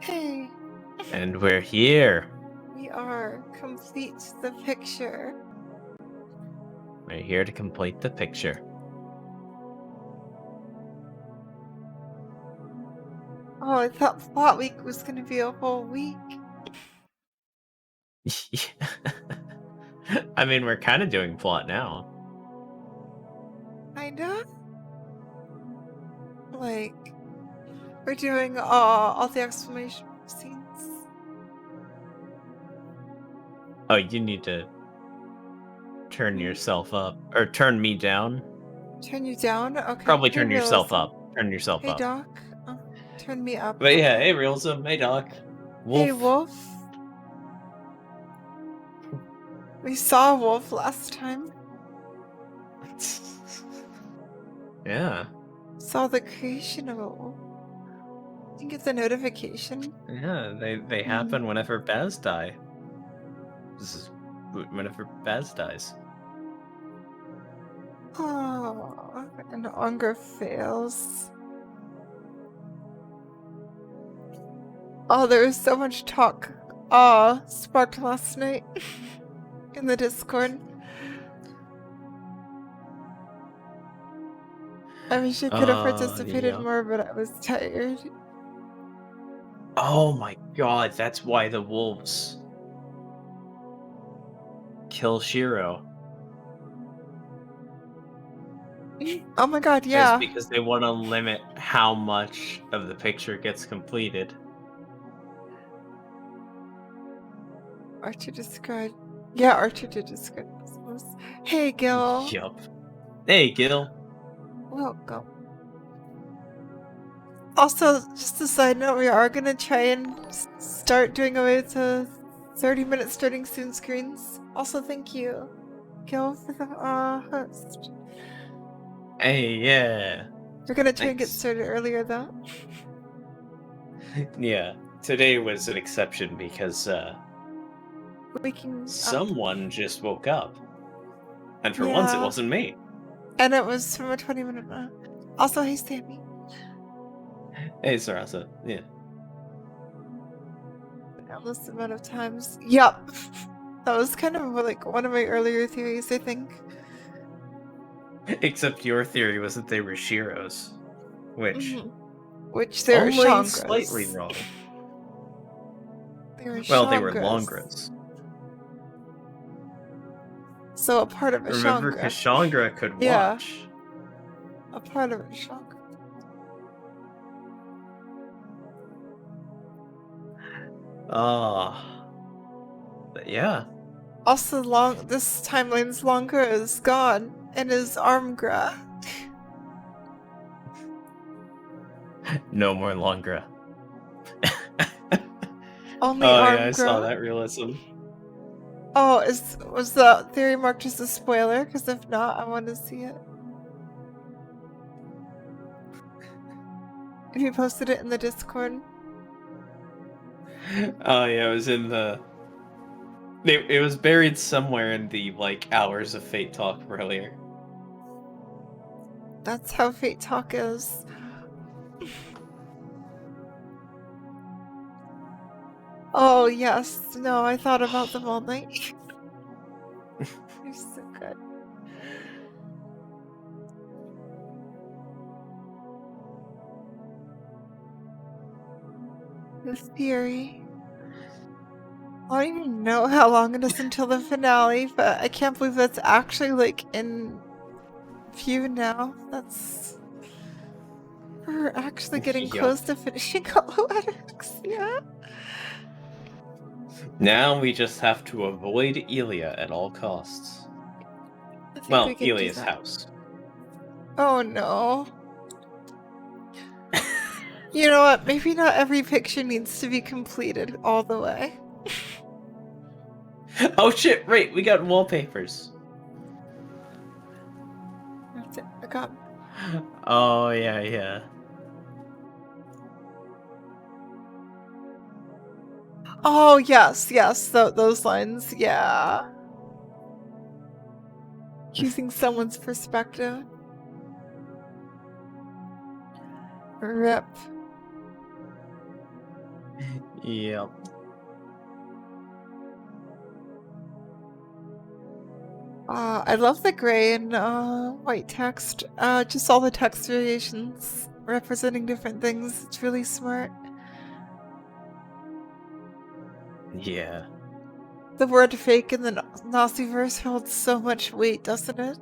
Hey, And we're here. we are complete the picture. We're here to complete the picture. Oh, I thought plot week was gonna be a whole week. I mean, we're kind of doing plot now. Kinda. Like, we're doing all the exclamation scenes. Oh, you need to turn yourself up. Or turn me down. Turn you down? Okay. Probably Hey, turn yourself Realism. up. Turn yourself Hey, up. Doc. Turn me up. But yeah, Okay. hey, Realism. Hey, Doc. Hey, Wolf. Wolf. We saw Wolf last time. Yeah. Saw the creation of a wolf. Didn't get the notification. Yeah, they happen whenever Baz die. This is whenever Baz dies. Oh, and Unger fails. Oh, there was so much talk. Sparked last night in the Discord. I wish I could have participated Yeah. more, but I was tired. Oh my god, that's why the wolves kill Shiro. Oh my god, Is yeah. because they want to limit how much of the picture gets completed. Archer described. Yeah, Archer did describe this. Hey, Gil. Yup. Hey, Gil. Welcome. Also, just a side note, we are gonna try and start doing away with the 30-minute starting soon screens. Also, thank you, Gil, for the host. Hey, yeah. We're gonna try and get Thanks. started earlier, though. Yeah. Today was an exception because Waking up. someone just woke up. And for once, it Yeah. wasn't me. And it was from a 20-minute nap. Also, hey, Sammy. Hey, Sarasa. Yeah. Countless amount of times. Yup. That was kind of like one of my earlier theories, I think. Except your theory was that they were Shiros. Which they're only Shangras. slightly wrong. They were Well, they were Shangras. Longras. So a part of a Remember, Shangra. Kashangra could Yeah. watch. A part of a Shangra. Yeah. Also, this timeline's Longra is gone and is Armgra. No more Longra. Only Oh Armgra. yeah, I saw that realism. Oh, was the theory marked as a spoiler? Because if not, I want to see it. If you posted it in the Discord. Oh yeah, it was in the. It was buried somewhere in the hours of Fate talk earlier. That's how Fate talk is. Oh yes, no, I thought about them all night. They're so good. The theory. I don't even know how long it is until the finale, but I can't believe that's actually in view now. We're actually getting Yup. close to finishing Ataraxia. Now we just have to avoid Elia at all costs. I think Well, we can do Elia's that. house. Oh no. You know what? Maybe not every picture needs to be completed all the way. Oh shit! Right, we got wallpapers. That's it. I got. Oh yeah. Oh yes, those lines. Yeah. Using someone's perspective. Rip. Yep. I love the gray and white text. Just all the text variations representing different things. It's really smart. Yeah. The word fake in the Naziverse holds so much weight, doesn't it?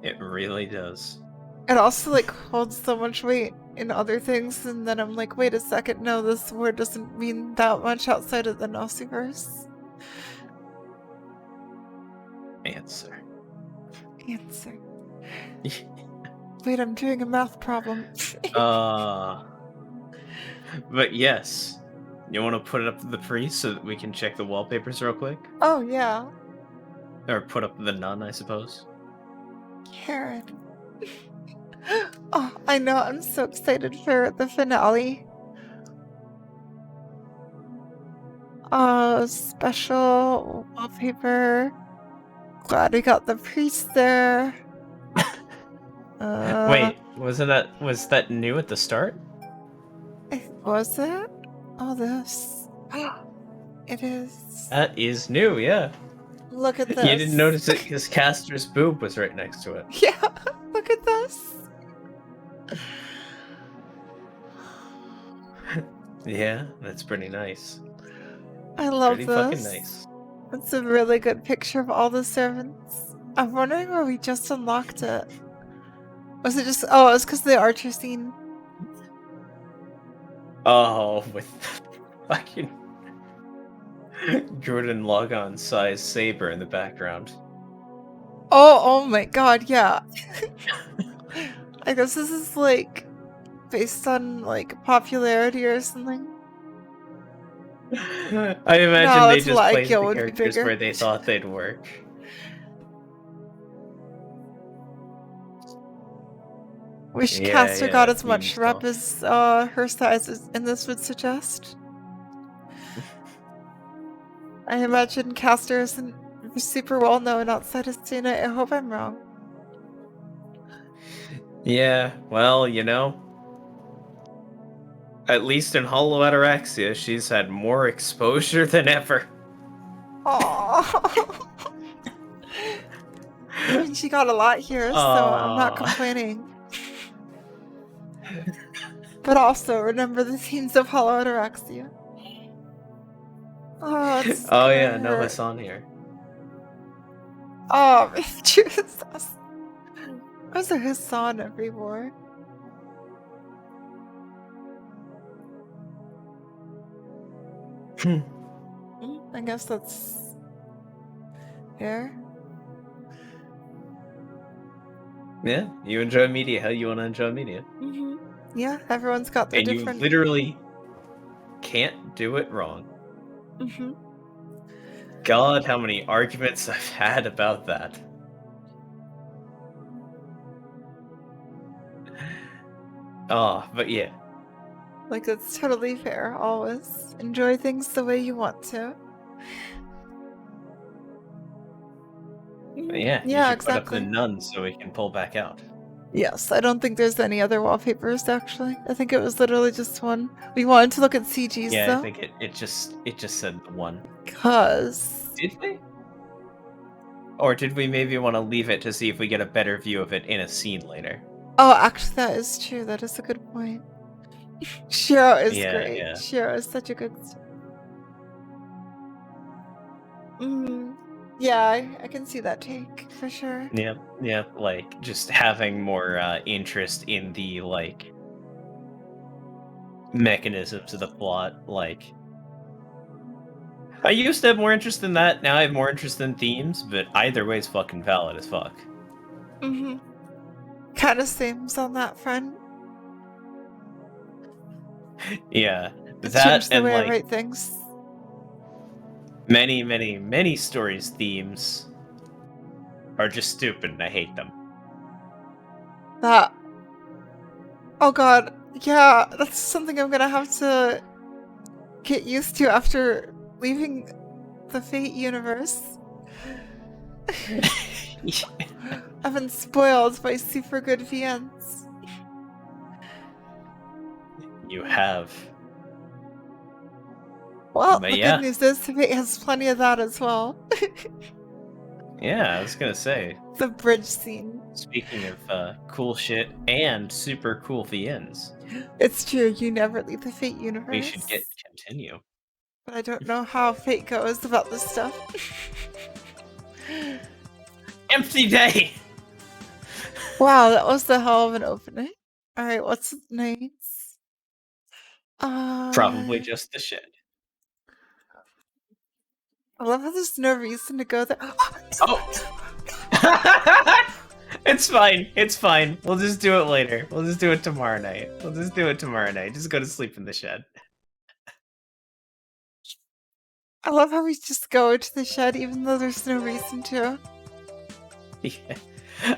It really does. It also like holds so much weight in other things, and then I'm like, wait a second, no, this word doesn't mean that much outside of the Naziverse. Answer. Answer. Wait, I'm doing a math problem. But yes. You want to put it up to the priest so that we can check the wallpapers real quick? Oh yeah, Or put up the nun, I suppose. Karen. Oh, I know. I'm so excited for the finale. Special wallpaper. Glad we got the priest there. Wait, was that new at the start? Was it? Oh, this. It is. That is new, yeah. Look at this. You didn't notice it because Castor's boob was right next to it. Yeah, look at this. Yeah, that's pretty nice. I love Pretty this. fucking nice. It's a really good picture of all the servants. I'm wondering where we just unlocked it. Was it just... Oh, it was because of the archer scene. Oh, with fucking Jordan Logon size saber in the background. Oh my god, yeah. I guess this is like based on like popularity or something. I imagine No, they it's just like played it the would be characters bigger. where they thought they'd work. Wish Yeah, Caster got yeah, as much meme rep stuff. as her size in this would suggest. I imagine Caster isn't super well known outside of Cena. I hope I'm wrong. Yeah, well, you know, at least in Hollow Ataraxia, she's had more exposure than ever. Aww. I mean, she got a lot here, so I'm not complaining. But also, remember the themes of Hollow Ataraxia. Oh, it's Oh yeah, no Hassan here. Oh, Jesus. There's a Hassan everywhere. I guess that's fair. Yeah, you enjoy media how you want to enjoy media. Yeah, everyone's got their And different... you literally can't do it wrong. God, how many arguments I've had about that. Oh, but yeah. Like, it's totally fair, always. Enjoy things the way you want to. Yeah, you Yeah, should put up the exactly. nun so we can pull back out. Yes, I don't think there's any other wallpapers, actually. I think it was literally just one. We wanted to look at CGs, Yeah, though. I think it just said the one. Because... Did we? Or did we maybe want to leave it to see if we get a better view of it in a scene later? Oh, actually, that is true. That is a good point. Shiro is great. Yeah. Shiro is such a good... Yeah, I can see that take, for sure. Yeah, like, just having more interest in the, like, mechanisms of the plot, like... I used to have more interest in that, now I have more interest in themes, but either way is fucking valid as fuck. Kind of seems on that front. Yeah, It's that changed the and, way I like, write things. many stories' themes are just stupid and I hate them. That... Oh god, yeah, that's something I'm gonna have to get used to after leaving the Fate universe. I've been spoiled by super good VNs. You have. Well, But the yeah. good news is Fate has plenty of that as well. Yeah, I was gonna say. The bridge scene. Speaking of cool shit and super cool VNs, It's true, you never leave the Fate we should universe. continue. But I don't know how Fate goes about this stuff. Empty day! Wow, that was the hell of an opening. Alright, what's next? Probably just the shed. I love how there's no reason to go there. Oh! It's fine. It's fine. We'll just do it later. We'll just do it tomorrow night. Just go to sleep in the shed. I love how we just go to the shed even though there's no reason to. Yeah.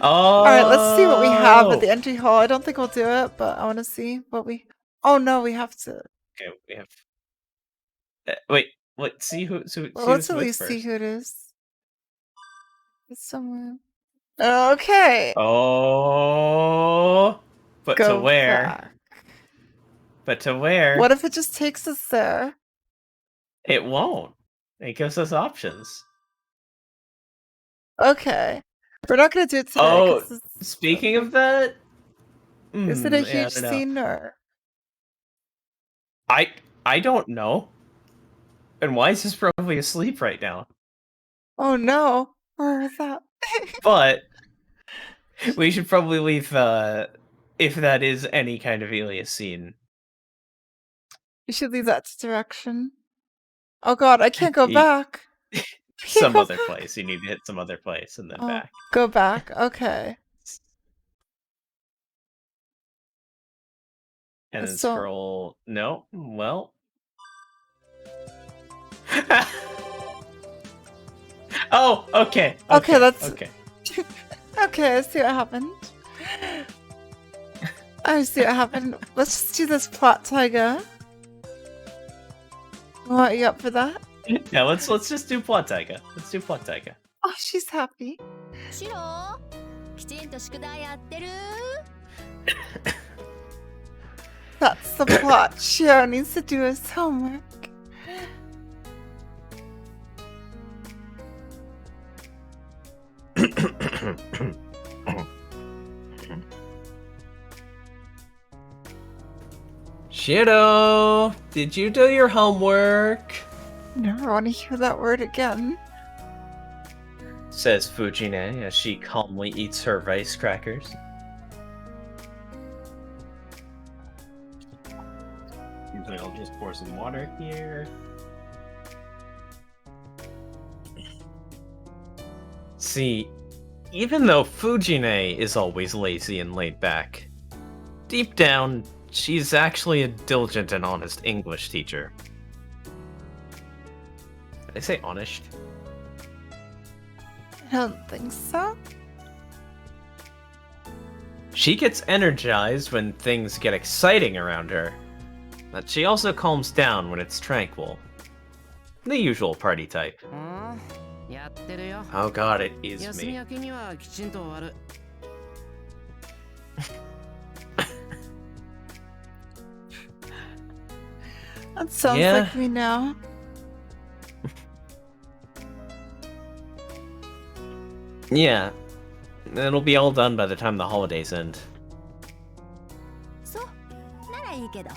Oh. Alright, let's see what we have at the entry hall. I don't think we'll do it, but I want to see what we... Oh no, we have to... Okay, we have... wait, what? See who? Well, see let's who's at with least see first. who it is. It's someone... Okay! Oh! But Go to where? back. But to where? What if it just takes us there? It won't. It gives us options. Okay. We're not gonna do it today. Oh, 'cause it's... speaking of that... Is it a yeah, I huge don't know. scene or... I don't know. And Wise is probably asleep right now. Oh no! Where is that? But we should probably leave if that is any kind of Elias scene. You should leave that to direction. Oh god, I can't go Ye- back. Some other place. You need to hit some other place and then back. Go back. Okay. And then So- scroll. No? Well. Oh, okay. Okay, that's- Okay. Okay, I see what happened. I see what happened. Let's just do this plot, Tiger. What, you up for that? Yeah, let's just do plot Taiga. Let's do plot Taiga. Oh, she's happy. シロきちんと宿題やってる That's the plot. Shiro needs to do his homework. Shiro, did you do your homework? Never want to hear that word again. Says Fujine as she calmly eats her rice crackers. I'll just pour some water here. See, even though Fujine is always lazy and laid back, deep down, she's actually a diligent and honest English teacher. Did I say honest? I don't think so. She gets energized when things get exciting around her, but she also calms down when it's tranquil. The usual party type. やってるよ Oh god, it is 休み me. 明けにはきちんと終わる That sounds Yeah. like me now. Yeah, it'll be all done by the time the holidays end. そうならいいけど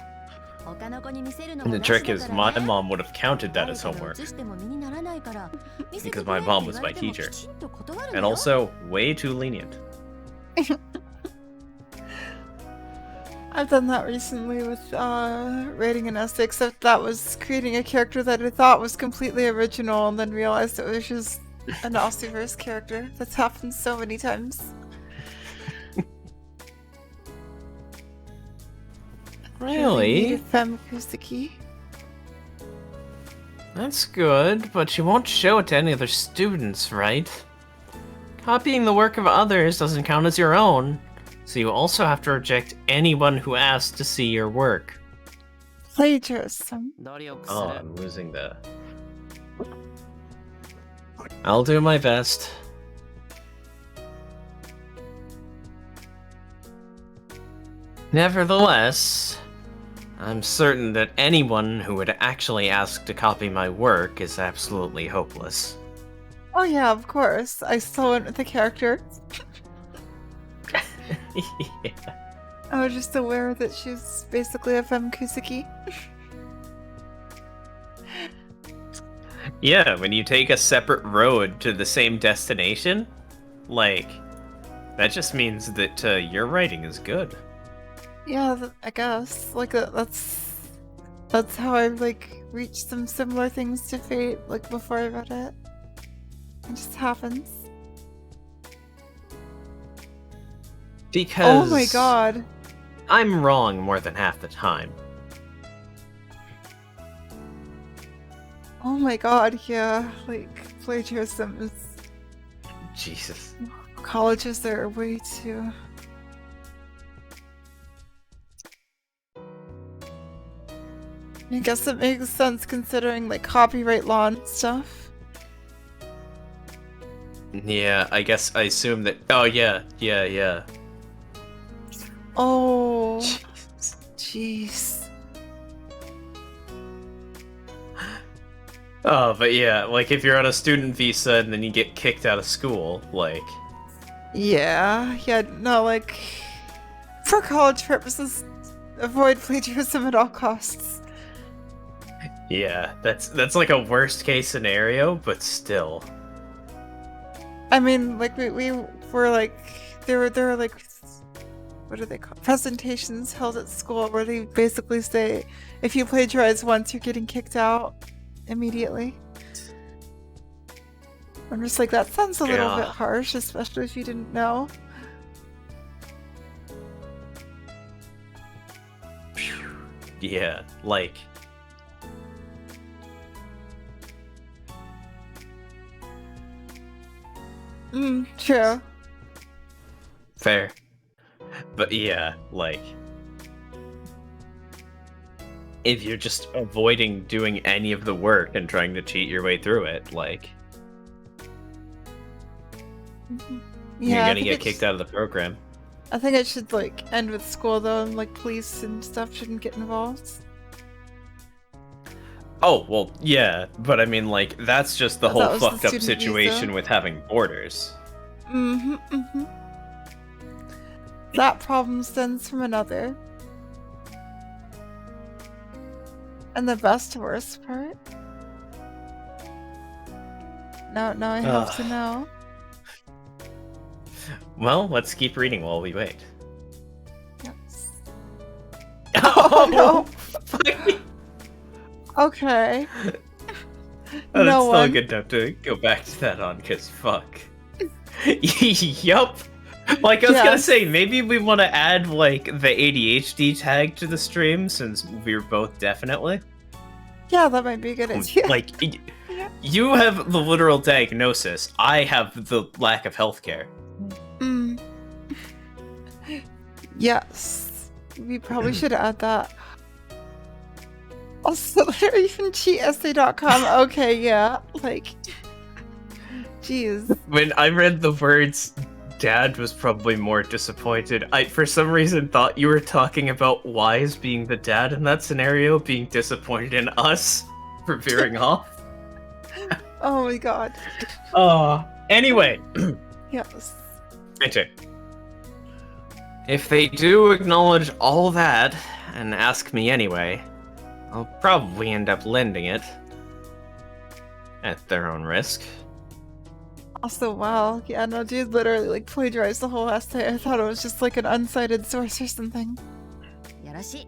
他の子に見せるの And も the 大 trick 事 is だから my ね mom would have counted that 誰 as かが homework. 映しても身にならないから見せて Because くれ my って mom 言 was わ my れても teacher. きちんと断るの And よ also way too lenient. I've done that recently with writing an essay, except that was creating a character that I thought was completely original and then realized it was just an Aussie-verse character. That's happened so many times. Really? Femme Kusaki. That's good, but you won't show it to any other students, right? Copying the work of others doesn't count as your own, so you also have to reject anyone who asks to see your work. Plagiarism. 努力す Oh, る I'm losing the... I'll do my best. Nevertheless, I'm certain that anyone who would actually ask to copy my work is absolutely hopeless. Oh yeah, of course. I still went with the character. Yeah. I was just aware that she's basically a femme Kusaki. Yeah, when you take a separate road to the same destination, like, that just means that your writing is good. Yeah, I guess. Like that's how I like reached some similar things to Fate. Like before I read it, it just happens. Because Oh my god. I'm wrong more than half the time. Oh my god. Yeah, like plagiarism is. Jesus. Colleges are way too. I guess it makes sense considering like copyright law and stuff. Yeah, I guess I assume that. Oh, yeah. Oh, Jeez. jeez. Oh, but yeah, like if you're on a student visa and then you get kicked out of school, like. Yeah, no, like for college purposes, avoid plagiarism at all costs. Yeah, that's like a worst case scenario, but still. I mean, like we were like there were like what are they called? Presentations held at school where they basically say if you plagiarize once, you're getting kicked out immediately. I'm just like that sounds a little bit harsh, especially if you didn't know. Yeah, like. True. Fair. But yeah, like. If you're just avoiding doing any of the work and trying to cheat your way through it, like. Yeah, you're gonna get kicked out of the program. I think it should like end with school though, and like police and stuff shouldn't get involved. Oh, well, yeah, but I mean, like, that's just the That whole was the fucked up student situation visa. with having borders. That problem stems from another. And the best worst part? Now I have to know. Well, let's keep reading while we wait. Yes. Oh, no. Fuck. Okay. Oh, No that's still a one. good note to go back to that on, because fuck. Yup. Like, I was gonna Yes. say, maybe we want to add, like, the ADHD tag to the stream, since we're both definitely. Yeah, that might be a good idea. Like, you have the literal diagnosis. I have the lack of healthcare. Yes. We probably should add that. Also, they're even cheatessay.com. Okay, yeah. Like, jeez. When I read the words, Dad was probably more disappointed. I, for some reason, thought you were talking about Wise being the dad in that scenario, being disappointed in us for veering off. Oh my god. Anyway. Yes. Okay. If they do acknowledge all that and ask me anyway, I'll probably end up lending it. At their own risk. Also, wow. Yeah, no, dude literally like plagiarized the whole essay. I thought it was just like an unsighted source or something. よろしい。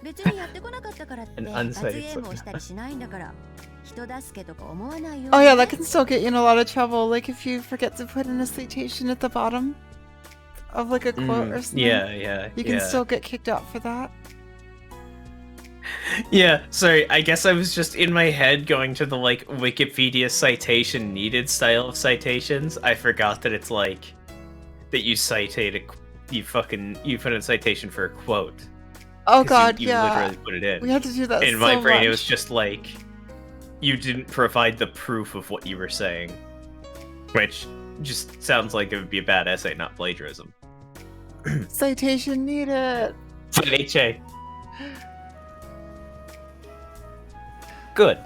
別にやってこなかったからって An 罰 unsighted ゲームをしたりしないんだから人助けとか思わないよ Oh yeah, that can still get you in a lot of trouble. Like if you forget to put in a citation at the bottom of like a quote or something. Yeah. You can still get kicked out for that. Yeah, sorry, I guess I was just in my head going to the, like, Wikipedia citation needed style of citations. I forgot that it's, like, that you you put in a citation for a quote. Oh 'Cause god, you yeah. literally put it in. We had to do that In so my brain, much. it was just, like, you didn't provide the proof of what you were saying. Which just sounds like it would be a bad essay, not plagiarism. Citation needed. HA. Good.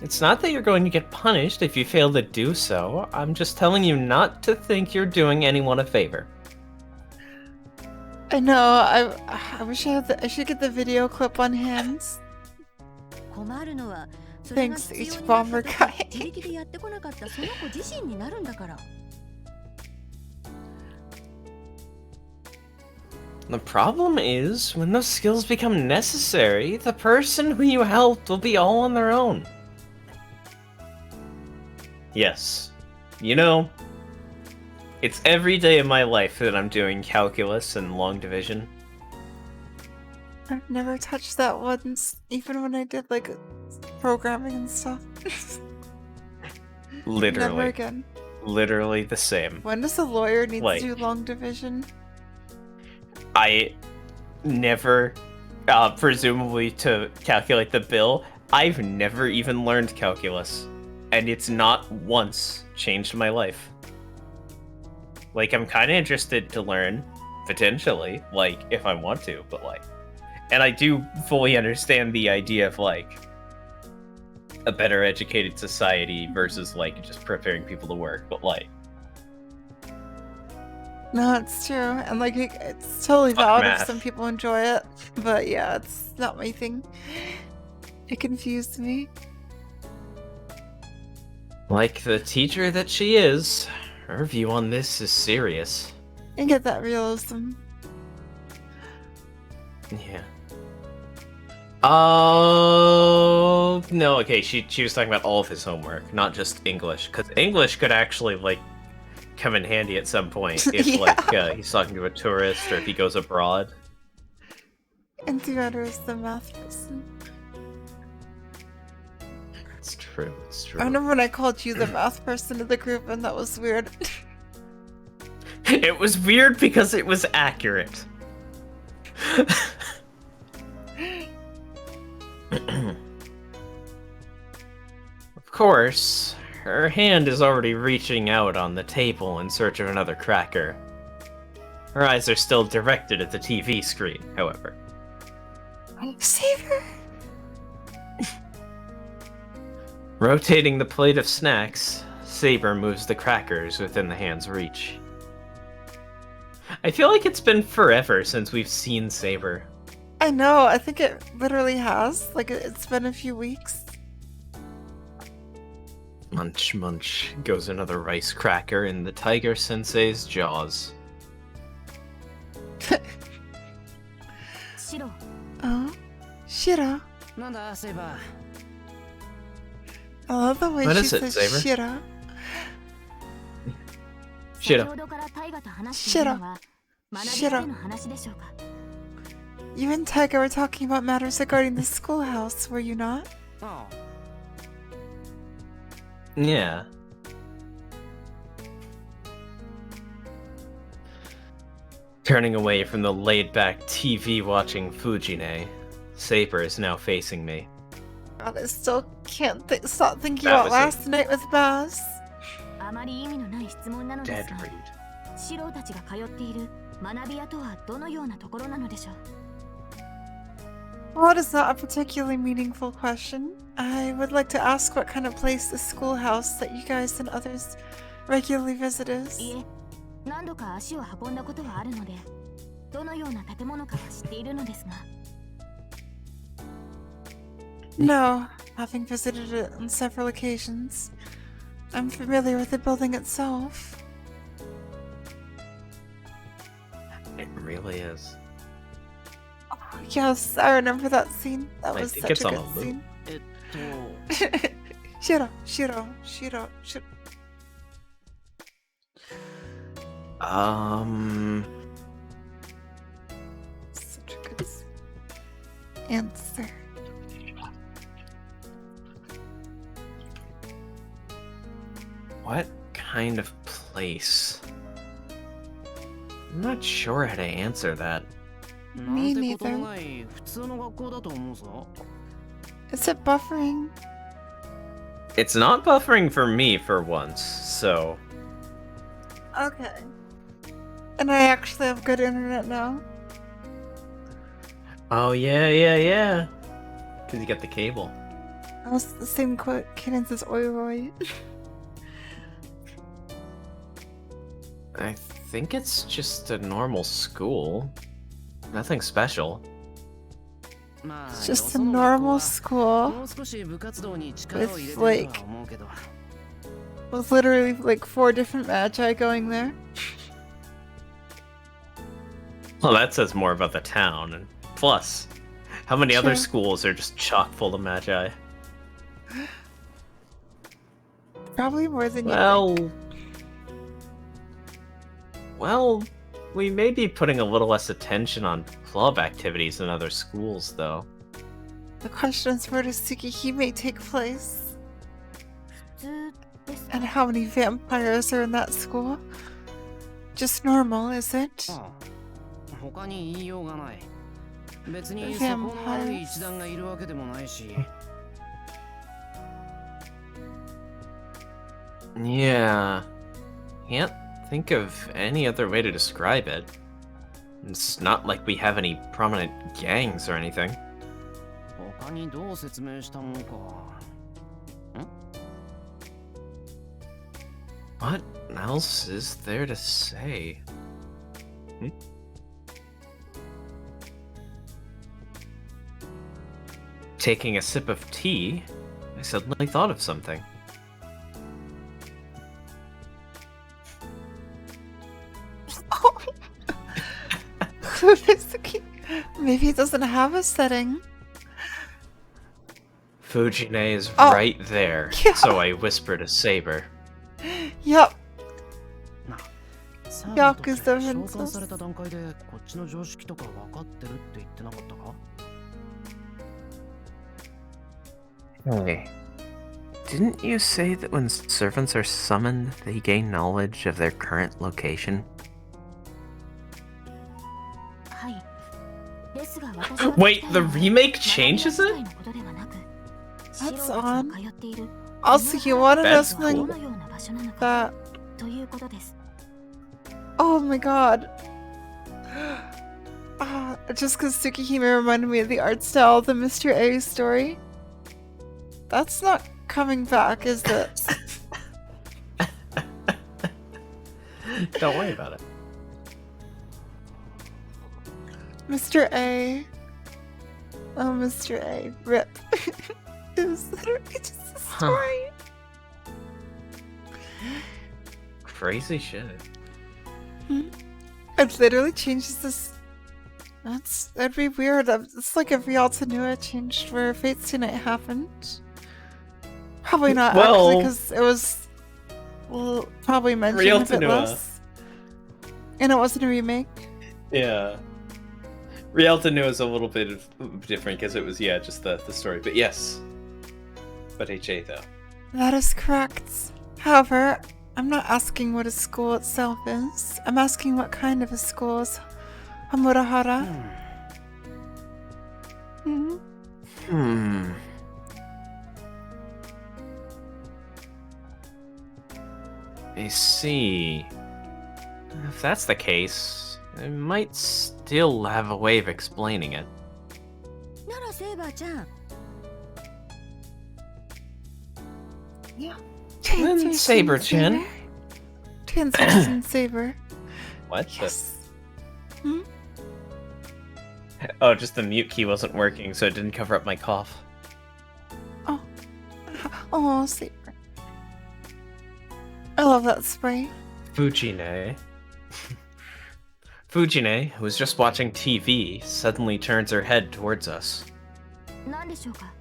It's not that you're going to get punished if you fail to do so. I'm just telling you not to think you're doing anyone a favor. I know. I wish I should get the video clip on hands. 困るのはそれが Thanks, 必要 each になった bomber 時 guy. 自力でやってこなかったその子自身になるんだから。 The problem is, when those skills become necessary, the person who you helped will be all on their own. Yes. You know, it's every day of my life that I'm doing calculus and long division. I've never touched that once, even when I did like programming and stuff. Literally. Never again. Literally the same. When does a lawyer need Like- to do long division? I never, presumably to calculate the bill, I've never even learned calculus. And it's not once changed my life. Like, I'm kind of interested to learn, potentially, like, if I want to, but like... And I do fully understand the idea of, like, a better educated society versus, like, just preparing people to work, but like... No, it's true. And like, it's totally Fuck valid math. if some people enjoy it. But yeah, it's not my thing. It confused me. Like the teacher that she is, her view on this is serious. I get that realism. Yeah. Oh no, okay, she was talking about all of his homework, not just English, because English could actually like come in handy at some point if Yeah. like he's talking to a tourist or if he goes abroad. And Theodore is the math person. It's true, it's true. I remember when I called you the math person in the group, and that was weird. It was weird because it was accurate. Of course, her hand is already reaching out on the table in search of another cracker. Her eyes are still directed at the TV screen, however. Save her! Rotating the plate of snacks, Saber moves the crackers within the hand's reach. I feel like it's been forever since we've seen Saber. I know, I think it literally has. Like, it's been a few weeks. Munch, munch, goes another rice cracker in the Tiger Sensei's jaws. シロ Oh? Shira. なんだセイバー I love the way What she is it, says Saber? Shira. シロ先ほどからタイガと話しているのは学びでの話でしょうか。 You and Tiger were talking about matters regarding the schoolhouse, were you not? あ Yeah. Turning away from the laid-back TV-watching Fujine, Saber is now facing me. God, I still can't stop thinking That about was it. last night with Baz. あまり意味のない質問なのです Dead が、 read. シロたちが通っている学び屋とはどのようなところなのでしょう。 Well, it's not a particularly meaningful question. I would like to ask what kind of place the schoolhouse that you guys and others regularly visit is. いえ、何度か足を運んだことはあるので、どのような建物かは知っているのですが。 No, having visited it on several occasions. I'm familiar with the building itself. It really is. Yes, I remember that scene. That I was think such it's a on good a loop. scene. Shiro. Shiro. Such a good answer. What kind of place? I'm not sure how to answer that. なんてことのない普通の学校だと思うぞ Is it buffering? It's not buffering for me for once, so... Okay. And I actually have good internet now. Oh, yeah. Because you got the cable. That's the same cadence as Oi Roy. I think it's just a normal school. Nothing special. It's just a normal school with, like, with literally, like, 4 different magi going there. Well, that says more about the town. And plus, how many other Sure. schools are just chock full of magi? Probably more than you think. Well, we may be putting a little less attention on club activities than other schools, though. The question is, where does Tsukihime take place? 普通ですか And how many vampires are in that school? Just normal, is it? ああ他に言いようがない。別にそこの悪い一団がいるわけでもないし。Yeah. Can't think of any other way to describe it. It's not like we have any prominent gangs or anything. 他にどう説明したもんか。 What else is there to say? Taking a sip of tea, I suddenly thought of something. Maybe it doesn't have a setting. Fujine is Oh, right there, yeah. so I whispered to Saber. Yup. サーバーとしてヤクザ召喚された段階でこっちの常識とか分かってるって言ってなかったか Hey, didn't you say that when servants are summoned, they gain knowledge of their current location? はい。ですが私は Wait, the remake changes it? That's odd. Also, you wanna know That's something cool. that... ということです。 Oh my god. Just because Tsukihime reminded me of the art style of the Mr. A story. That's not coming back, is it? Don't worry about it. Mr. A. Oh, Mr. A. Rip. It was literally just a story. Crazy shit. It literally changes this. That'd be weird. It's like if Rialto Nua changed where Fate's Tonight happened. Probably not Well- actually, because it was probably mentioned a Rialto bit Nua. less. And it wasn't a remake. Yeah. Rialto Nua is a little bit different because it was, just the story. But yes. But HA, though. That is correct. However, I'm not asking what a school itself is. I'm asking what kind of a school is Hamurahara. Hmm. I see. If that's the case, I might still have a way of explaining it. ならセイバーちゃん。 Yeah. Then Saber-chan. Translation Saber. What? Yes. Oh, just the mute key wasn't working, so it didn't cover up my cough. Oh, Saber. I love that spray. Fujine. Fujine, who was just watching TV, suddenly turns her head towards us. 何でしょうか。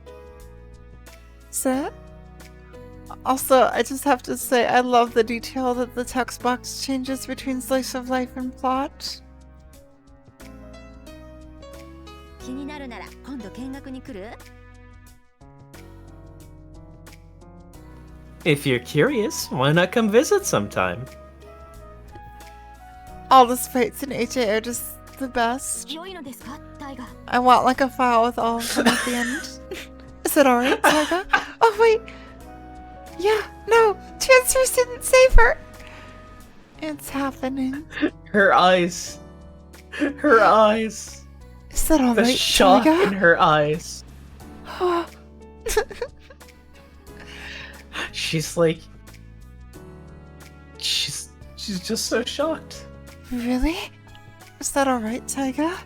Set? Also, I just have to say, I love the detail that the text box changes between slice of life and plot. 気になるなら今度見学に来る？ If you're curious, why not come visit sometime? All the sprites in HA are just the best. 良いのですか、タイガ？ I want like a file with all of them at the end. Is it alright, Saga? Oh wait! Yeah, no! Transfer didn't save her! It's happening. Her eyes. Her eyes. Is that all The right, shock Taiga? in her eyes. She's like... She's just so shocked. Really? Is that all right, Taiga?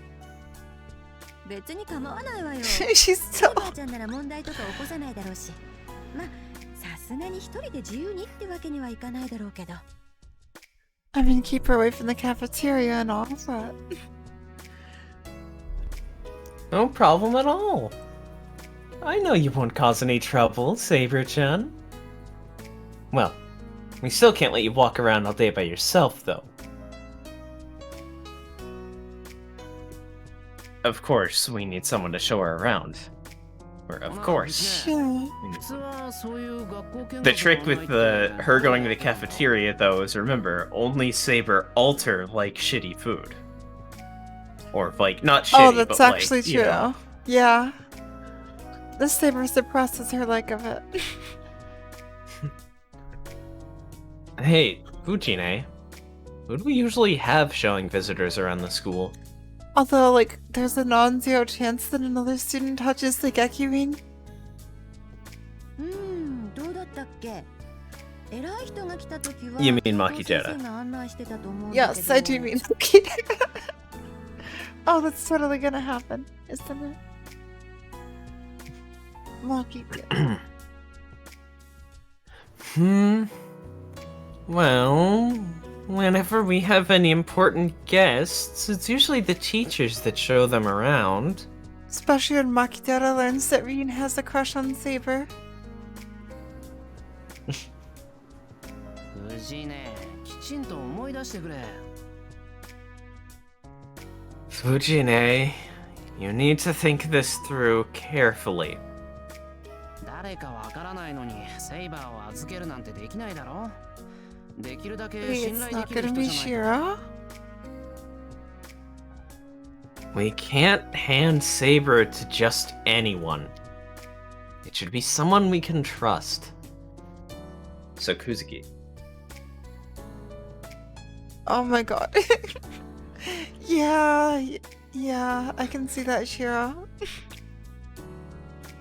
別に構わないわよ。 She's セ so... イバーちゃんなら問題とか起こさないだろうし。まあ、さすがに一人で自由にってわけにはいかないだろうけど。I mean, keep her away from the cafeteria and all, but... No problem at all. I know you won't cause any trouble, Saber-chan. Well, we still can't let you walk around all day by yourself, though. Of course, we need someone to show her around. Or, of course. Yeah. The trick with her going to the cafeteria, though, is remember, only Saber alter like shitty food. Or, like, not shitty, Oh, that's but, actually like, true. you know. Yeah. The saber suppresses her like of it. Hey, Fujine. Who do we usually have showing visitors around the school? Although, like, there's a non-zero chance that another student touches the Geki ring. どうだったっけ？偉い人が来た時は You mean 先 Makijera. 生が案内してたと思うんだけど。 Yes, I do mean okay. Oh, that's totally gonna happen, isn't it? Lucky. Well, whenever we have any important guests, it's usually the teachers that show them around. Especially when Makidera learns that Rin has a crush on Saber. 藤井ね、きちんと思い出してくれ。Fujine, you need to think this through carefully. 誰かわからないのにセイバーを預けるなんてできないだろ。できるだけ Wait, 信 it's 頼で not きる gonna 人 be じゃないと。 Shira? We can't hand Saber to just anyone. It should be someone we can trust. So Kuzuki. Oh my god. Yeah, I can see that, Shira.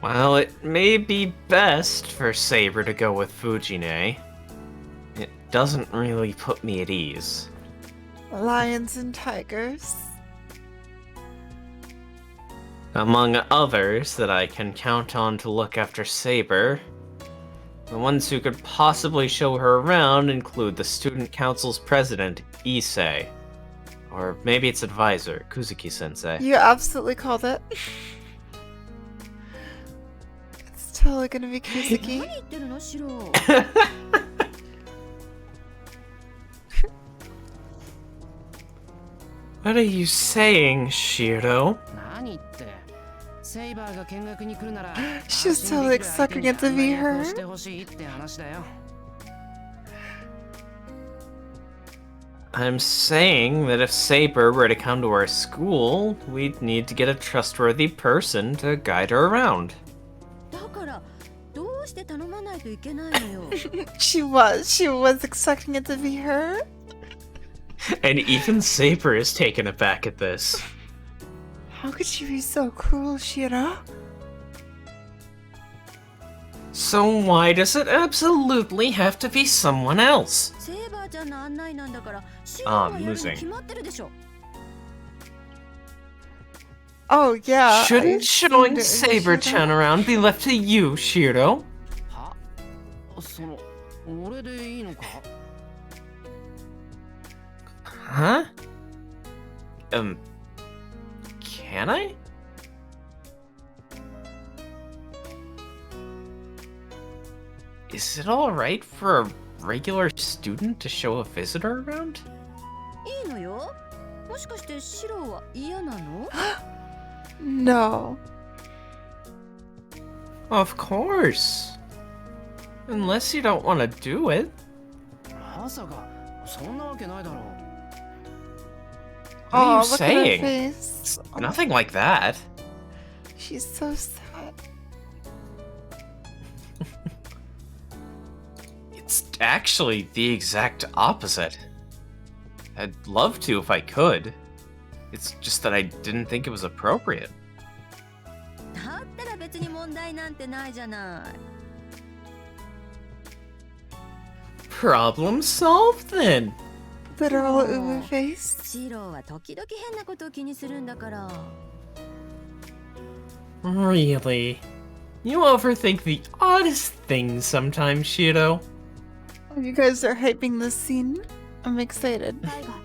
Well, it may be best for Saber to go with Fujine. It doesn't really put me at ease. Lions and tigers. Among others that I can count on to look after Saber, the ones who could possibly show her around include the student council's president, Issei. Or maybe its advisor, Kuzuki-sensei. You absolutely called it. It's totally gonna be 何 Kuzuki. 言ってるのシロ？ What are you saying, Shiro? 何言って。セイバーが見学に来るなら She's totally expecting it to be her. してほしいって話だよ。 I'm saying that if Saber were to come to our school, we'd need to get a trustworthy person to guide her around. だからどうして頼まないといけないのよ。 She was expecting it to be her. And even Saber is taken aback at this. How could she be so cruel, Shira? So why does it absolutely have to be someone else? セイバーちゃんの案内なんだからシロがやるに losing. 決まってるでしょ。 Oh yeah. Shouldn't I showing assumed it was Saber-chan Shira. around be left to you, Shiro? は？その、俺でいいのか？ Huh? Can I? Is it alright for a regular student to show a visitor around? いいのよ。もしかしてシロは嫌なの？ No. Of course. Unless you don't want to do it. まさか、そんなわけないだろう。 What are Oh, you look at her saying? face. Oh, Nothing like that. she's so sad. It's actually the exact opposite. I'd love to if I could. It's just that I didn't think it was appropriate. だったら別に問題なんてないじゃない。 Problem solved then. Literal Oh. uwu face. シロは時々変なことを気にするんだから。 Really? You overthink the oddest things sometimes, Shiro. Oh, you guys are hyping this scene. I'm excited. タイガ、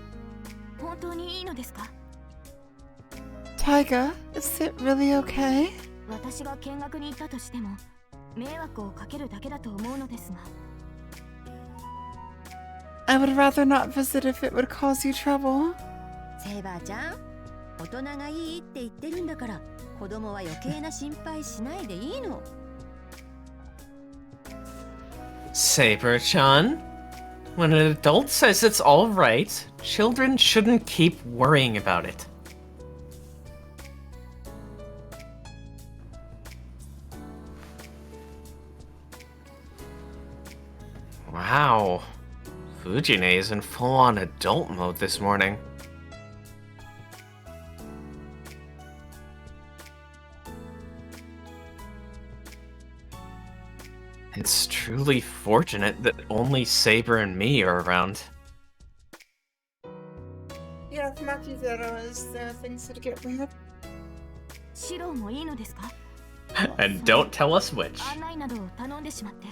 本当にいいのですか？ Taiga, is it really okay? 私が見学に行ったとしても迷惑をかけるだけだと思うのですが。 I would rather not visit if it would cause you trouble. セイバーちゃん、大人がいいって言ってるんだから子供は余計な心配しないでいいの。 Saber-chan? When an adult says it's alright, children shouldn't keep worrying about it. Wow. Fujine is in full-on adult mode this morning. It's truly fortunate that only Saber and me are around. Yeah, if Maki Zero is there, things would get weird. シロもいいのですか？ And don't tell us which. 案内などを頼んでしまって。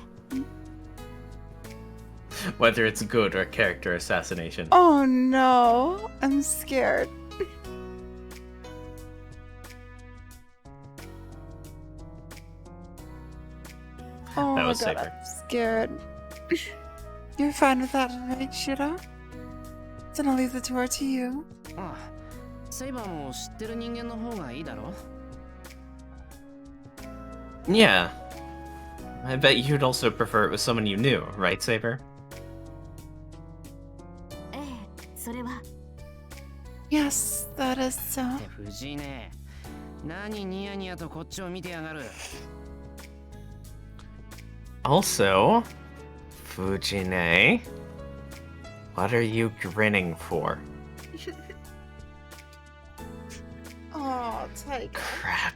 Whether it's good or character assassination. Oh no, I'm scared. Oh That my was god, safer. I'm scared. You're fine with that, right, Shiro? Then I'll leave the tour to you. ああ、セイバーも知ってる人間の方がいいだろ？ Yeah. I bet you'd also prefer it with someone you knew, right, Saber? ええ、それは。 Yes, that is so. って藤井ね、何ニヤニヤとこっちを見てやがる。 Also, Fujine, what are you grinning for? Oh, Taiga. Crap.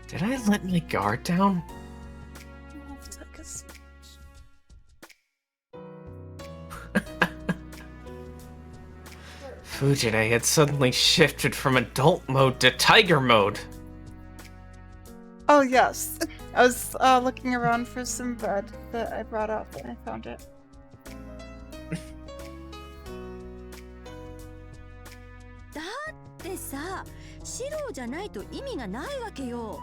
Did I let my guard down? Oh, Taiga's- Fujine had suddenly shifted from adult mode to tiger mode. Oh, yes. I was looking around for some bread that I brought up and I found it. だってさ、シロじゃないと意味がないわけよ。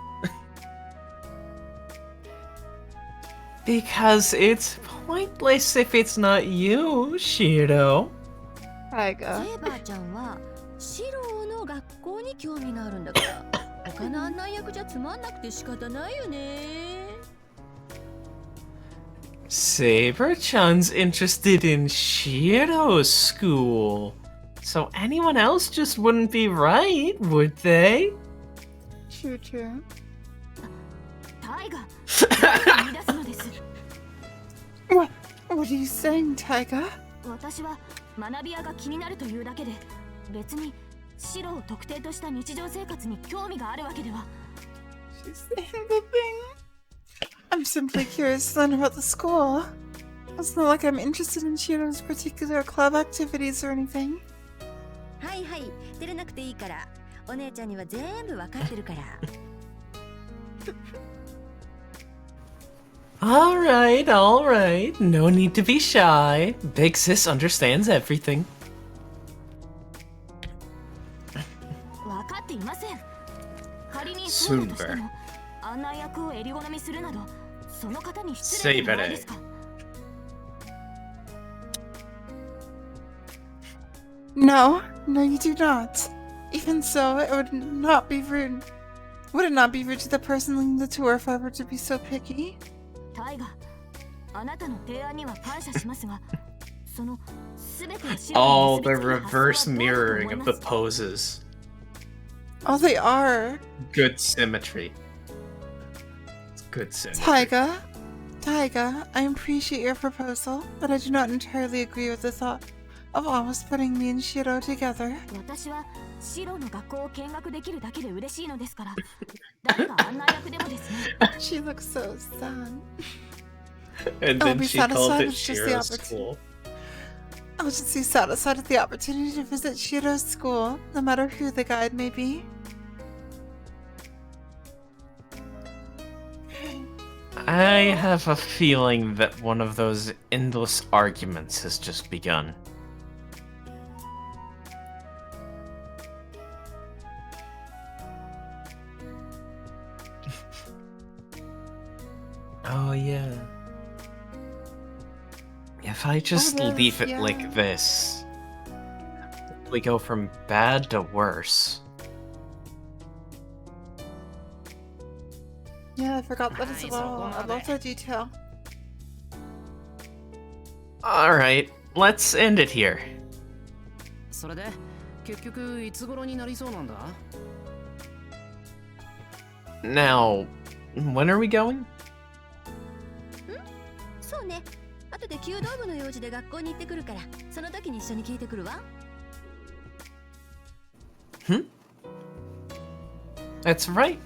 Because it's pointless if it's not you, Shiro. Taiga. セイバーちゃんはシロの学校に興味があるんだから。他の案内役じゃつまんなくて仕方ないよね。 Saber-chan's interested in Shiro's school. So anyone else just wouldn't be right, would they? True, true. タイガ、言い出すのです。 What are you saying, Taiga? 私は学び屋が気になるというだけで、別にシロを特定とした日常生活に興味があるわけでは。 She's saying the thing. I'm simply curious to learn about the school. It's not like I'm interested in Shiro's particular club activities or anything. はいはい、照れなくていいから。お姉ちゃんには全部わかってるから。 Alright, alright. No need to be shy. Big sis understands everything. わかっていません。仮にそうだとしても、案内役を襟好みするなど、その方に失礼じゃないですか。 No, no, you do not. Even so, it would not be rude. Would it not be rude to the person leading the tour if I were to be so picky? タイガ、あなたの提案には感謝しますが、そのすべてをシロ Oh, に the 結びつける発想は reverse どうだと mirroring 思い of ま the す？ poses. Oh, they are. Good symmetry. It's good symmetry. Taiga, I appreciate your proposal, but I do not entirely agree with the thought of almost putting me and Shiro together. 私はシロの学校を見学できるだけで嬉しいのですから、誰が案内役でもですね。She looks so sad. And I'll then be she called satisfied it with just the Shiro's opportunity. school. I'll just be satisfied with the opportunity to visit Shiro's school, no matter who the guide may be. I have a feeling that one of those endless arguments has just begun. Oh, yeah. If I just leave it like this, we go from bad to worse. Yeah, I forgot that as well. I love that detail. Alright, let's end it here. それで結局いつ頃になりそうなんだ？ Now, when are we going? そうね。後で弓道部の用事で学校に行ってくるから、その時に一緒に聞いてくるわ。That's right.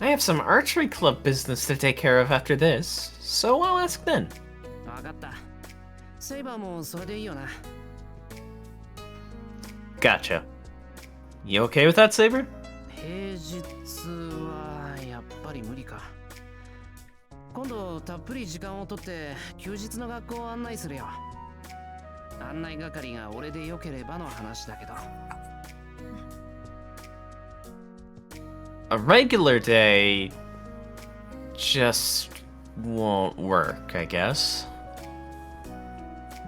I have some archery club business to take care of after this, so I'll ask then. わかった。セイバーもそれでいいよな。Gotcha. You okay with that, Saber? 平日はやっぱり無理か。今度たっぷり時間を取って休日の学校を案内するよ。案内係が俺でよければの話だけど。A regular day just won't work, I guess.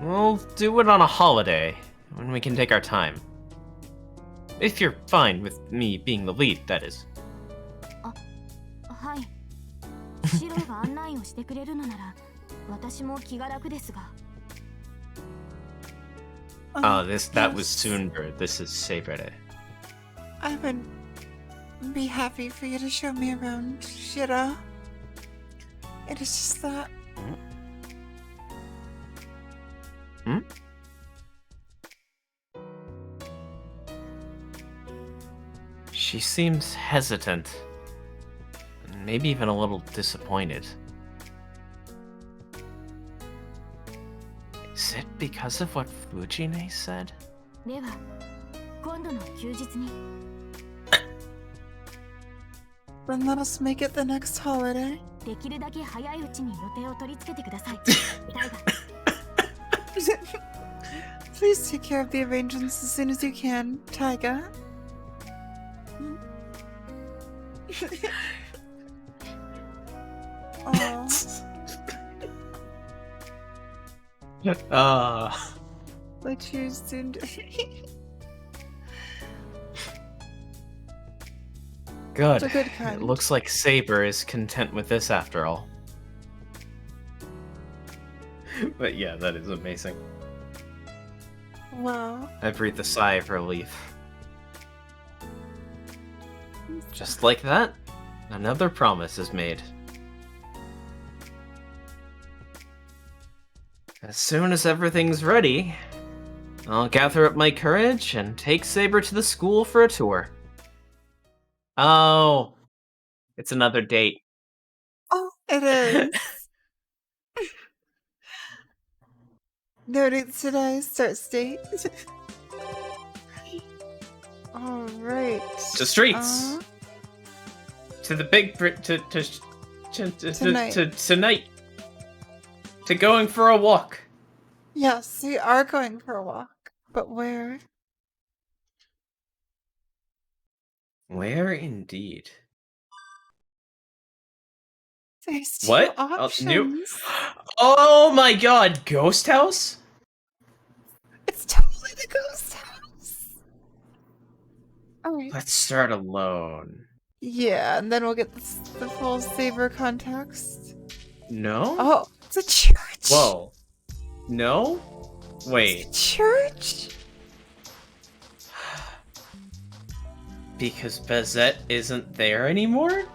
We'll do it on a holiday, when we can take our time. If you're fine with me being the lead, that is. はい。シロが案内をしてくれるのなら、私も気が楽ですが。Oh, that was Soonbird. This is Saber. I would be happy for you to show me around, Shiro. It is just that. She seems hesitant. Maybe even a little disappointed. Is it because of what Fujine said? では、今度の休日に。Then let us make it the next holiday. できるだけ早いうちに予定を取り付けてください。タイガ。Please take care of the arrangements as soon as you can, Taiga. I choose to. Good. It's a good kind. It looks like Saber is content with this after all. But yeah, that is amazing. Wow. I breathe a sigh of relief. Just like that, another promise is made. As soon as everything's ready, I'll gather up my courage and take Saber to the school for a tour. Oh, it's another date. Oh, it is. No dates today. Start date. All right. To streets. To the big tonight. To going for a walk. Yes, we are going for a walk, but where? Where indeed? There's two What? options. Oh my god, Ghost House? It's totally the ghost house. Alright. Let's start alone. Yeah, and then we'll get the full Saber context. No? Oh, it's a church. Whoa. No? Wait. It's a church? Because Bezette isn't there anymore?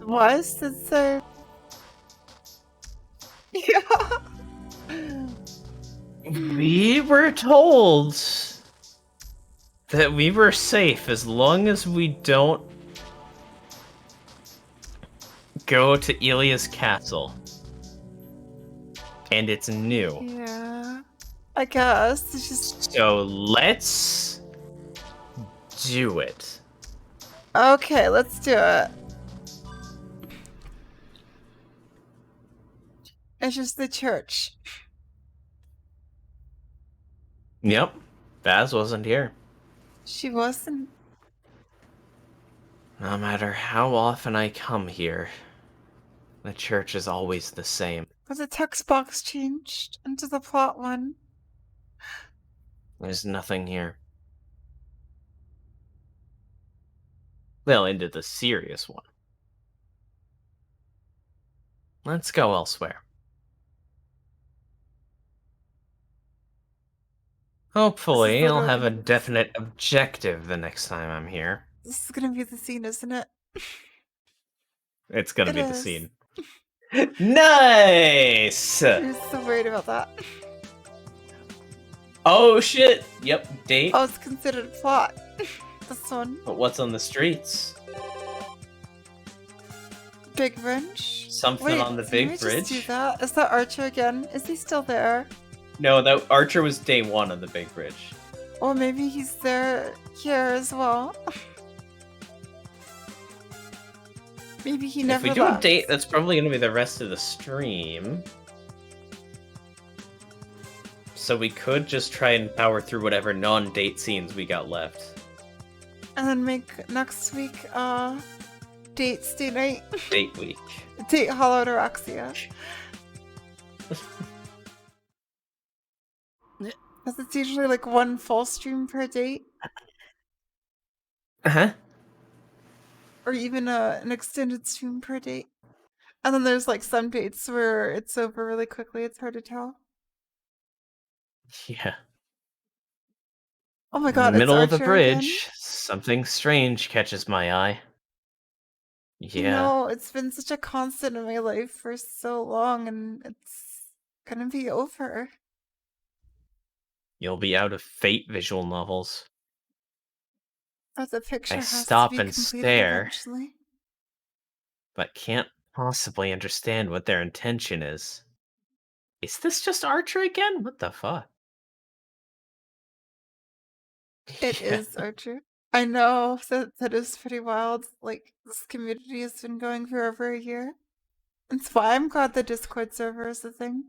Was? It's a... Yeah. We were told that we were safe as long as we don't go to Ilia's castle. And it's new. Yeah. I guess. It's just... So let's do it. Okay, let's do it. It's just the church. Yep. Baz wasn't here. She wasn't. No matter how often I come here, the church is always the same. But the text box changed into the plot one. There's nothing here. Well, into the serious one. Let's go elsewhere. Hopefully, I'll have a literally- definite objective the next time I'm here. This is gonna be the scene, isn't it? It's gonna It be the is. scene. Nice! I'm so worried about that. Oh shit! Yep, date. Oh, it's considered plot. This one. But what's on the streets? Big Bridge. Something Wait, on the did big we bridge? Just do that? Is that Archer again? Is he still there? No, that Archer was day one on the big bridge. Or maybe he's there here as well. Maybe he never If we do a left. date, that's probably gonna be the rest of the stream. So we could just try and power through whatever non-date scenes we got left. And then make next week, date stay night. Date week. Date Hollow Ataraxia. Because it's usually like one full stream per date. Uh-huh. Or even an extended stream per date. And then there's like some dates where it's over really quickly, it's hard to tell. Yeah. Oh my In god, the middle of the Archer again? bridge, something strange catches my eye. Yeah. No, it's been such a constant in my life for so long, and it's gonna be over. You'll be out of Fate visual novels. But the picture I has stop to be and completed stare. eventually. But can't possibly understand what their intention is. Is this just Archer again? What the fuck? It Yeah. is Archer. I know that is pretty wild. Like, this community has been going for over a year. That's why I'm glad the Discord server is a thing.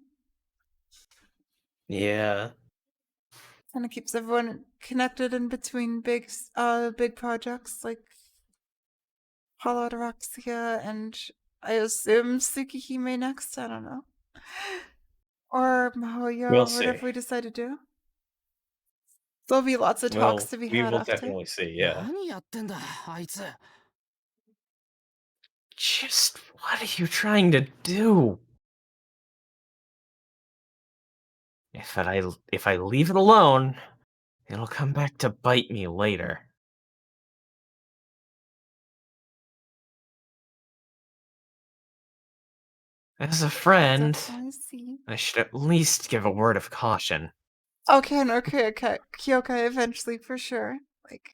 Yeah. And it keeps everyone connected in between big projects like Hollow Ataraxia and I assume Tsukihime next. I don't know. Or Mahoyo, We'll whatever see. we decide to do. There'll be lots of talks to be we had will after. definitely see, yeah. 何やってんだあいつ。 Just what are you trying to do? If I leave it alone, it'll come back to bite me later. As a friend, Definitely see. I should at least give a word of caution. Okay. Kyokai eventually for sure. Like,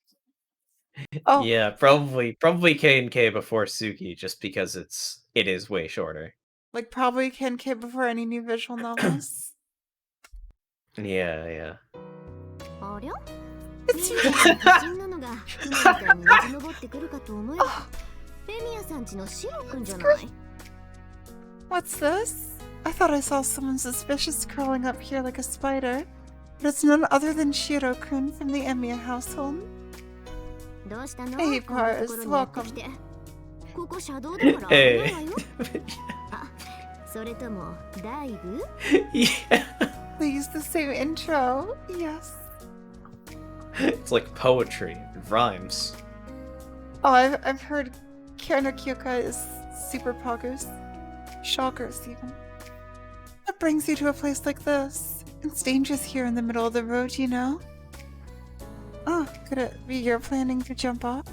oh, Yeah, probably K and K before Suki, just because it is way shorter. like probably K before any new visual novels. Yeah. ありゃ It's ミーちゃんの美人なのが今みたいによじ登ってくるかと思えばフェミヤさんちのシロくんじゃない What's this? I thought I saw someone suspicious crawling up here like a spider. But it's none other than Shiro-kun from the Emiya household. どうしたの Hey, こんなところにやってきてここ車道だから危ないわよあ、それともダイブ Yeah. They use the same intro. Yes. It's like poetry. It rhymes. Oh, I've heard Karen Kyoka is super poggers. Shockers, even. What brings you to a place like this? It's dangerous here in the middle of the road, you know? Oh, could it be you're planning to jump off?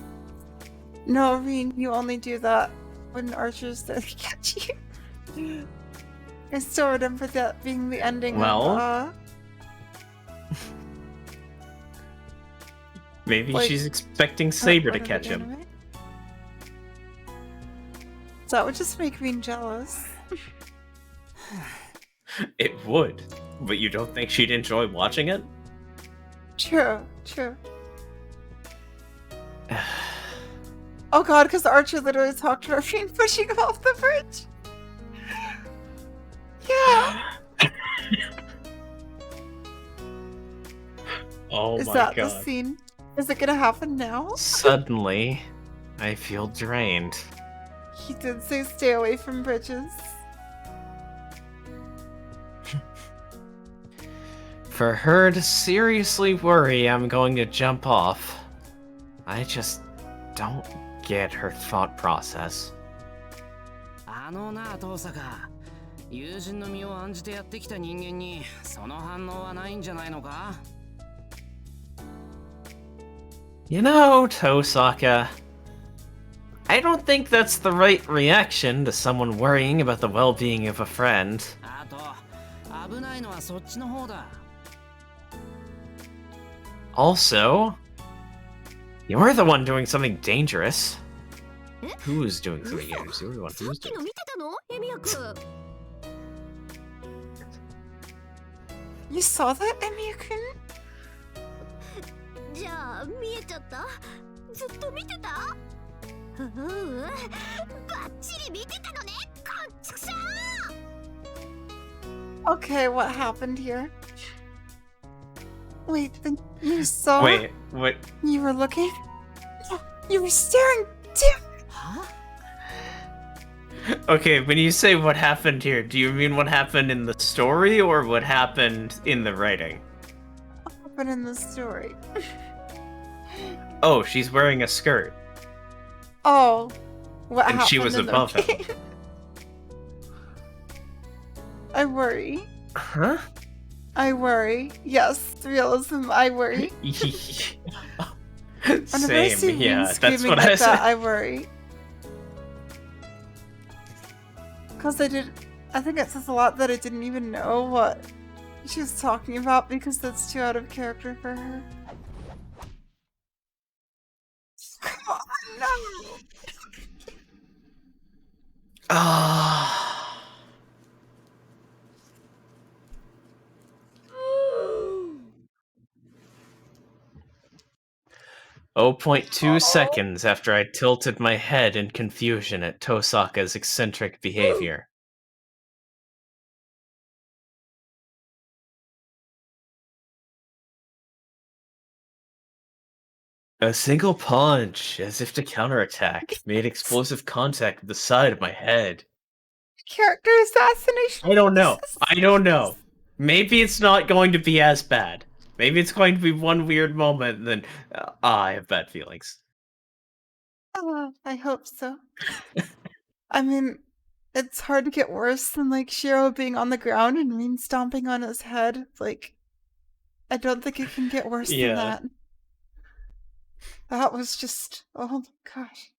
No, Reen, you only do that when archers there to catch you. I still remember that being the ending Well, of Maybe Like, she's expecting Saber to part of catch the him. anime? That would just make me jealous. It would, but you don't think she'd enjoy watching it? True, true. Oh god, because Archer literally talked to her being pushing off the bridge. Yeah. Oh Is my that god. the scene? Is it gonna happen now? Suddenly, I feel drained. He did say stay away from bridges. For her to seriously worry I'm going to jump off, I just don't get her thought process. あのな、遠坂。友人の身を案じてやってきた人間にその反応はないんじゃないのか? You know, Tosaka, I don't think that's the right reaction to someone worrying about the well-being of a friend. あと、危ないのはそっちの方だ。Also, you're the one doing something dangerous. え? Who's doing something dangerous? You're the one さ who's っき doing の見てたのエミヤくん。You saw that, Emiya-kun? じゃあ見えちゃった？ずっと見てた？バッチリ見てたのね、こっちくしょー。 Okay, what happened here? Wait, then you saw? Wait, what? You were looking? Yeah, you were staring too! Huh? Okay, when you say what happened here, do you mean what happened in the story or what happened in the writing? What happened in the story? Oh, she's wearing a skirt. Oh, what And happened she was in the above him. game? I worry. Huh? I worry. Yes, realism, I worry. Whenever I see Same, yeah, Rin that's screaming what like I that, said. I worry. Because I think it says a lot that I didn't even know what she was talking about because that's too out of character for her. Come on, no! Ah. 0.2 seconds after I tilted my head in confusion at Tosaka's eccentric behavior. A single punch, as if to counterattack, made explosive contact with the side of my head. Character assassination? I don't know. I don't know. Maybe it's not going to be as bad. Maybe it's going to be one weird moment and then I have bad feelings. I hope so. I mean, it's hard to get worse than like Shiro being on the ground and Rin stomping on his head. Like, I don't think it can get worse than that. That was just, oh my gosh.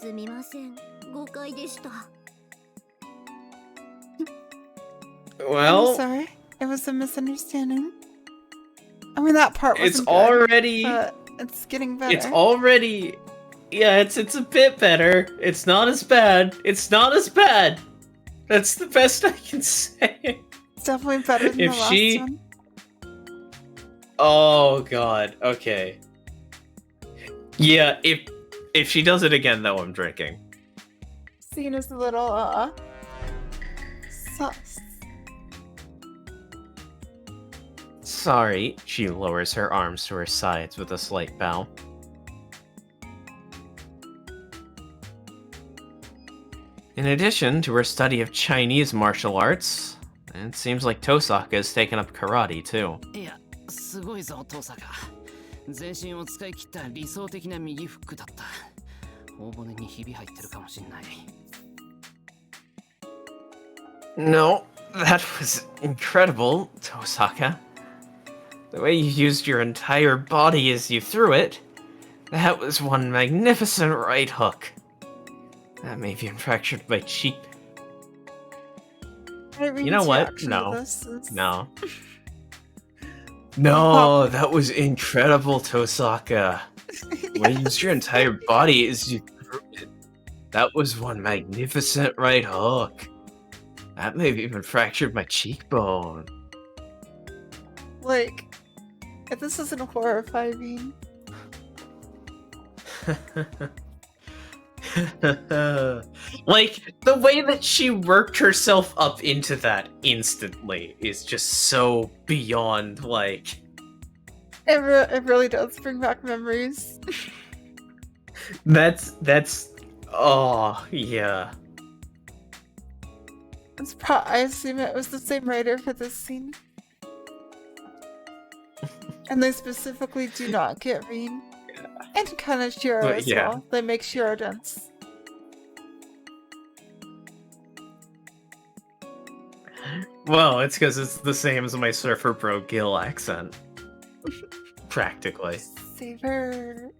すみません、誤解でした。I'm Well, sorry. It was a misunderstanding. I mean, that part it's wasn't good, already but it's getting better. it's already yeah, it's a bit better. It's not as bad. It's not as bad. That's the best I can say. It's definitely better than If the last she- one. Oh god. Okay. Yeah, if she does it again though, I'm drinking. Scene is a little, sus. Sorry, she lowers her arms to her sides with a slight bow. In addition to her study of Chinese martial arts, it seems like Tosaka has taken up karate too. いや、すごいぞ、遠坂。全身を使い切った理想的な右フックだった。頬骨にひび入ってるかもしんない。No, that was incredible, Tosaka. The way you used your entire body as you threw it, that was one magnificent right hook. That may have even fractured my cheek. Rin's You know what? reaction to No. this is- No. No, that was incredible, Tosaka. When you use your entire body as you threw it. That was one magnificent right hook. That may have even fractured my cheekbone. Like, if this isn't horrifying. Like, the way that she worked herself up into that instantly is just so beyond, like... It really does bring back memories. That's... Oh, yeah. I assume it was the same writer for this scene. And they specifically do not get Rin. And Kaneshiro But as yeah. well. They make Shiro dance. Well, it's because it's the same as my Surfer Bro Gil accent. Practically. Savor.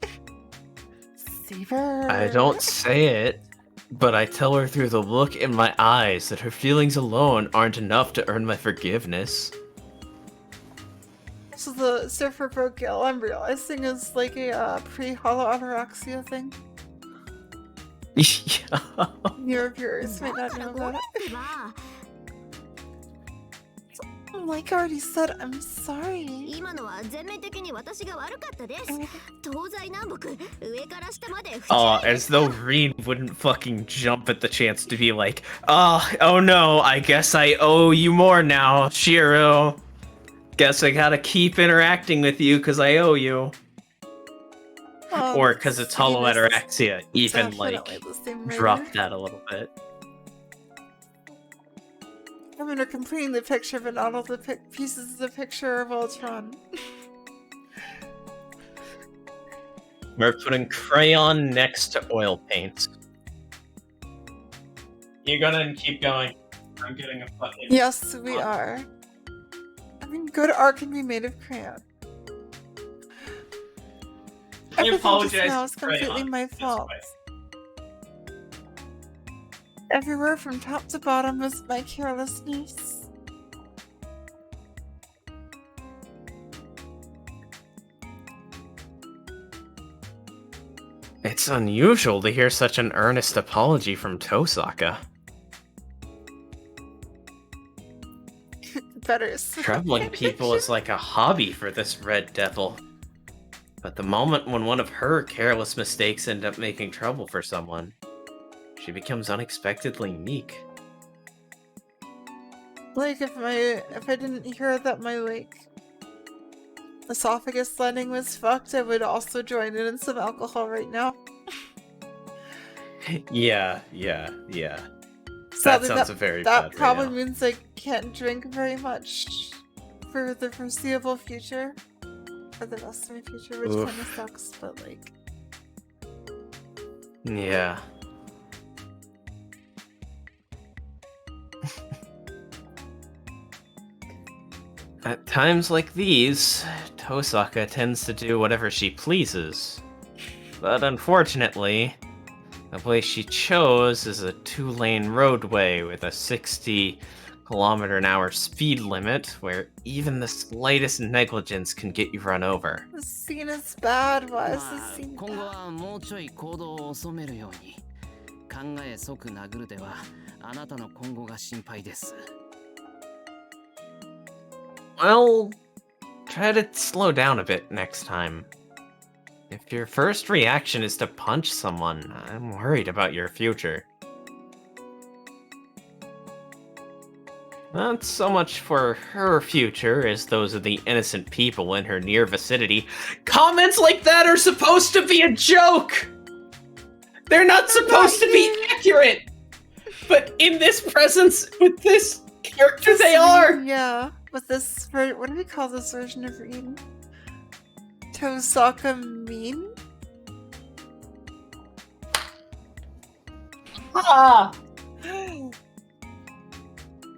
Savor. I don't say it, but I tell her through the look in my eyes that her feelings alone aren't enough to earn my forgiveness. So the Surfer Bro Gil, I'm realizing, is like a pre-Hollow Ataraxia thing. Yeah. Your viewers might not know about it. Like I already said, I'm sorry. 今のは全面的に私が悪かったです。東西南北、上から下まで。Oh, as though Rin wouldn't fucking jump at the chance to be like, oh no, I guess I owe you more now, Shiro. Guess I gotta keep interacting with you because I owe you. Or because it's Hollow Ataraxia, even like drop that a little bit. I'm gonna completing the picture, but not all the pieces of the picture of Ultron. We're putting crayon next to oil paint. You're gonna keep going. I'm getting a fucking... Yes, we are. I mean, good art can be made of crayon. I Everything apologize just now is for crayon completely my this fault. way. Everywhere from top to bottom was my carelessness. It's unusual to hear such an earnest apology from Tosaka. Better. Troubling people is like a hobby for this Red Devil. But the moment when one of her careless mistakes end up making trouble for someone, she becomes unexpectedly meek. Like if I didn't hear that my esophagus lining was fucked, I would also join in some alcohol right now. Yeah. Sadly, that sounds very that bad probably right now. means I can't drink very much for the foreseeable future. For the rest of my future, which Oof. kind of sucks, but like... Yeah. At times like these, Tosaka tends to do whatever she pleases. But unfortunately, the place she chose is a 2-lane roadway with a 60km/h speed limit where even the slightest negligence can get you run over. This scene is bad. Why is this まあ scene 今後 bad? はもうちょい行動を遅めるように考え即殴るではあなたの今後が心配です Well, try to slow down a bit next time. If your first reaction is to punch someone, I'm worried about your future. Not so much for her future as those of the innocent people in her near vicinity. Comments like that are supposed to be a joke! They're not supposed to be accurate! But in this presence, with this character, they are! Yeah, with this... What do we call this version of Rin? Tosaka mean? Ah!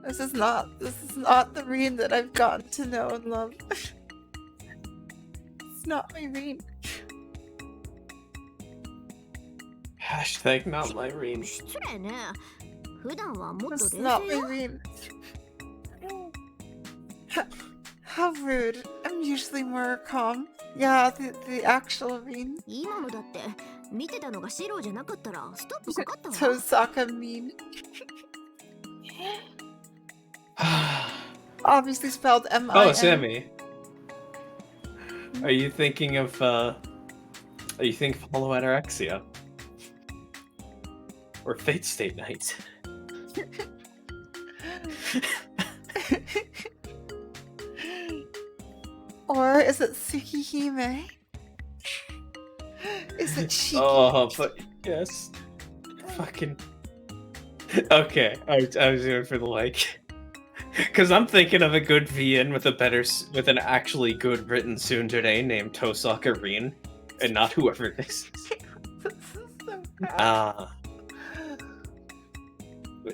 This is not the Rin that I've gotten to know and love. It's not my Rin. Hashtag not my Rin. 失礼ね。普段はもっと It's 冷 not 静 my よ。 Rin. How rude. I'm usually more calm. Yeah, the actual mean. 今のだって見てたのが白じゃなかったらストップかかったわ。 Tosaka mean. Obviously spelled M-I-N. Oh, Sammy. Are you thinking of Follow Ataraxia? Or Fate State Night? Or is it Tsukihime? Is it Shiki? Oh, but yes. Fucking. Okay, I was doing for the like. Because I'm thinking of a good VN with with an actually good written tsundere named Tosaka Rin, and not whoever this is. This is so bad.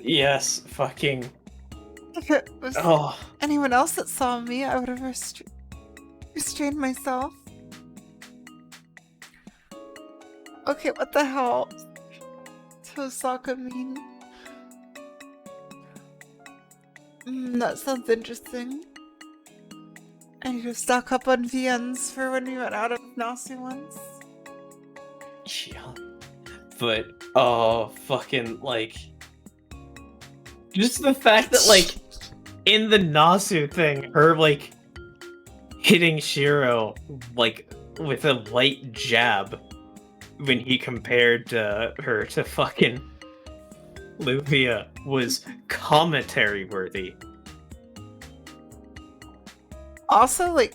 Yes, fucking. If it was anyone else that saw me, I would have restrained myself. Okay, what the hell? Tosaka mean? That sounds interesting. I need to stock up on VNs for when we run out of Nasu ones. Yeah. But, fucking, like... Just the fact that, like, in the Nasu thing, her, like, hitting Shiro, like, with a light jab when he compared her to fucking Luvia was commentary worthy. Also, like,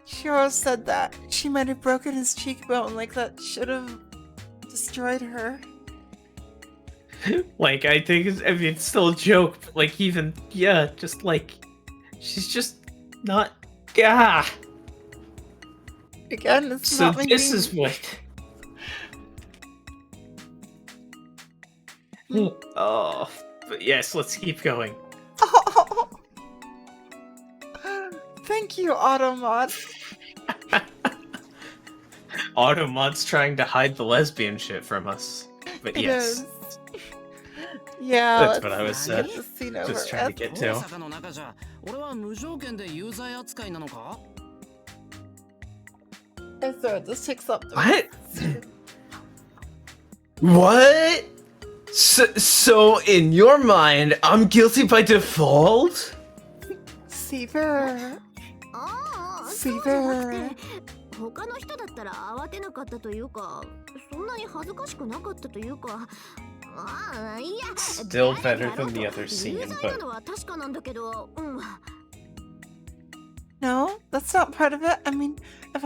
Shiro said that she might have broken his cheekbone, like that should have destroyed her. Like, I think it's still a joke, but, like, even, yeah, just, like, she's just not, Again, it's So not my this name. is what... Oh, but yes, let's keep going. Oh. Thank you, Automod. Automod's trying to hide the lesbian shit from us. But It yes, is. Yeah, that's what I was get the scene over just trying to with. get 大 to. 阪の中じゃ俺は無条件で有罪扱いなのか？ So this takes up the What? What? So in your mind, I'm guilty by default? Seaver. ああ、シーそうじゃなくバーて他の人だったら慌てなかったというか、そんなに恥ずかしくなかったというか、ああ、いや、 Still 誰 better だろ than う the と other scene, 有罪な but のは確かなんだけど、うん。 No, that's not part of it. I mean, if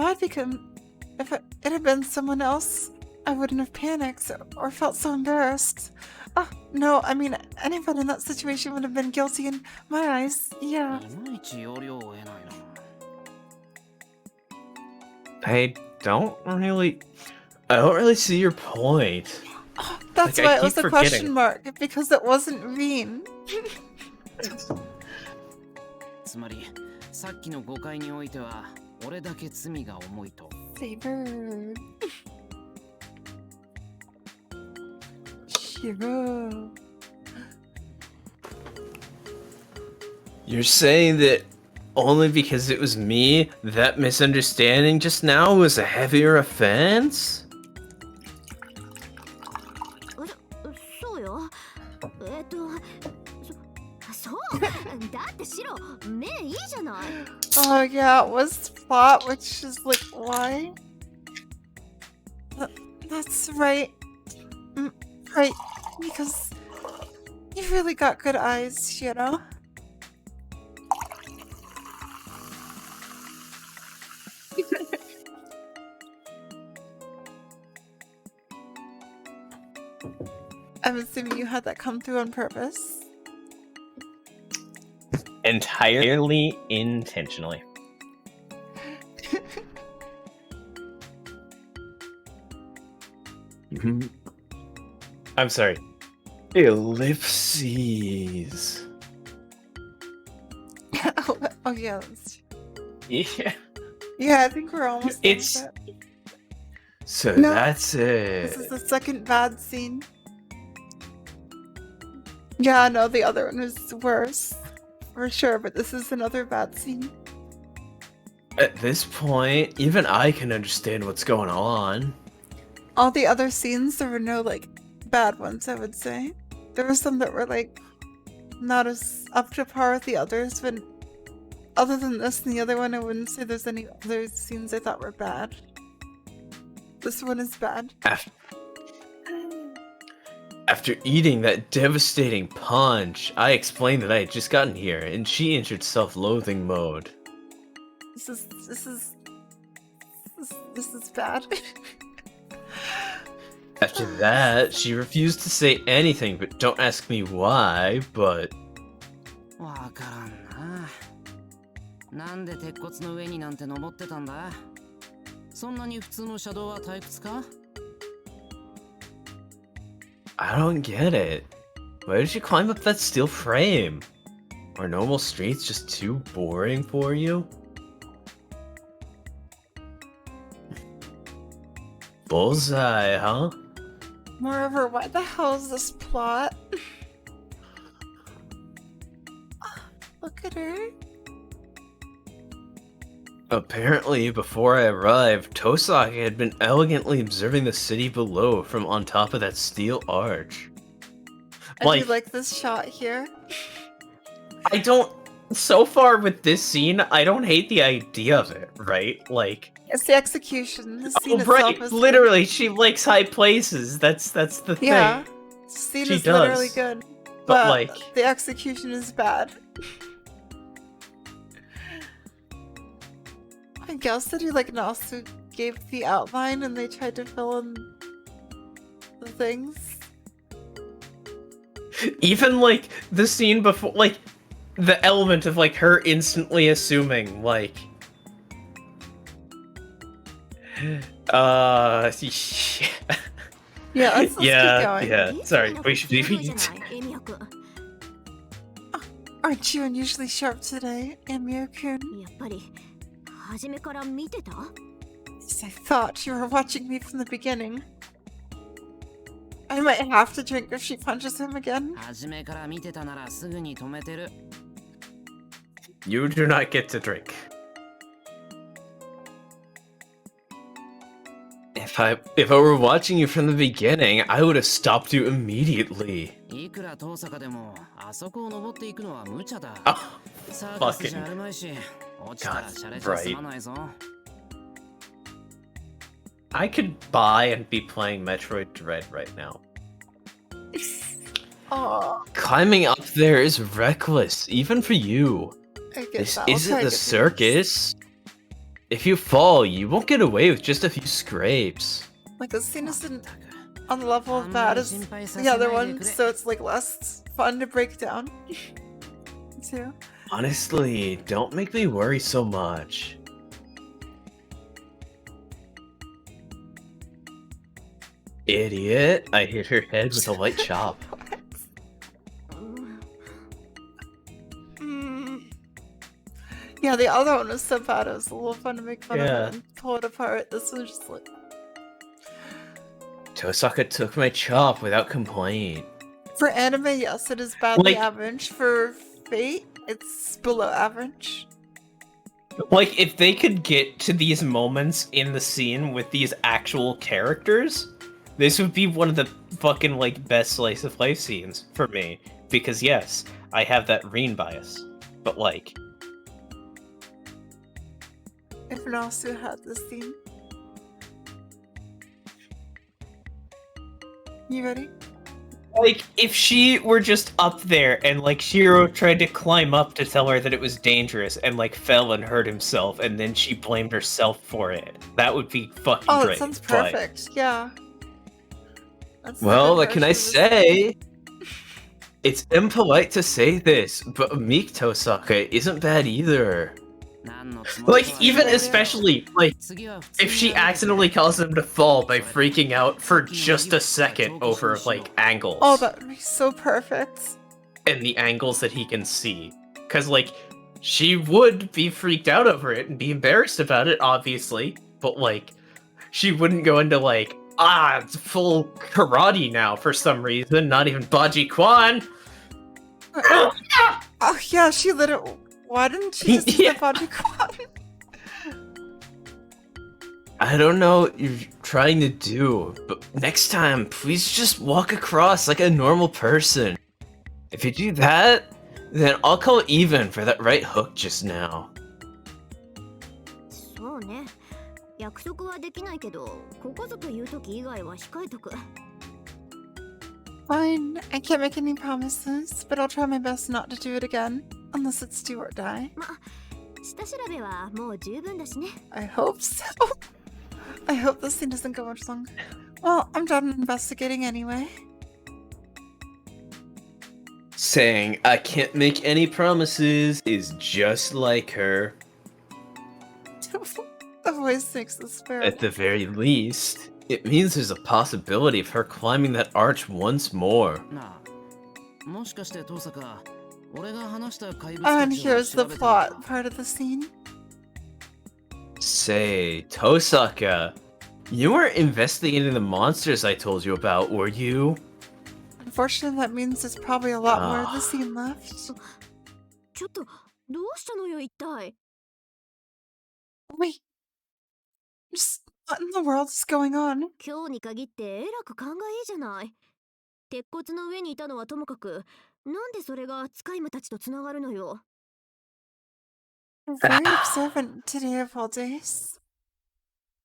it had been someone else, I wouldn't have panicked or felt so embarrassed. Oh, no, I mean, anyone in that situation would have been guilty in my eyes. Yeah. いまいち要領を得ないな。 I don't really see your point. That's Like, I why it was keep a question forgetting. mark, because it wasn't mean. つまりさっきの誤解においては俺だけ罪が重いと。 Saber. Shiro. You're saying that only because it was me, that misunderstanding just now was a heavier offense? そうよ。そうだって白目いいじゃない。 Oh yeah, it was plot, which is like, why? That's right. Right, because you've really got good eyes, Shiro. I'm assuming you had that come through on purpose. Entirely intentionally. I'm sorry. Ellipses. Oh yeah, that's... Yeah. Yeah, I think we're almost done with It's- it. So No. that's This it. is the second bad scene. Yeah, no, the other one was worse. For sure, but this is another bad scene. At this point, even I can understand what's going on. All the other scenes, there were no, like, bad ones, I would say. There were some that were, like, not as up to par with the others, but other than this and the other one, I wouldn't say there's any other scenes I thought were bad. This one is bad. After eating that devastating punch, I explained that I had just gotten here, and she entered self-loathing mode. This is bad. After that, she refused to say anything, but don't ask me why, but... わからんな。なんで鉄骨の上になんて登ってたんだ？そんなに普通の車道は退屈か？ I don't get it. Why did you climb up that steel frame? Are normal streets just too boring for you? Bullseye, huh? Moreover, why the hell is this plot? Look at her. Apparently, before I arrived, Tosaki had been elegantly observing the city below from on top of that steel arch. I do like this shot here. I don't... So far with this scene, I don't hate the idea of it, right? Like... It's the execution. The scene right, itself is literally, she likes high places. That's the thing. Yeah, the scene She is does. literally good, But, like... the execution is bad. I guess that he, like, Nasu gave the outline and they tried to fill in the things. Even, like, the scene before, like, the element of, like, her instantly assuming, like... Yeah, let's keep going. Yeah, sorry, we should be... Aren't you unusually sharp today, Emio-kun? やっぱり初めから見てた？ Yes, I thought you were watching me from the beginning. I might have to drink if she punches him again. 初めから見てたならすぐに止めてる。 You do not get to drink. If I were watching you from the beginning, I would have stopped you immediately. いくら遠坂でもあそこを登っていくのは無茶だ。 Oh, サーカスじゃ fucking あるまいし、落ちたら God, シャレじゃ済まないぞ。 I could buy and be playing Metroid Dread right now. Aww, Climbing up there is reckless, even for you. I get This that. We'll try isn't to the get through this. circus. If you fall, you won't get away with just a few scrapes. Like, the scene isn't on the level of bad as the other one, so it's, like, less fun to break down. Too. Honestly, don't make me worry so much. Idiot, I hit her head with a light chop. Yeah, the other one was so bad, it was a little fun to make fun Yeah. of it and pull it apart. This one's just like... Tosaka took my chop without complaint. For anime, yes, it is badly Like- average. For Fate, it's below average. Like, if they could get to these moments in the scene with these actual characters, this would be one of the fucking, like, best slice of life scenes for me. Because, yes, I have that Reen bias. But, like... If Nasu had this scene. You ready? Like, if she were just up there and, like, Shiro tried to climb up to tell her that it was dangerous and, like, fell and hurt himself, and then she blamed herself for it, that would be fucking Oh, great. that sounds but- perfect. Yeah. That's the Well, good what can I version of this. say? It's impolite to say this, but Meek Tosaka isn't bad either. 何のつもり Like, とは even ね especially, like, 次は普通 if に she やるべきだ。 accidentally causes him to fall by freaking out for just a second over, like, angles. Oh, that would be so perfect. And the angles that he can see. Because, like, she would be freaked out over it and be embarrassed about it, obviously. But, like, she wouldn't go into, like, it's full karate now for some reason, not even Baji Kwan. Oh, yeah, she literally... Why didn't she just do Yeah. the body quad? I don't know what you're trying to do, but next time, please just walk across like a normal person. If you do that, then I'll call even for that right hook just now. そうね。約束はできないけど、ここぞという時以外は控えとく。Fine, I can't make any promises, but I'll try my best not to do it again, unless it's do or die. 下調べはもう十分だしね。I hope so. I hope this scene doesn't go much longer. Well, I'm done investigating anyway. Saying I can't make any promises is just like her. The voice makes the spirit. At the very least, it means there's a possibility of her climbing that arch once more. なあ、もしかして遠坂、俺が話した怪物 And たちを here's 調 the べたのか plot part of the scene. Say, Tosaka, you weren't investigating the monsters I told you about, were you? Unfortunately, that means there's probably a lot more of the Ah. scene left. ちょっと、どうしたのよ一体。Wait. Just what in the world is going on? 今日に限ってえらく勘がいいじゃない。鉄骨の上にいたのはともかく、なんでそれが使い魔たちとつながるのよ。You're very observant today of all days.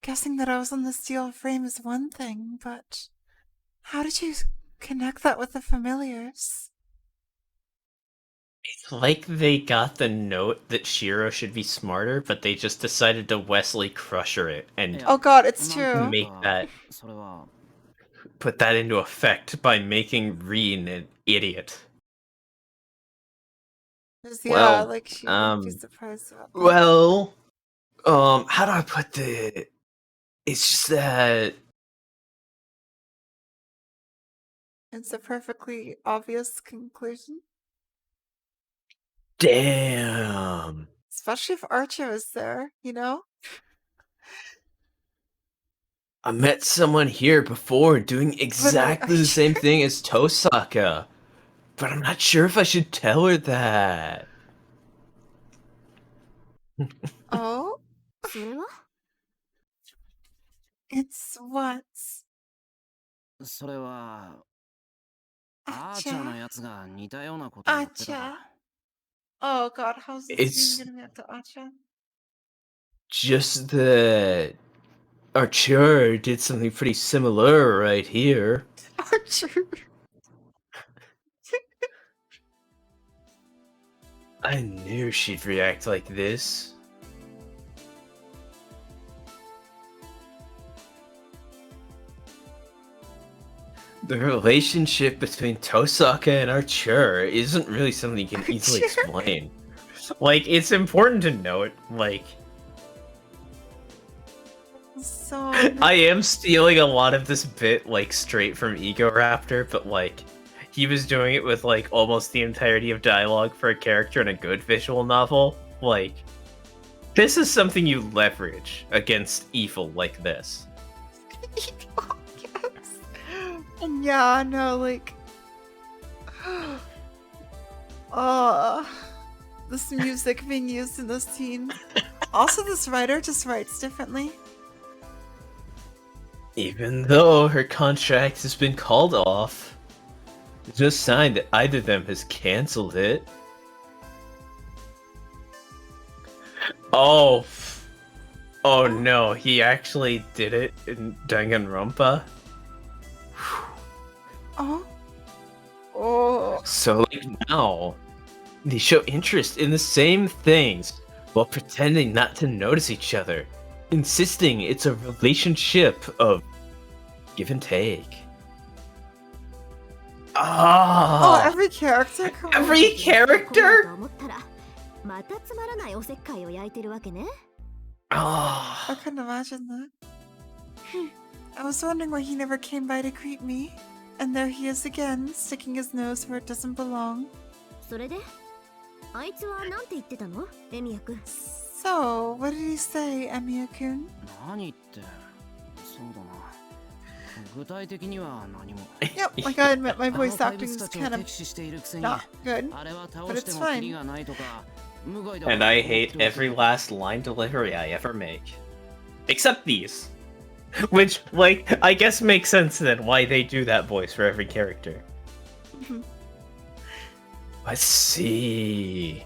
Guessing that I was on the steel frame is one thing, but how did you connect that with the familiars? It's like they got the note that Shiro should be smarter, but they just decided to Wesley Crusher it and Oh god, it's なんか true. make that それは put that into effect by making Reen an idiot. Yeah, Well, like she would be um, surprised about that. Well, how do I put it? It's just that It's a perfectly obvious conclusion. damn. Especially if Archer is there, you know? I met someone here before doing exactly the same thing as Tosaka, but I'm not sure if I should tell her that. Oh? それは It's what? それはアーチャーの Archer. やつが似たようなことを言ってた Archer. わ Oh god, how's this It's- scene gonna be up to Archer? Just that Archer did something pretty similar right here. Archer. I knew she'd react like this. The relationship between Tosaka and Archer isn't really something you can easily Archer. explain. Like, it's important to note, like, So I am stealing a lot of this bit, like, straight from Ego Raptor, but, like, he was doing it with, like, almost the entirety of dialogue for a character in a good visual novel. Like, this is something you leverage against evil like this. yes. And yeah, no, like this music being used in this scene. Also, this writer just writes differently. Even though her contract has been called off, there's no sign that either of them has cancelled it. Oh. Oh no, he actually did it in Danganronpa? Oh. Oh. So, like, now, they show interest in the same things while pretending not to notice each other, insisting it's a relationship of give and take. Oh, Ah! every character? Come on. Every と character? 思ったら、またつまらないおせっかいを焼いてるわけね。 Ah. I couldn't imagine that. I was wondering why he never came by to greet me. And there he is again, sticking his nose where it doesn't belong. それで、あいつはなんて言ってたの、エミヤくん。 So, what did he say, Emiya-kun? 何ってそうだな具体的には何も Yep, like I admit, my あの voice 怪 acting 物 is たちを kind of 敵視しているくせに not good. あれは倒 but して it's も fine. キリがないとか無害だ And I hate every last line delivery I ever make. Except these. Which, like, I guess makes sense then why they do that voice for every character. Let's see.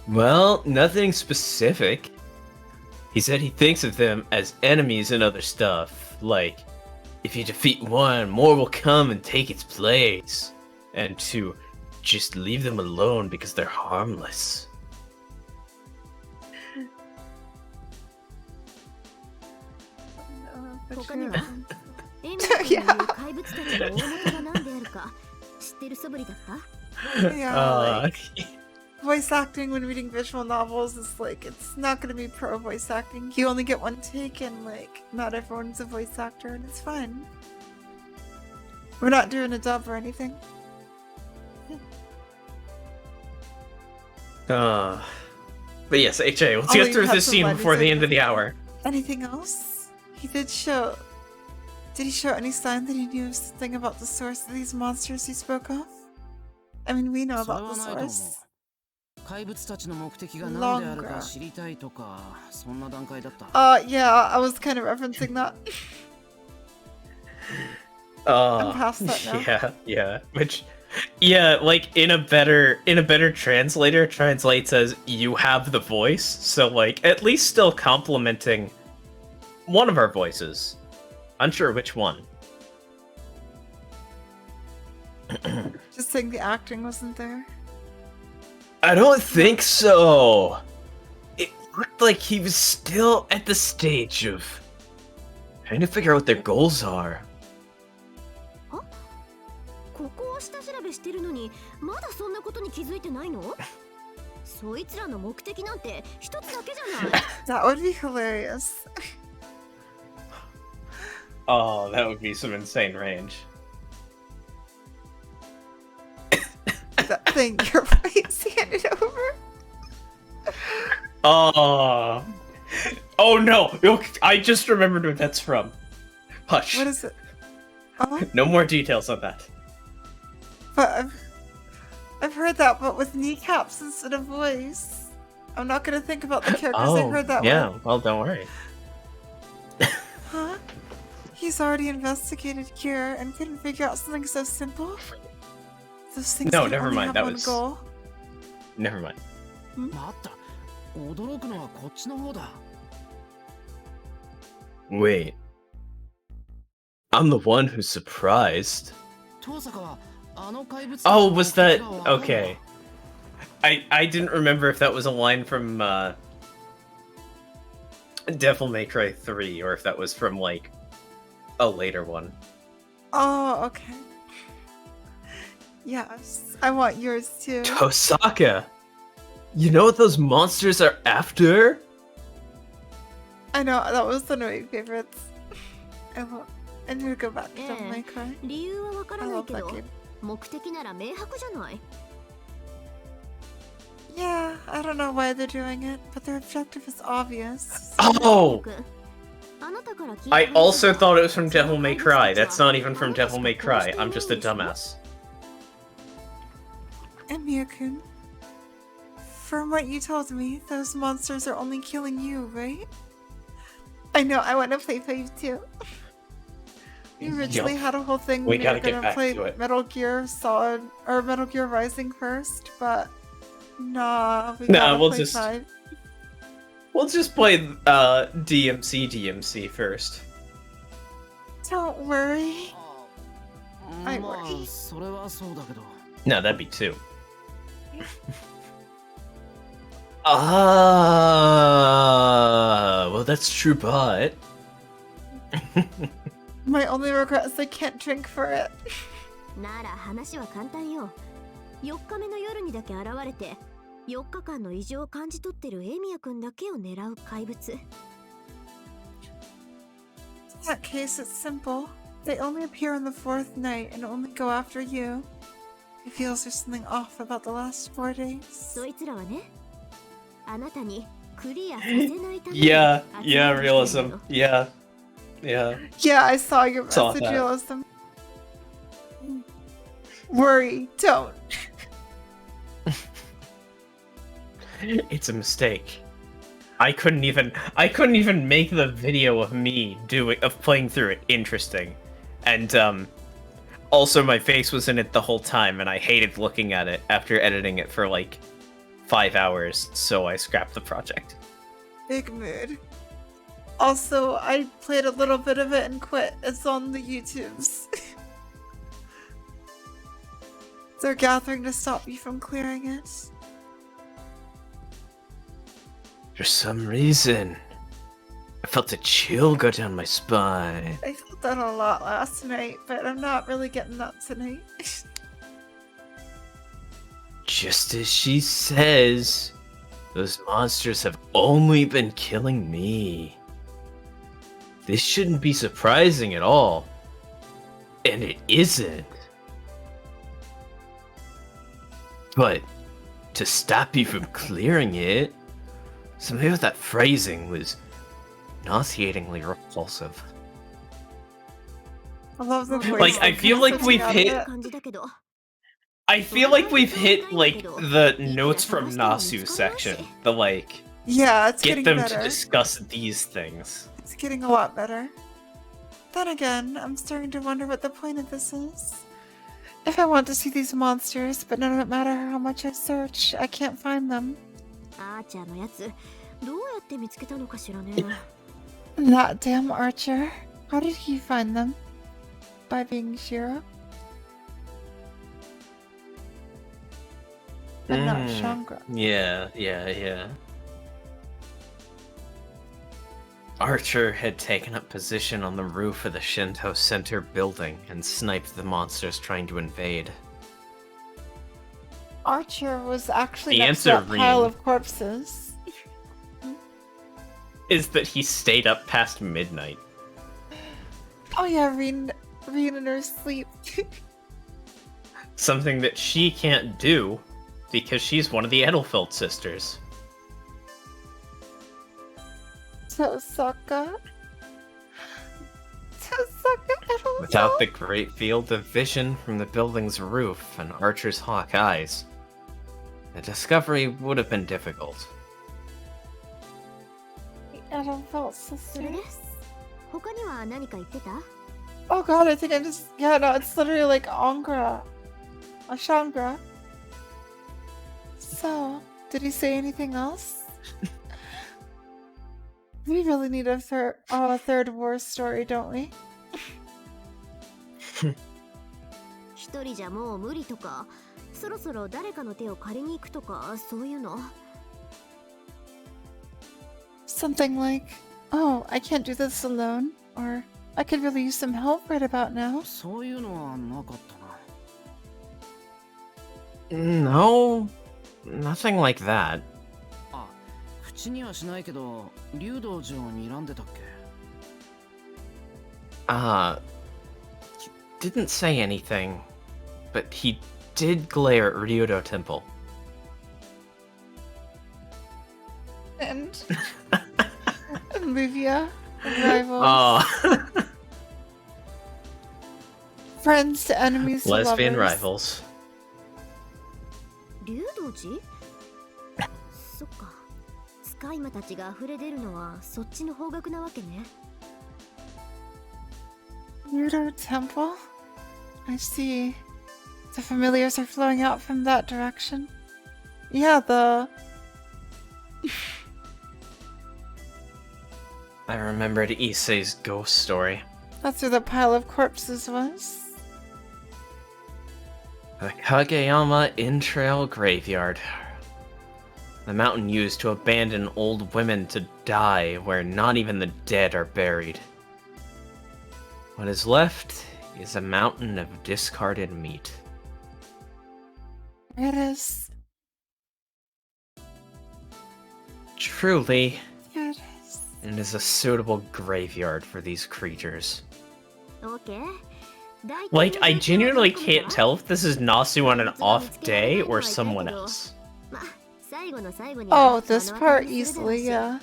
Well, nothing specific. He said he thinks of them as enemies and other stuff. Like, if you defeat one, more will come and take its place. And to just leave them alone because they're harmless. But 他には true. エミヤ君の言う怪物たちの大元が何であるか知ってる素振りだった Yeah, like, voice acting when reading visual novels is like, it's not gonna be pro voice acting. You only get one take, and like, not everyone's a voice actor, and it's fine. We're not doing a dub or anything. But yes, HA, let's Oh, get you through have this some scene lines before the in- end of the hour. Anything else? He did show. Did he show any sign that he knew something about the source of these monsters he spoke of? I mean, we know それ about は the ないと思う source. 怪物たちの目的が何であるか知りたいとかそんな段階だった Yeah, I was kind of referencing that. I'm past that now. Yeah. Which, yeah, like in a better translator translates as you have the voice, so like at least still complimenting one of our voices. Unsure which one. Just saying the acting wasn't there. I don't think so. It looked like he was still at the stage of trying to figure out what their goals are. ここを下調べしてるのにまだそんなことに気づいてないのそいつらの目的なんて一つだけじゃない That would be hilarious. Oh, that would be some insane range. That thing your voice handed over. Oh no! Look, I just remembered what that's from. Hush. What is it? Oh, No more details on that. but I've heard that, but with kneecaps instead of voice. I'm not gonna think about the characters I heard that yeah. with. Well, don't worry. Huh? He's already investigated here and couldn't figure out something so simple. Those things No, can never only mind, have that one was- goal. Never mind. 待った驚くのはこっちの方だ Wait. I'm the one who's surprised. 遠坂はあの怪物 Oh, was that たちの目的がわかるの okay? I didn't remember if that was a line from Devil May Cry 3 or if that was from like a later one. Oh, okay. Yes, I want yours too. Tosaka! You know what those monsters are after? I know, that was one of my favorites. I need to go back to Devil May Cry. 理由はわから I ない love け that ど game. 目的なら明白じゃない Yeah, I don't know why they're doing it, but their objective is obvious. Oh! あなたから聞いた I 話 also は thought it was from Devil May Cry. That's not even from Devil May Cry. I'm just a dumbass. And Miyakun, from what you told me, those monsters are only killing you, right? I know, I want to play 5 too. You originally Yup. had a whole thing We when you gotta were get gonna back play to it. Metal Gear Solid or Metal Gear Rising first, but nah, we Nah, gotta we'll play just- 5. We'll just play DMC first. Don't worry. ま I あ worry. それはそうだけど No, that'd be 2. Ah, well, that's true, but My only regret is I can't drink for it. なら話は簡単よ4日目の夜にだけ現れて4日間の異常を感じ取ってるエミヤ君だけを狙う怪物 In that case, it's simple. They only appear on the 4th night and only go after you. It feels there's something off about the last 4 days. そいつらはねあなたにクリアさせないために yeah, 集ま yeah, ってきてるの realism. Yeah, yeah. Yeah, I saw your Saw message, that. realism. Worry, don't. It's a mistake. I couldn't even make the video of me playing through it interesting. And also my face was in it the whole time and I hated looking at it after editing it for like 5 hours, so I scrapped the project. Big mood. Also, I played a little bit of it and quit. It's on the YouTubes. They're gathering to stop you from clearing it. For some reason, I felt a chill go down my spine. I felt that a lot last night, but I'm not really getting that tonight. Just as she says, those monsters have only been killing me. This shouldn't be surprising at all. And it isn't. But to stop you from clearing it, something with that phrasing was nauseatingly repulsive. I love the voice. Like, I feel like we've hit... I feel like we've hit, like, the notes from Nasu section. The, like... Yeah, it's get getting them better. to discuss these things. It's getting a lot better. Then again, I'm starting to wonder what the point of this is. If I want to see these monsters, but no matter how much I search, I can't find them. あーちゃんのやつどうやって見つけたのかしらね。 That damn Archer. How did he find them? By being Shiro? But not Shangra. Yeah. Archer had taken up position on the roof of the Shinto Center building and sniped the monsters trying to invade. Archer was actually The next to answer, that pile Reen, of corpses. is that he stayed up past midnight. Oh yeah, Reen in her sleep. Something that she can't do because she's one of the Edelfelt sisters. Tosaka, I don't Without know. the great field of vision from the building's roof and Archer's hawk eyes, the discovery would have been difficult. I don't feel それ sister. で他には何か言ってた？ Oh god, I think I just no, it's literally like Angra. Ashangra. So, did he say anything else? We really need a third war story, don't we? 一人じゃもう無理とか、そろそろ誰かの手を借りに行くとかそういうの。 Something like, oh, I can't do this alone, or I could really use some help right about now. そういうのはなかったな。 No, nothing like that. あ、口にはしないけど、竜道寺を睨んでたっけ？ He didn't say anything, but he did glare at Ryudo Temple. And Livia, and rivals, Oh, friends to enemies to lesbian lovers. rivals. 竜道寺？そっか。使い魔たちが溢れ出るのはそっちの方角なわけね。 Weirdo Temple? I see. The familiars are flowing out from that direction. Yeah, I remembered Issei's ghost story. that's where the pile of corpses was. The Kageyama In-Trail Graveyard. The mountain used to abandon old women to die where not even the dead are buried. What is left is a mountain of discarded meat. There it is. Truly, There it is. it is a suitable graveyard for these creatures. オッケー。大体 Like, I の genuinely 情報は can't tell if this is Nasu on an off day or someone else. まあ、最後の最後に Oh, this その part 辺にするだろう easily, し yeah.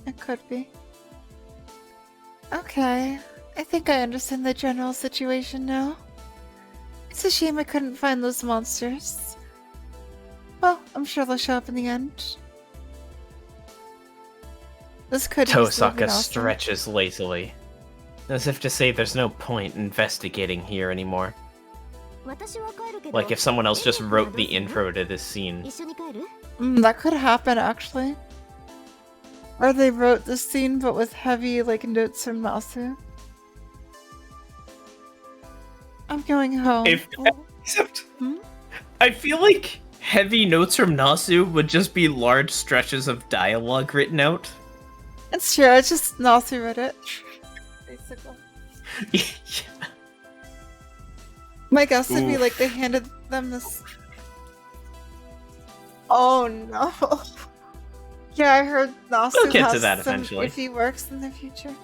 It could be. Okay, I think I understand the general situation now. It's a shame I couldn't find those monsters. Well, I'm sure they'll show up in the end. This could use Tosaka Nasu. stretches lazily, as if to say there's no point investigating here anymore. 私は帰るけど Like if someone else just エリア君は wrote どう the するの intro to this scene. 一緒に帰る That could happen actually. Or they wrote this scene but with heavy like notes from Nasu. I'm going home. Except, Hmm? I feel like heavy notes from Nasu would just be large stretches of dialogue written out. It's true, I just Nasu wrote it. Basically. Yeah. My guess would be Oof. like they handed them this. Oh no. Yeah, I heard Nasu We'll get to has that some eventually. iffy works in the future.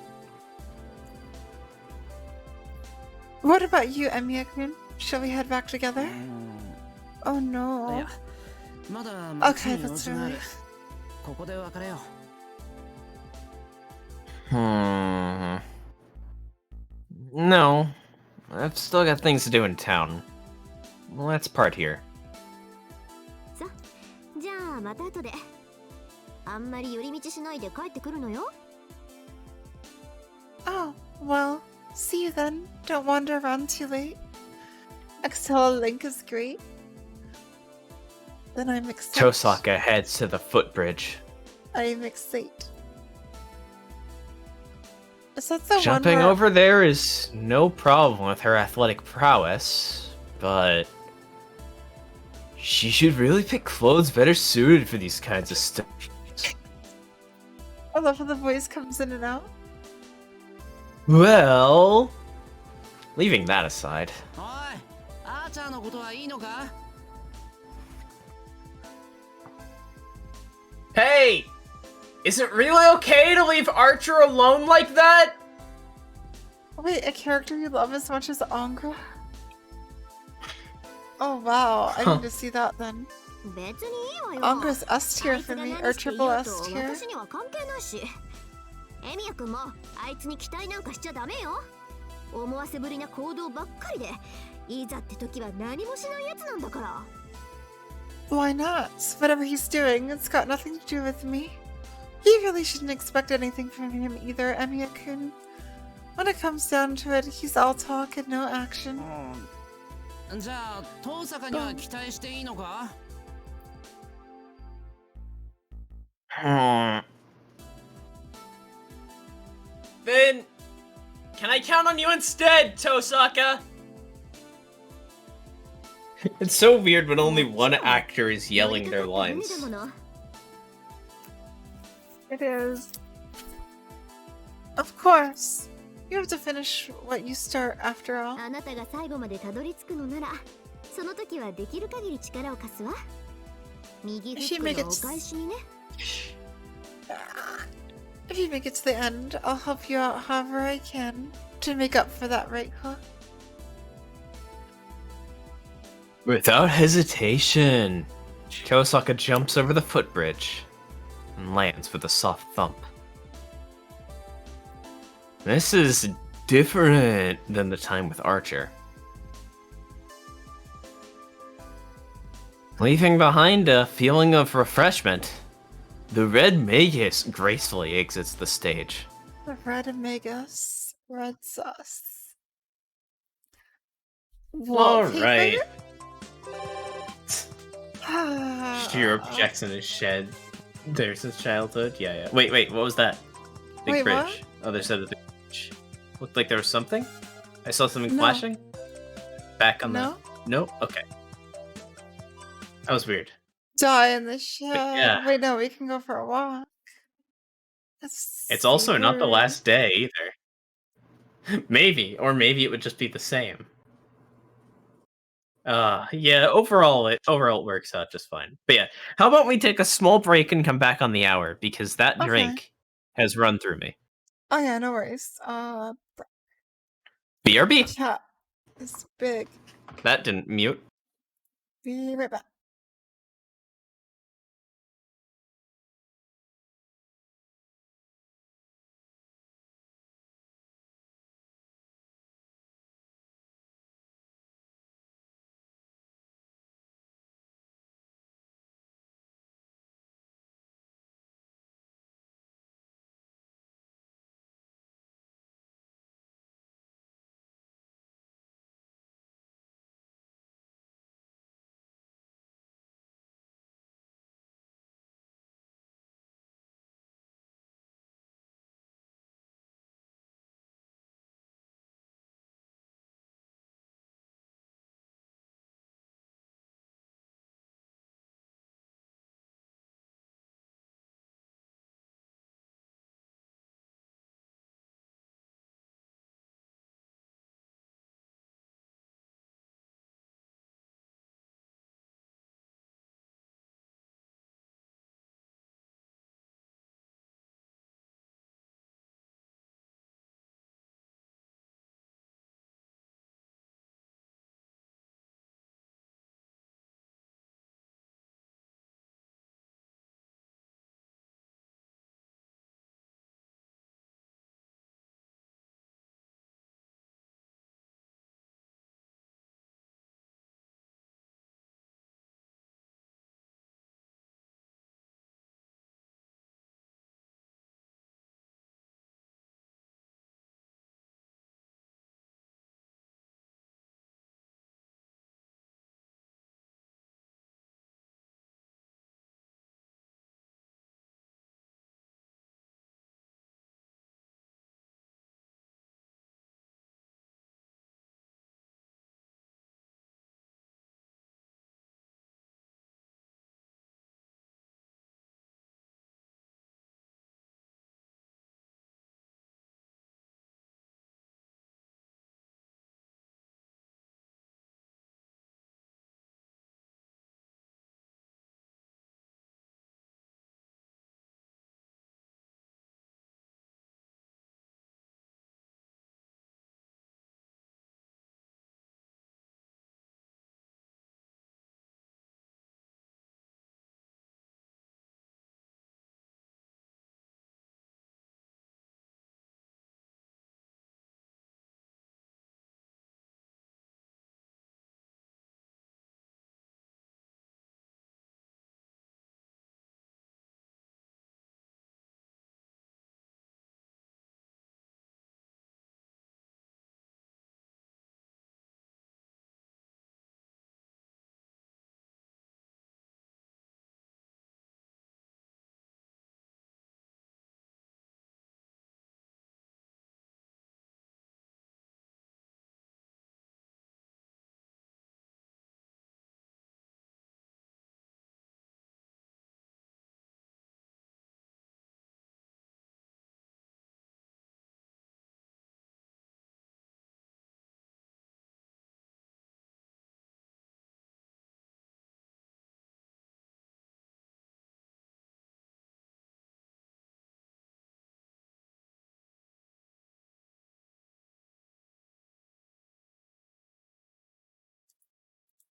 What about you, Emiya-kun? Shall we head back together? Oh い no. やまだ町 Okay, に用 that's 事がある right. ここで別れよ No. I've still got things to do in town. Let's part here. さじゃあまた後であんまり寄り道しないで帰ってくるのよ Oh, well, see you then. Don't wander around too late. Excel Link is great. Then I'm excited. Tosaka heads to the footbridge. I'm excited. Is that the Jumping one where... over there is no problem with her athletic prowess, but she should really pick clothes better suited for these kinds of stuff. I love how the voice comes in and out. Well, leaving that aside. おいアーチャーのことはいいのか Hey! Is it really okay to leave Archer alone like that? Wait, a character you love as much as Angra? Oh wow, I need to see that then. 別にいいわよ Angra's S あ tier いつ for が me, 何 or してい triple よう S と tier. 私には関係ないしエミヤ君もあいつに期待なんかしちゃダメよ思わせぶりな行動ばっかりでいざって時は何もしないやつなんだから Why not? Whatever he's doing, it's got nothing to do with me. You really shouldn't expect anything from him either, Emiya-kun. When it comes down to it, he's all talk and no action. じゃあ遠坂には期待していいのか Then, can I count on you instead, Tosaka? It's so weird when only one actor is yelling their lines. It is. Of course. You have to finish what you start after all. あなたが最後までたどり着くのならその時はできる限り力を貸すわ右フックのお返しにね If you make it to the end, I'll help you out however I can to make up for that right hook. Without hesitation, Tosaka jumps over the footbridge and lands with a soft thump. This is different than the time with Archer. Leaving behind a feeling of refreshment, the Red Magus gracefully exits the stage. The red Magus, red sauce. Alright. Wallpaper? Shiro projects in his shed. There's his childhood. Yeah. Wait, what was that? Big Wait, bridge. what? Other side of the bridge. Looked like there was something? I saw something No. flashing? Back on No? the... No? Okay. That was weird. Die in the shed. yeah. Wait, no, we can go for a walk. It's also not the weird. last day, either. Maybe. Or maybe it would just be the same. Yeah, overall it works out just fine. But yeah, how about we take a small break and come back on the hour, because that Okay. drink has run through me. Oh yeah, no worries. BRB! Chat is big. That didn't mute. Be right back.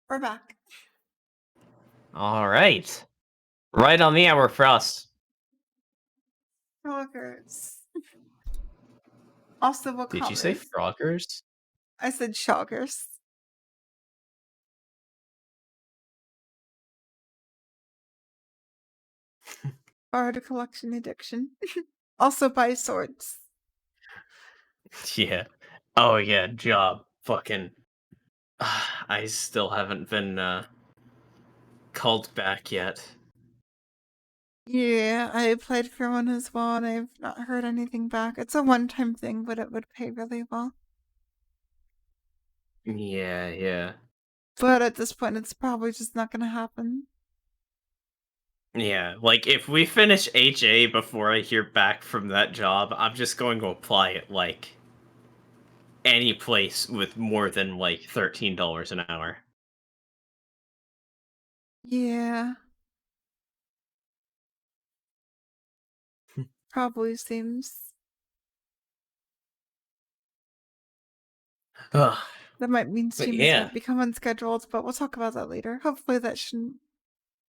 We're back. All right. Right on the hour for us. Shoggers. Also, what Did you say colors? froggers? I said shoggers. Art collection addiction. Also buy swords. Yeah. Oh yeah, job. Fucking. I still haven't been called back yet. Yeah, I applied for one as well, and I've not heard anything back. It's a one-time thing, but it would pay really well. Yeah. But at this point, it's probably just not gonna happen. Yeah, like if we finish HA before I hear back from that job, I'm just going to apply at like any place with more than like $13 an hour. Yeah. Probably seems. Ugh. That might mean But streams yeah. might become unscheduled, but we'll talk about that later. Hopefully that shouldn't...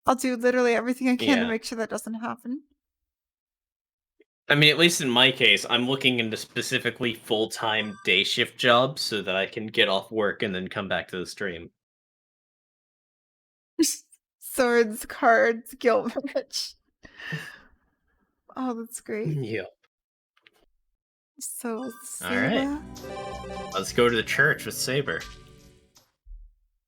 I'll do literally everything I can to Yeah. make sure that doesn't happen. I mean, at least in my case, I'm looking into specifically full-time day shift jobs so that I can get off work and then come back to the stream. Swords, cards, Gilbert. Oh, that's great. Yeah. So, Alright. Let's go to the church with Saber.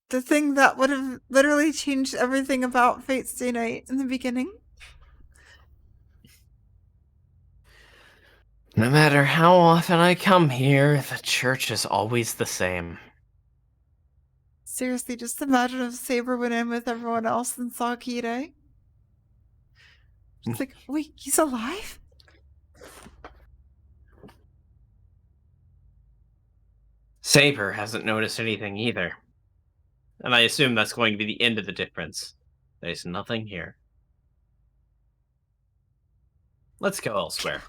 the thing that would have literally changed everything about Fate Stay Night in the beginning. No matter how often I come here, the church is always the same. Seriously, just imagine if Saber went in with everyone else and saw Kire. It's like, wait, he's alive? Saber hasn't noticed anything either. And I assume that's going to be the end of the difference. There's nothing here. Let's go elsewhere.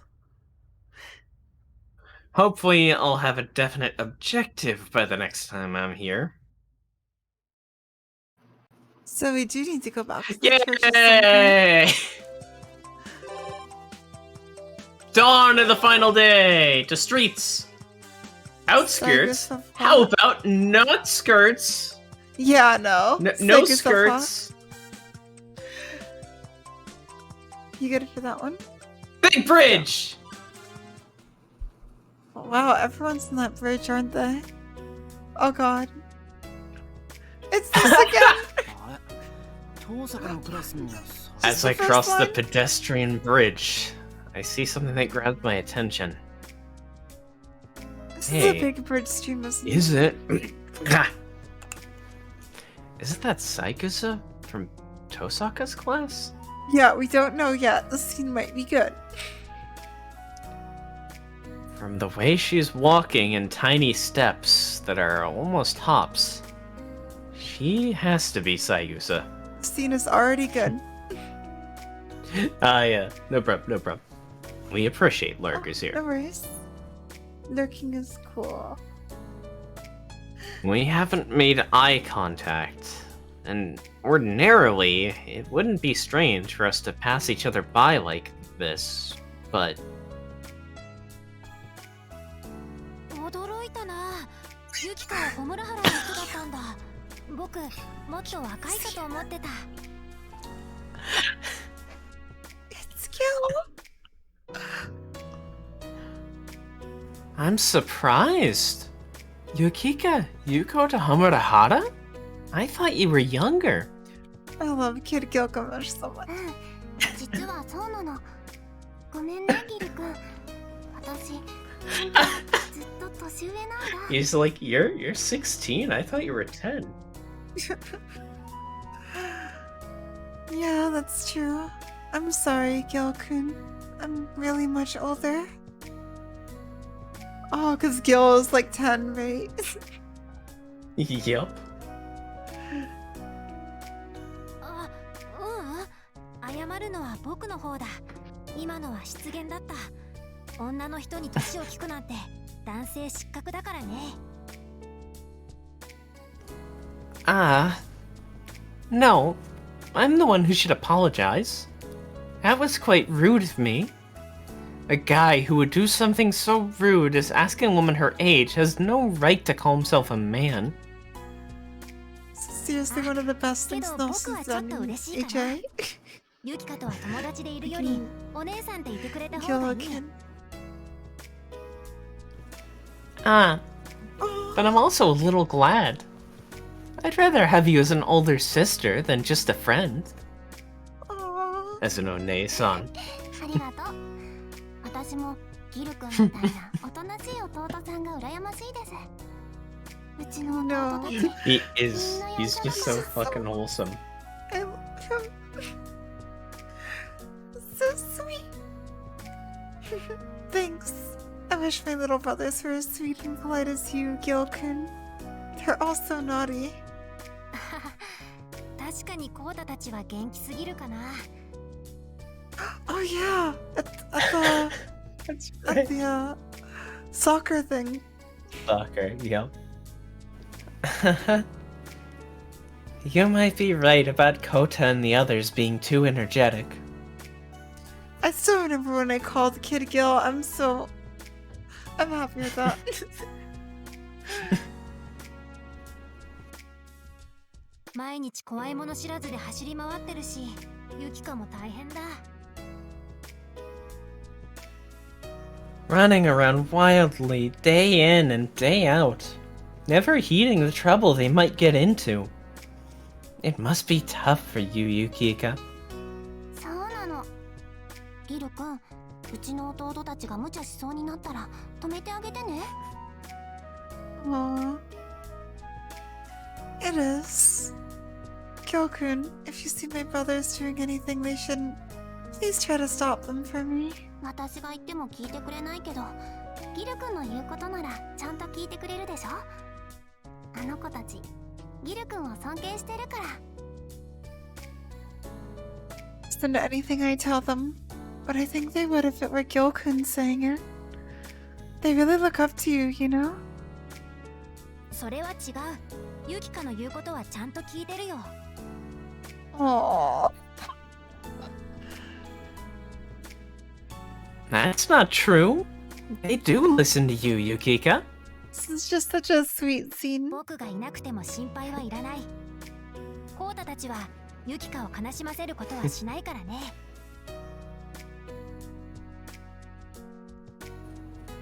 Hopefully, I'll have a definite objective by the next time I'm here. So we do need to go back to the church at some point. Yay! Dawn of the final day! To streets! Outskirts? Saga How Safa. about not skirts? Yeah, no. No Saga Safa. skirts. You good for that one? Big bridge! Wow, everyone's in that bridge, aren't they? Oh god. It's this again! あれ遠坂のクラスには As the I first cross the one? pedestrian bridge, I see something that grabs my attention. This is a Hey. big bridge stream, isn't it? Is it? Isn't that Saikusa from Tosaka's class? Yeah, we don't know yet. The scene might be good. From the way she's walking in tiny steps that are almost hops, she has to be Saikusa. The scene is already good. Yeah. No problem. We appreciate lurkers No here. worries. Lurking is cool. We haven't made eye contact, and ordinarily, it wouldn't be strange for us to pass each other by like this, but 驚いたな。ユキカはホムラハラの人だったんだ。僕、もっと若いかと思ってた。It's Gil! I'm surprised. Yukika, Yuko to Hamurahara? I thought you were younger. I love Kid Gilgamesh so much. 実はそうなの。ごめんね、ギル君。私、本当ずっと年上なんだ。 He's like, you're 16? I thought you were 10. Yeah, that's true. I'm sorry, Gil-kun. I'm really much older. Oh, because Gil is like 10, right? Yup. あ、謝るのは僕の方だ。今のは失言だった。女の人に年を聞くなんて男性失格だからね。No. I'm the one who should apologize. That was quite rude of me. A guy who would do something so rude as asking a woman her age has no right to call himself a man. Seriously, one of the best things Nelson's done in HA. ユキカとは友達でいるよりお姉さんって言ってくれた方がいい。 Gilligan. But I'm also a little glad. I'd rather have you as an older sister than just a friend. Aww. As an One-san. ありがとう。私もギル君みたいなおとなしい弟さんが羨ましいです。うちの弟たち He is. He's just so fucking wholesome. I love him. So sweet. Thanks. I wish my little brothers were as sweet and polite as you, Gilkun. They're all so naughty. 確かにコーダたちは元気すぎるかな。 Oh yeah, at the soccer thing. Soccer, yep. You might be right about Kota and the others being too energetic. I still remember when I called the kid Gil. I'm happy with that. 毎日怖いもの知らずで走り回ってるし、ユキカも大変だ。 Running around wildly, day in and day out, never heeding the trouble they might get into. It must be tough for you, Yukika. そうなの。ギル君、うちの弟たちが無茶しそうになったら止めてあげてね。 Aww. It is. Gyokun, if you see my brothers doing anything they shouldn't, please try to stop them for me. 私が言っても聞いてくれないけど、ギル君の言うことならちゃんと聞いてくれるでしょ。あの子たち、ギル君を尊敬してるから。 Listen to anything I tell them, but I think they would if it were Gyokun saying it. They really look up to you, you know? それは違う。ユキカの言うことはちゃんと聞いてるよ。 Aww. That's not true. They do listen to you, Yukika. This is just such a sweet scene. 僕がいなくても心配はいらない。コータたちはユキカを悲しませることはしないからね。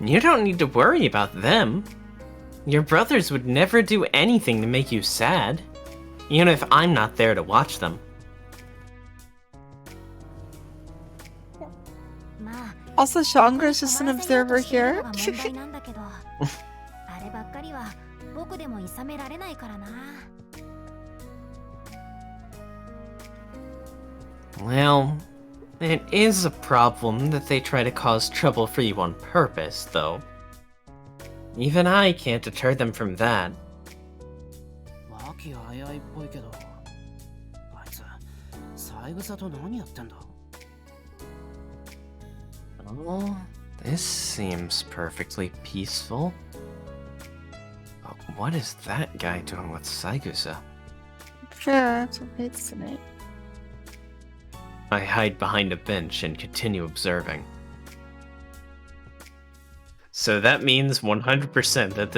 You don't need to worry about them. Your brothers would never do anything to make you sad, even if I'm not there to watch them. まあ、 Also, Shangra's just an observer here. 問題なんだけど、あればっかりは僕でもいさめられないからな。 Well, it is a problem that they try to cause trouble for you on purpose, though. Even I can't deter them from that. 和気あいあいっぽいけど、あいつ、三枝と何やってんだ？ Oh, this seems perfectly peaceful. But what is that guy doing with Saigusa? Fair, that's what Fate's tonight. I hide behind a bench and continue observing. So that means 100% that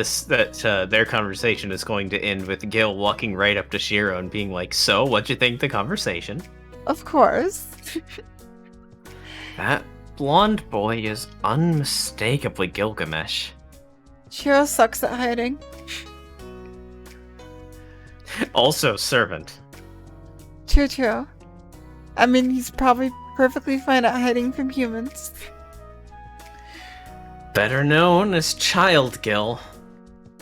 their conversation is going to end with Gil walking right up to Shiro and being like, "So, what'd you think of the conversation?" Of course. That blonde boy is unmistakably Gilgamesh. Shiro sucks at hiding. Also servant. True, true. I mean, he's probably perfectly fine at hiding from humans. Better known as Child Gil.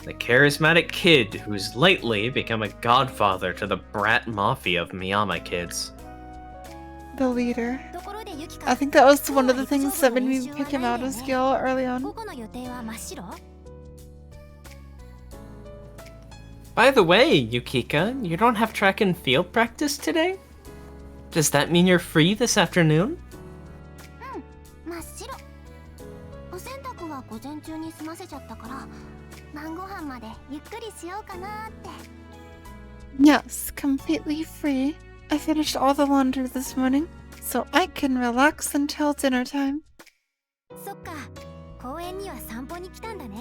The charismatic kid who's lately become a godfather to the brat mafia of Miyama kids. The leader. ところでユキカ、 I think that was one of the things that made me pick him out as Gil early 午 on. 後の予定は真っ白？ By the way, Yukika, you don't have track and field practice today? Does that mean you're free this afternoon? 真っ白。お洗濯は午前中に済ませちゃったから、晩ご飯までゆっくりしようかなって。Yes, completely free. I finished all the laundry this morning, so I can relax until dinner time. そっか、公園には散歩に来たんだね。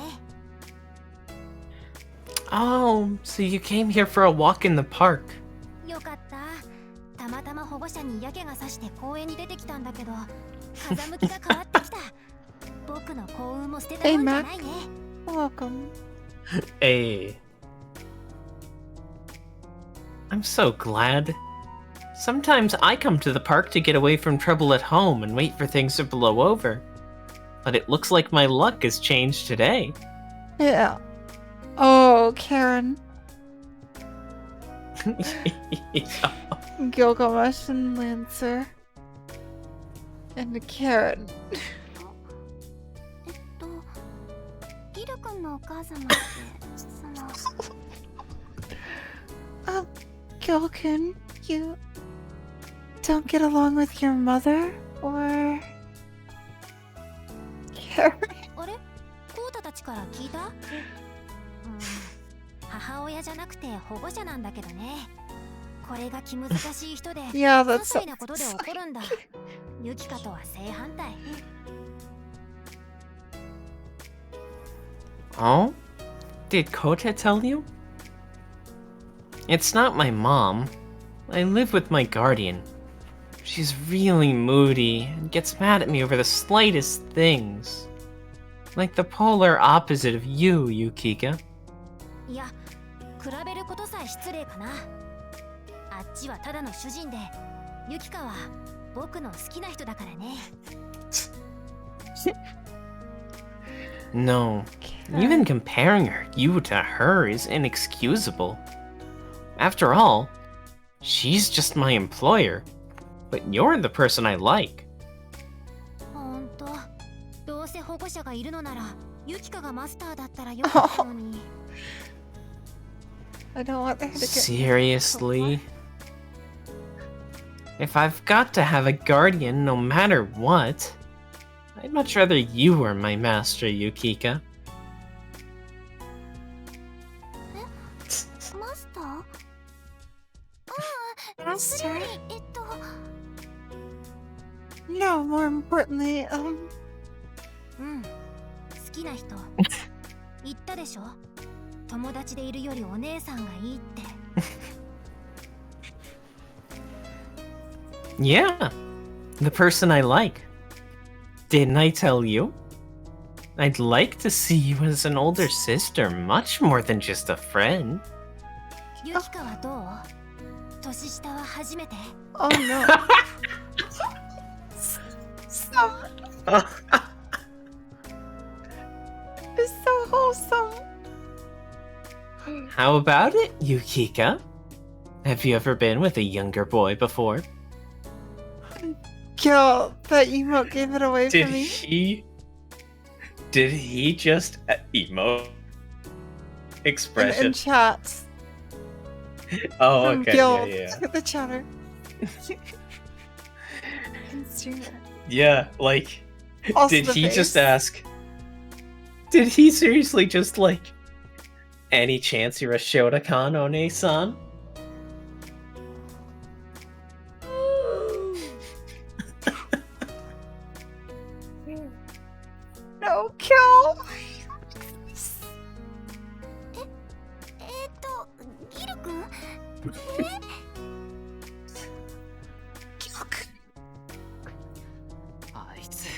Oh, so you came here for a walk in the park. よかった。たまたま保護者に嫌気がさして公園に出てきたんだけど、風向きが変わってきた。僕の幸運も捨てたもんじゃないね。Welcome. Hey. I'm so glad. Sometimes I come to the park to get away from trouble at home and wait for things to blow over. But it looks like my luck has changed today. Yeah. Oh, Karen. Gilgamesh and Lancer. And Karen. ギル君のお母様ってGilkin, you don't get along with your mother? Or... Karen? あれコウタたちから聞いた？母親じゃなくて保護者なんだけどね。これが気難しい人で、Yeah, 些 that's 細なことで怒るんだ。ユキカとは正反対。Oh? Did Kota tell you? It's not my mom. I live with my guardian. She's really moody and gets mad at me over the slightest things. Like the polar opposite of you, Yukika. いや、比べることさえ失礼かな。あっちはただの主人で、ユキカは僕の好きな人だからね。No, even comparing you to her is inexcusable. After all, she's just my employer, but you're the person I like. ほんと、どうせ保護者がいるのなら、ユキカがマスターだったらよかったのに。I don't want her to get... Seriously? If I've got to have a guardian no matter what, I'd much rather you were my master, Yukika. マスター？ああ、 Master? No, more importantly, 好きな人言ったでしょ。友達でいるよりお姉さんがいいって。Yeah, the person I like. Didn't I tell you? I'd like to see you as an older sister, much more than just a friend. ユキカはどう？年下は初めて？ oh no. Stop. It's so wholesome. How about it, Yukika? Have you ever been with a younger boy before? Gil, that emote gave it away Did for me. he just emote expression? In chat. Oh, From okay, Gil, yeah. the chatter. Streamer. Yeah, like, Also did the he just face. ask? Did he seriously just like, any chance you're a Shotokan, One-san? No, Gil. ギル君？あいつ、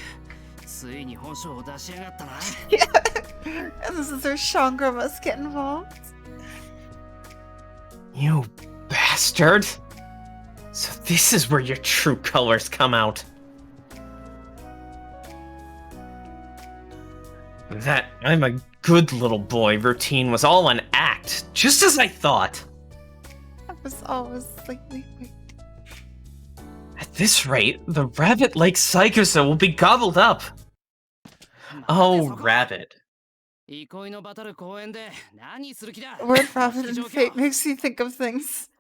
ついに本性を出しやがったな。And this is where Shangra must get involved. You bastard! So this is where your true colors come out. That I'm a good little boy routine was all an act, just as I thought. I was always slightly weird. At this rate, the rabbit like Saikusa will be gobbled up. Oh, rabbit. 憩いのバトル公園で何する気だ？ Word profit and fate makes me think of things.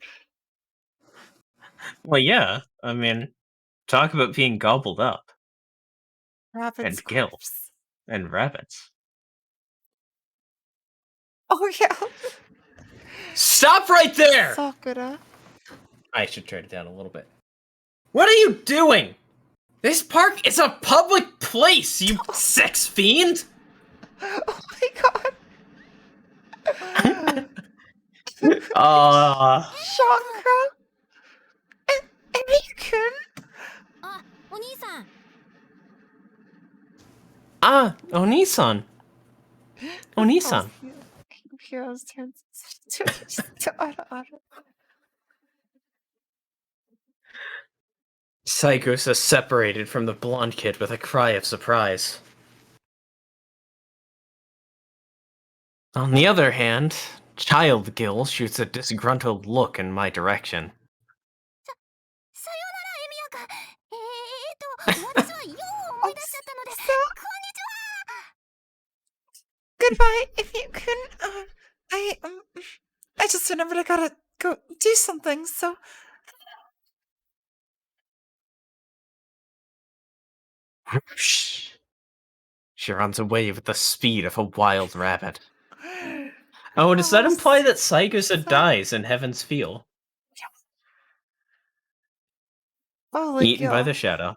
Well, yeah, I mean, talk about being gobbled up. Rabbit's And killed. corpse. And rabbits. Oh yeah. Stop right there! Sakura. I should turn it down a little bit. What are you doing? This park is a public place, you sex fiend! Oh my god. Shankra. Emi-kun. あ、お兄さん。 Onisan. Onisan. Heroes turns to Ara. Saikusa separated from the blonde kid with a cry of surprise. On the other hand, Child Gill shoots a disgruntled look in my direction. さよなら、エミヤか。私はよう思い出しちゃったので、こんにちは。 Goodbye, if you couldn't. I just remembered I gotta go do something. So She runs away with the speed of a wild rabbit. Oh, does that imply that Saikusa dies in Heaven's Feel? Eaten by the shadow.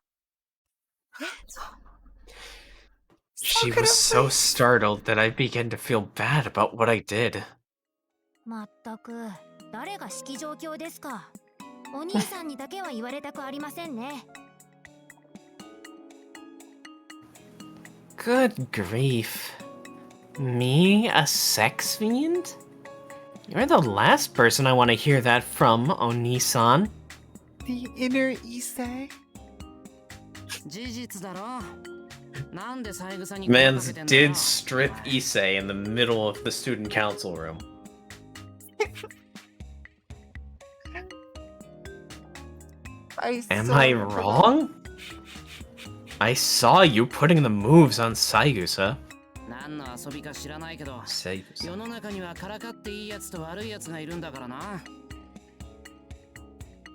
She was so startled that I began to feel bad about what I did. まったく、誰が式状況ですか。お兄さんにだけは言われたくありませんね。 Good grief. Me, a sex fiend? You're the last person I want to hear that from, Oni-san. the inner Issei. 事実だろ。なんで三枝に Mans did strip Issei in the middle of the student council room. Am I wrong? I saw you putting the moves on Saigusa. 何の遊びか知らないけど、 Saigusa. 世の中にはからかっていいやつと悪いやつがいるんだからな。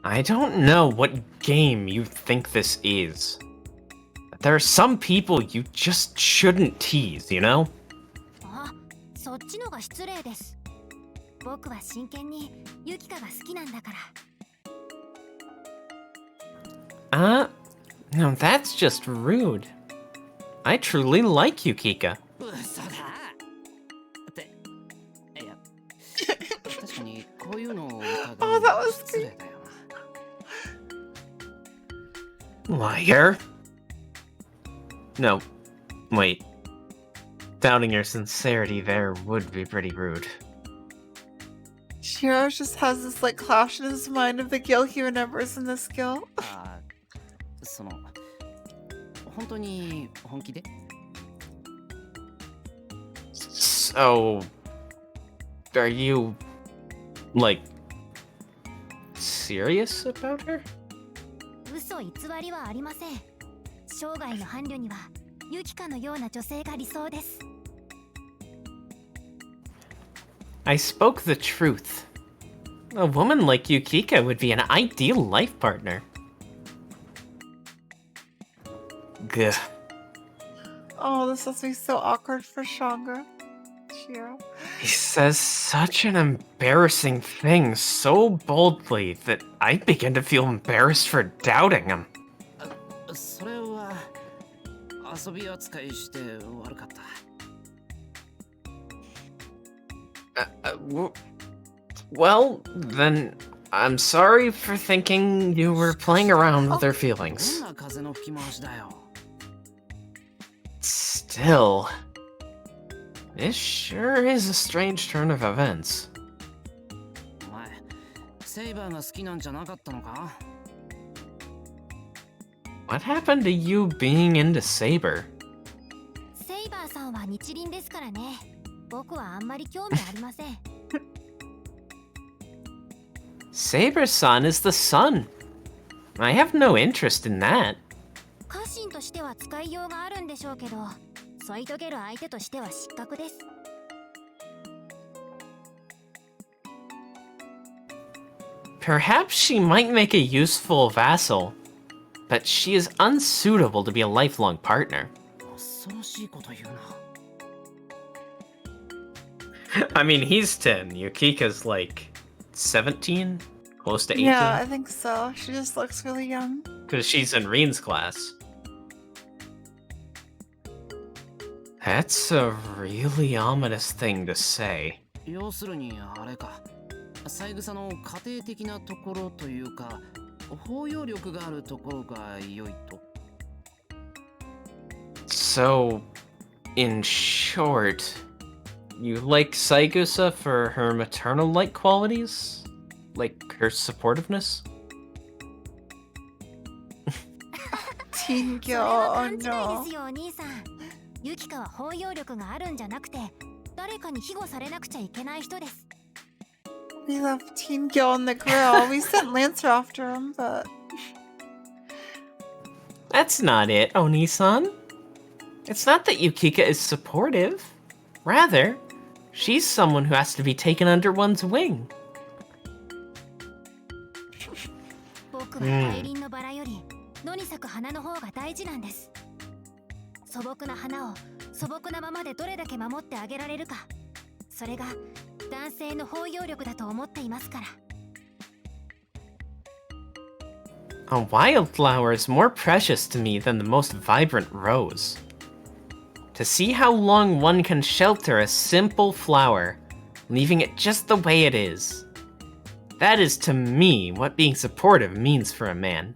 I don't know what game you think this is. But there are some people you just shouldn't tease, you know? あ、そっちのが失礼です。僕は真剣にユキカが好きなんだから。 No, that's just rude. I truly like Yukika. 嘘だ。って、いや、確かにこういうのを疑うのは失礼だよな。 Liar? No, wait. Doubting your sincerity there would be pretty rude. Shiro just has this like clash in his mind of the Gil he remembers in this Gil. あ、その、本当に本気で？ So, are you, like, serious about her? 嘘偽りはありません。生涯の伴侶にはユキカのような女性が理想です。 I spoke the truth. A woman like Yukika would be an ideal life partner. Gah. Oh, this must be so awkward for Shiro. He says such an embarrassing thing so boldly that I begin to feel embarrassed for doubting him. それは遊び扱いして悪かった。 Well, then I'm sorry for thinking you were playing around with their feelings. どんな風の吹き回しだよ。 Still, this sure is a strange turn of events. お前、セイバーが好きなんじゃなかったのか？ What happened to you being into Saber? セイバーさんは日輪ですからね。僕はあんまり興味ありません。 Saber-san is the sun. I have no interest in that. 家臣としては使いようがあるんでしょうけど、添い遂げる相手としては失格です。 Perhaps she might make a useful vassal, but she is unsuitable to be a lifelong partner. 恐ろしいこと言うな。I mean, he's 10. Yukika's like 17? Close to 18? Yeah, I think so. She just looks really young. Because she's in Reen's class. That's a really ominous thing to say. 要するにあれか。三枝の家庭的なところというか、包容力があるところが良いと。So, in short, you like Saigusa for her maternal-like qualities? Like her supportiveness? Teen それ girl, は oh 勘違いで no. すよお兄さん。ユキカは包容力があるんじゃなくて、誰かに庇護されなくちゃいけない人です。We left Teen Girl in the grill. We sent Lancer after him, but That's not it, Oni-san. It's not that Yukika is supportive. Rather, she's someone who has to be taken under one's wing. 僕は大輪のバラより野に咲く花の方が大事なんです。素朴な花を素朴なままでどれだけ守ってあげられるか、それが男性の包容力だと思っていますから。A wildflower is more precious to me than the most vibrant rose. To see how long one can shelter a simple flower, leaving it just the way it is. That is to me what being supportive means for a man.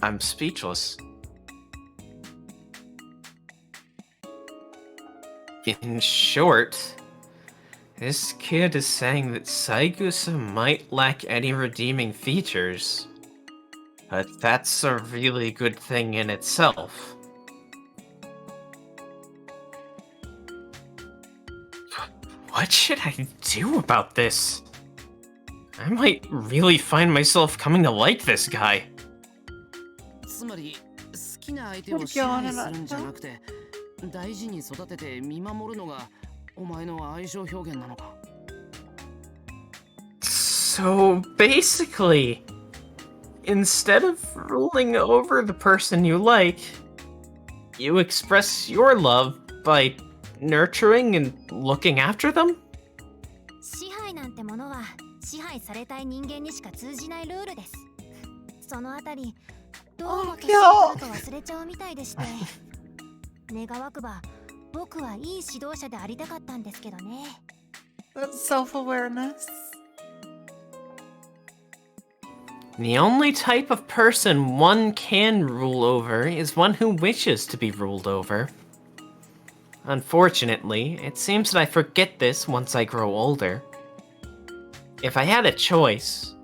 I'm speechless. In short, this kid is saying that Saigusa might lack any redeeming features. But that's a really good thing in itself. What should I do about this? I might really find myself coming to like this guy. つまり好きな相手を支配するんじゃなくて、大事に育てて見守るのがお前の愛情表現なのか。So basically, instead of ruling over the person you like, you express your love by nurturing and looking after them? 支配なんてものは支配されたい人間にしか通じないルールです。そのあたりどうも年取ると忘れちゃうみたいでして、願わくば僕はいい指導者でありたかったんですけどね。that's self-awareness. The only type of person one can rule over is one who wishes to be ruled over. Unfortunately, it seems that I forget this once I grow older. If I had a choice,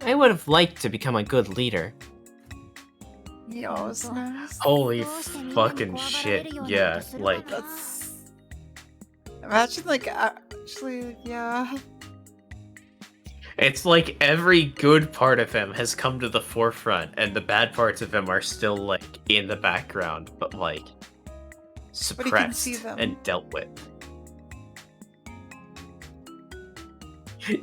I would have liked to become a good leader. Yozness. Holy fucking shit, yeah, like... That's... Imagine, like, actually, yeah. It's like every good part of him has come to the forefront, and the bad parts of him are still, like, in the background, but, like, suppressed see them. and dealt with.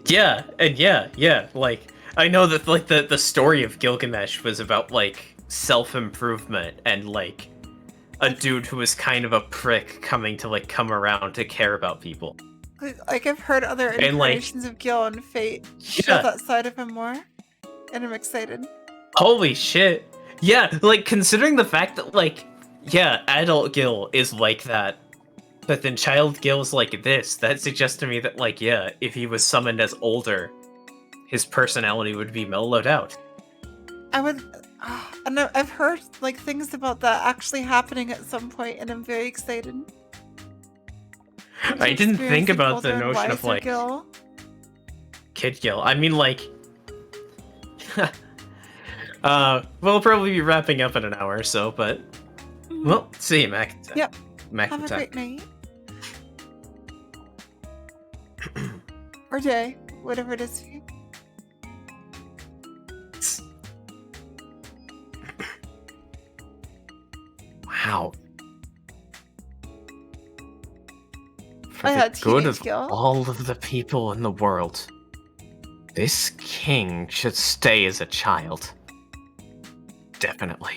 Yeah, and yeah, like, I know that, like, the story of Gilgamesh was about, like, self-improvement and, like, a dude who was kind of a prick coming to, like, come around to care about people. Like, I've heard other And, like, incarnations of Gil and Fate show yeah. that side of him more, and I'm excited. Holy shit. Yeah, like, considering the fact that, like, yeah, adult Gil is like that, but then child Gil's like this, that suggests to me that, like, yeah, if he was summoned as older, his personality would be mellowed out. I would... and I've heard, like, things about that actually happening at some point, and I'm very excited. I didn't think Experiencing about the older and notion of, wiser like, Gil. Kid Gil. I mean, like... we'll probably be wrapping up in an hour or so, but... Well, see you, Mac. Yep. Mac Have a attack. great night. Or day, whatever it is for you. Wow. For I the had good teenage of Gil. all of the people in the world. This king should stay as a child. Definitely.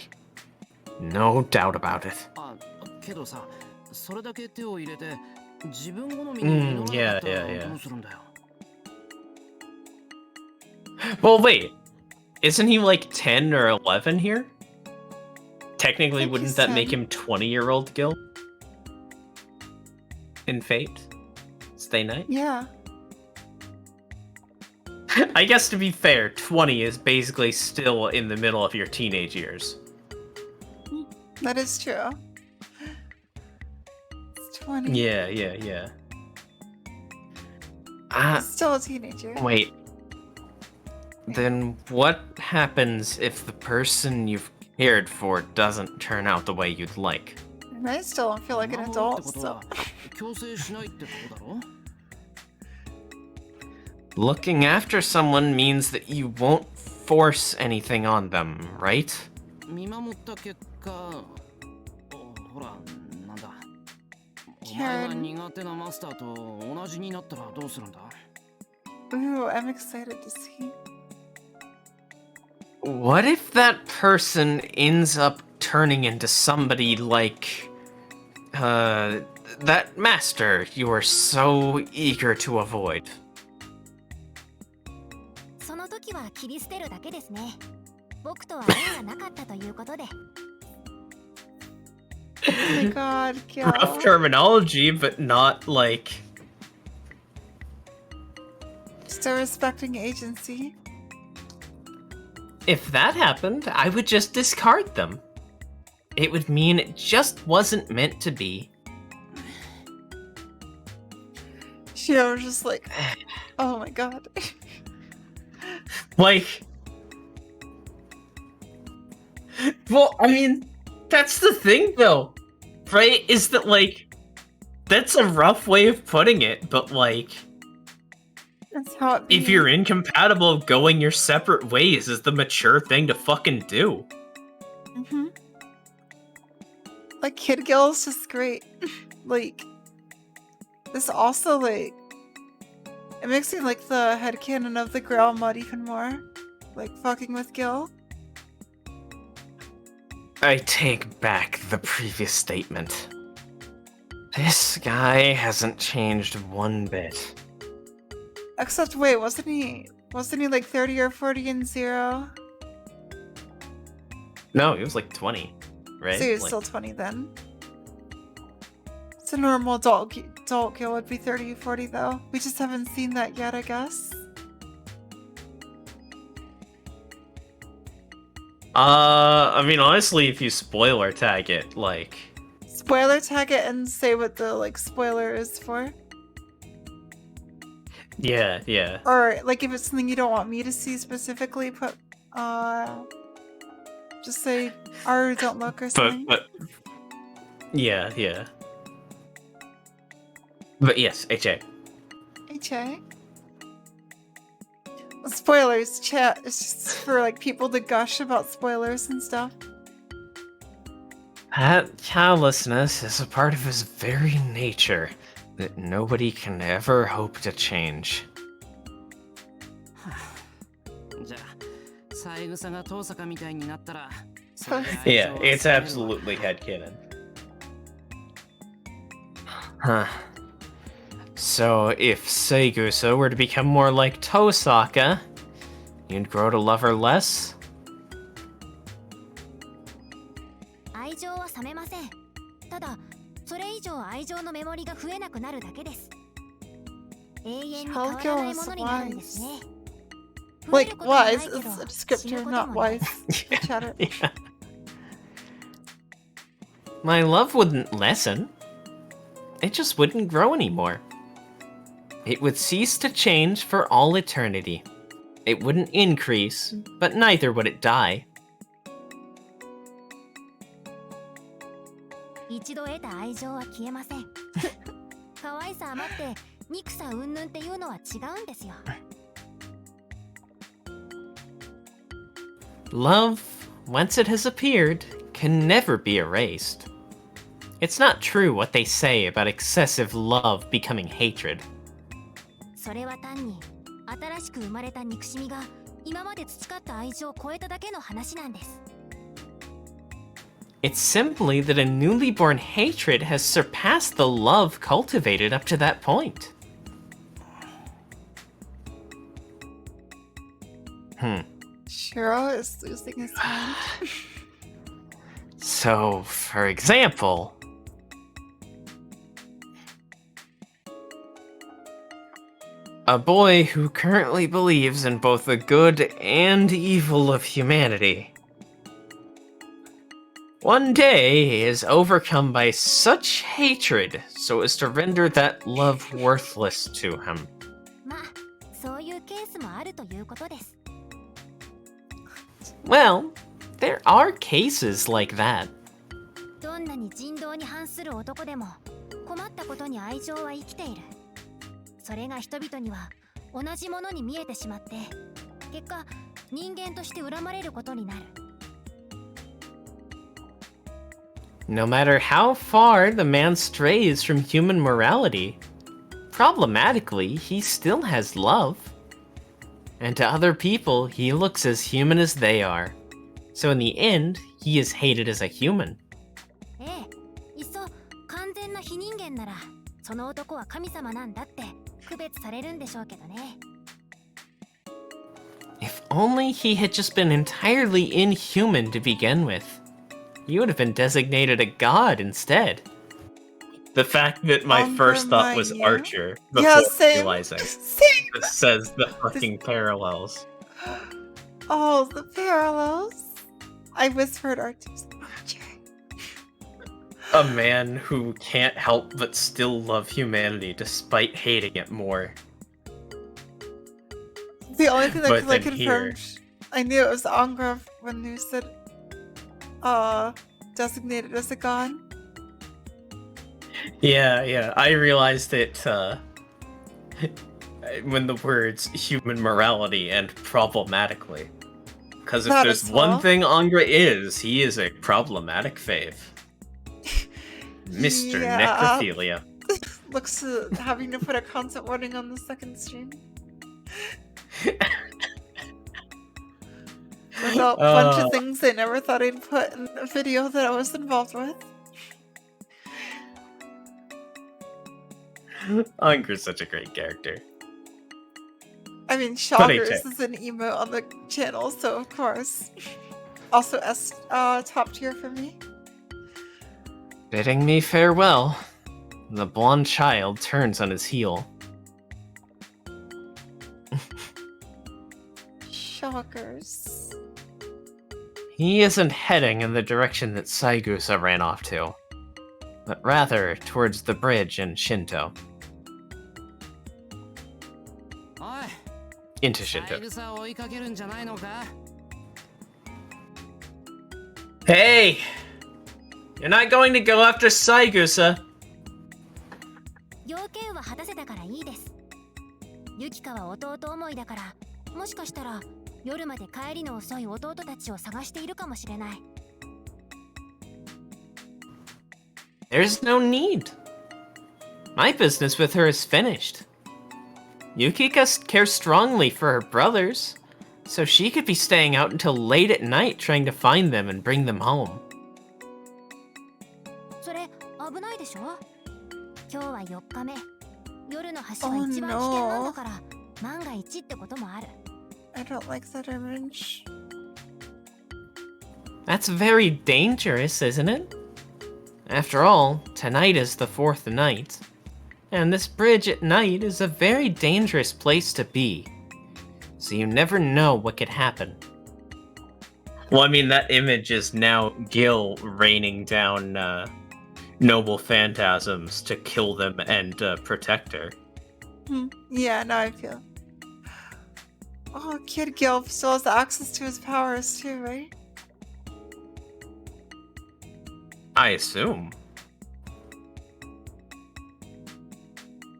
No doubt about it. あ、けどさ、それだけ手を入れて自分好みに実らなかった yeah, ら yeah. どうするんだよ。 Well, wait. Isn't he like 10 or 11 here? Technically, think wouldn't he's that make 10. him 20-year-old Gil? In Fate? Stay Night? Yeah. I guess to be fair, 20 is basically still in the middle of your teenage years. That is true. It's 20. Yeah. He's still a teenager. Wait. Then what happens if the person you've cared for doesn't turn out the way you'd like? And I still don't feel like an 守るって adult, こと so. は強制しないってことだろ Looking after someone means that you won't force anything on them, right? 見守った結果、ほら、なんだ。お前が Karen. 苦手なマスターと同じになったらどうするんだ Ooh, I'm excited to see. What if that person ends up turning into somebody like, that master you were so eager to avoid? その時は切り捨てるだけですね。僕とは縁がなかったということで。Oh my god, Gil. Rough terminology, but not like... Still respecting agency. If that happened, I would just discard them. It would mean it just wasn't meant to be. Shio was just like, oh my god. Like... Well, I mean, that's the thing, though, right? Is that, like, that's a rough way of putting it, but, like, That's how it if be. you're incompatible, going your separate ways is the mature thing to fucking do. Mm-hmm. Like, Kid Gil is just great. Like, this also, like, it makes me like the headcanon of the Grail mod even more. Like, fucking with Gil. I take back the previous statement. This guy hasn't changed one bit. Except, wait, wasn't he like 30 or 40 in Zero? No, he was like 20, right? So he was Like- still 20 then. So normal adult Gil would be 30 or 40 though. We just haven't seen that yet, I guess. I mean, honestly, if you spoiler tag it, like... Spoiler tag it and say what the, like, spoiler is for. Yeah. Or, like, if it's something you don't want me to see specifically, put, just say, R don't look or something. But... Yeah. But yes, HA. HA. Spoilers, chat. It's just for, like, people to gush about spoilers and stuff. That callousness is a part of his very nature that nobody can ever hope to change. じゃあ、三枝が遠坂みたいになったら、 Yeah, it's absolutely headcanon. Huh. So, if Seigusa were to become more like Tosaka, you'd grow to love her less? 愛情は冷めません。ただ、それ以上愛情のメモリが増えなくなるだけです。永遠に変わらないものになるんですね。 Like, wise is a descriptor, not wise. Chatter. Yeah. My love wouldn't lessen. It just wouldn't grow anymore. It would cease to change for all eternity. It wouldn't increase, but neither would it die. 一度得た愛情は消えません。可愛さ余って憎さ云々っていうのは違うんですよ。 Love, once it has appeared, can never be erased. It's not true what they say about excessive love becoming hatred. それは単に新しく生まれた憎しみが今まで培った愛情を超えただけの話なんです。 It's simply that a newly born hatred has surpassed the love cultivated up to that point. Shiro is losing his mind. So, for example, a boy who currently believes in both the good and evil of humanity one day is overcome by such hatred so as to render that love worthless to him. まあそういうケースもあるということです。 Well, there are cases like that. どんなに人道に反する男でも困ったことに愛情は生きている。それが人々には同じものに見えてしまって、結果人間として恨まれることになる。 No matter how far the man strays from human morality, problematically, he still has love. And to other people, he looks as human as they are. So in the end, he is hated as a human. ええ、いっそ完全な非人間ならその男は神様なんだって区別されるんでしょうけどね。 If only he had just been entirely inhuman to begin with. He would have been designated a god instead. The fact that my first thought was Undermine you? Archer before Yeah, same. realizing Same. this says the fucking parallels. Oh, the parallels. I whispered Archer's Archer. A man who can't help but still love humanity despite hating it more. The only thing that But like then here- confirmed I knew it was Angra when you said designated as a god. Yeah, I realized it when the words human morality and problematically. Because if That there's as one well. thing Angra is, he is a problematic fave. Mr. Yeah. Necrophilia. Looks to having to put a content warning on the second stream. With a bunch of things I never thought I'd put in a video that I was involved with. Angra's such a great character. I mean, But Shoggers HA. is an emote on the channel, so of course. Also top tier for me. Bidding me farewell, the blonde child turns on his heel. Shoggers. He isn't heading in the direction that Saigusa ran off to, but rather towards the bridge in Shinto. おい Into 三 Shinto. 枝を追いかけるんじゃないのか。 Hey! You're not going to go after Saigusa! 要件は果たせたからいいです。ユキカは弟思いだから、もしかしたら夜まで帰りの遅い弟たちを探しているかもしれない。 There's no need. My business with her is finished. Yukika cares strongly for her brothers, so she could be staying out until late at night trying to find them and bring them home. それ危ないでしょ。今日は4日目。夜の橋は一番危険なんだから、万が一ってこともある。 I don't like that image. That's very dangerous, isn't it? After all, tonight is the 4th night, and this bridge at night is a very dangerous place to be. So you never know what could happen. Well, I mean, that image is now Gil raining down noble phantasms to kill them and protect her. Yeah, now I feel. Oh, Kid Gil still has access to his powers too, right? I assume.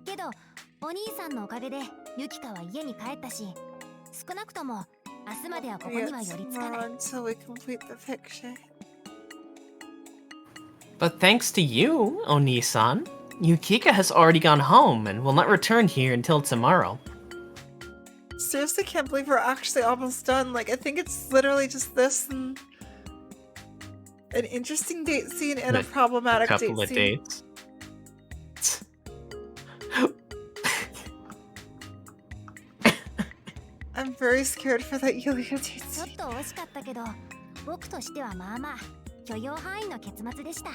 けど、お兄さんのおかげでユキカは家に帰ったし、少なくとも明日まではここには寄りつかない。 Until we complete the picture. But thanks to you, Oni-san, Yukika has already gone home and will not return here until tomorrow. Seriously can't believe we're actually almost done. Like, I think it's literally just this and an interesting date scene and a problematic Couple date of scene. dates. I'm very scared for that Yulia date ちょっ scene. と惜しかったけど、僕としてはまあまあ許容範囲の結末でした。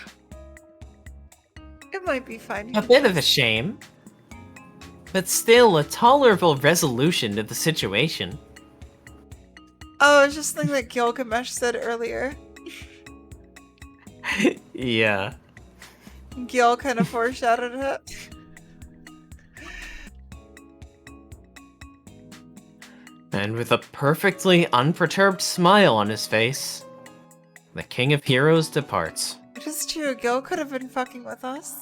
It might be fine. A bit of a shame. But still a tolerable resolution to the situation. Oh, it's just something that Gilgamesh said earlier. Yeah. Gil kind of foreshadowed it. And with a perfectly unperturbed smile on his face, the King of Heroes departs. It is true, Gil could have been fucking with us.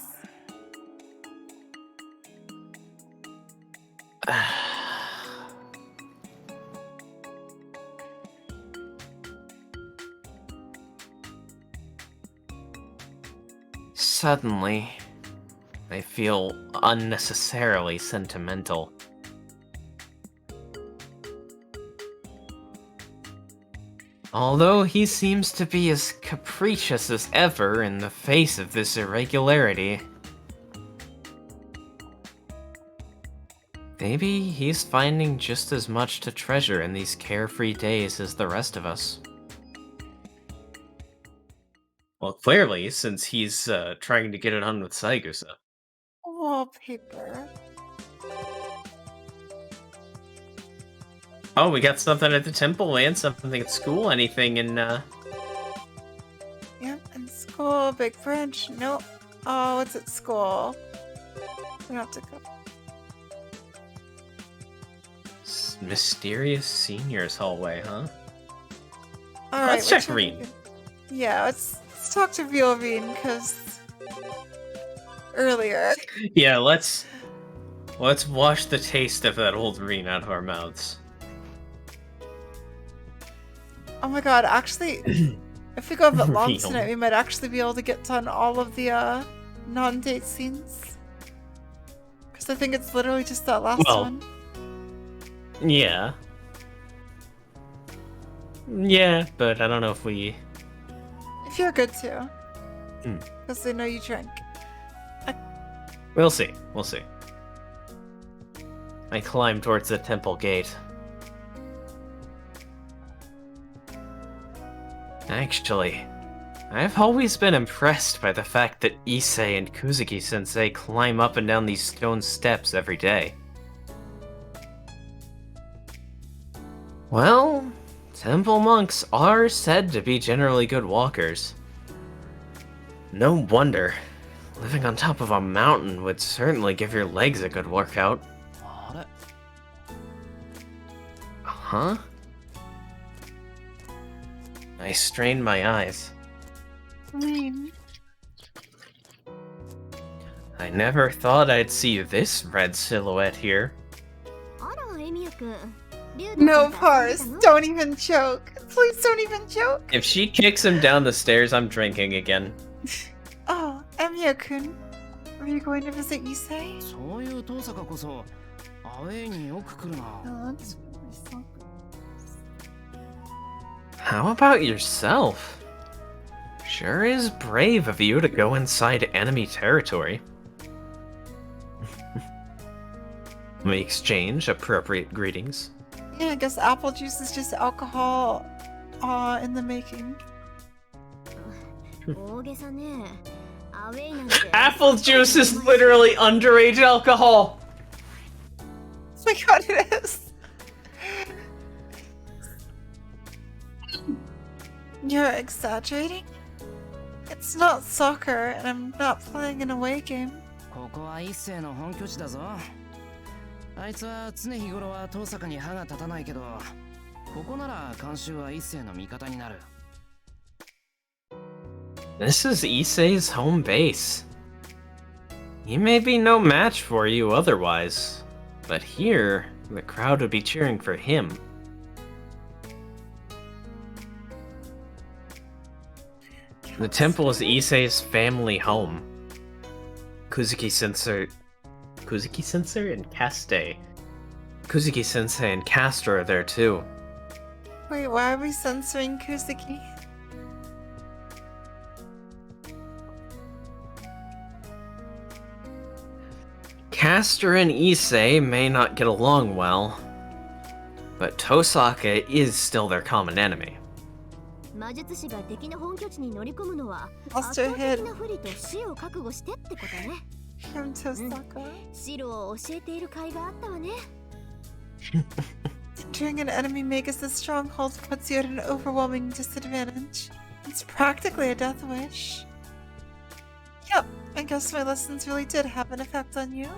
Suddenly, I feel unnecessarily sentimental. Although he seems to be as capricious as ever in the face of this irregularity. Maybe he's finding just as much to treasure in these carefree days as the rest of us. Well, clearly, since he's trying to get it on with Saigusa. Wallpaper. Oh, we got something at the temple and something at school. Anything in, Yep, in school, big branch. Nope. Oh, it's at school. We have to go. Mysterious seniors hallway, huh? Alright, Let's check which one Reen. we can- Yeah, let's talk to Violvine, because earlier. Yeah, let's wash the taste of that old Reen out of our mouths. Oh my god, actually, if we go a bit long Real. tonight, we might actually be able to get done all of the non-date scenes. Because I think it's literally just that last Well, one. Yeah. Yeah, but I don't know if we... If you're good to. Hmm. Because they know you drink. We'll see. We'll see. I climb towards the temple gate. Actually, I've always been impressed by the fact that Issei and Kuzuki-sensei climb up and down these stone steps every day. Well, temple monks are said to be generally good walkers. No wonder. Living on top of a mountain would certainly give your legs a good workout. あれ Huh? I strained my eyes. Reen. I never thought I'd see this red silhouette here. あら、エミヤくん。竜 No の子と遊んで pars. たの Don't even joke. Please don't even joke. If she kicks him down the stairs, I'm drinking again. Oh, Emiya-kun. Are you going to visit Issei? そういう遠坂こそアウェイによく来るな。 Oh, that's really so How about yourself? Sure is brave of you to go inside enemy territory. We exchange appropriate greetings. Yeah, I guess apple juice is just alcohol in the making. 大げさね。アウェイなんて。 Apple juice is literally underage alcohol! Oh my god, it is! You're exaggerating? It's not soccer, and I'm not playing an away game. ここは一世の本拠地だぞ。あいつは常日頃は遠坂に歯が立たないけど、ここなら監修は一世の味方になる。 This is Issei's home base. He may be no match for you otherwise, but here, the crowd would be cheering for him. The temple is Issei's family home. Kuzuki-sensei and Kaste Kuzuki-sensei and Castor are there too. Wait, why are we censoring Kuzuki? Castor and Issei may not get along well, but Tosaka is still their common enemy. 魔術師が敵の本拠地に乗り込むのは Lost 圧 her 倒 head 的な不利と死を覚悟してってことね。 from Tosaka. 白を教えている甲斐があったわね。 Entering an enemy Magus' stronghold puts you at an overwhelming disadvantage. It's practically a death wish. Yep, I guess my lessons really did have an effect on you.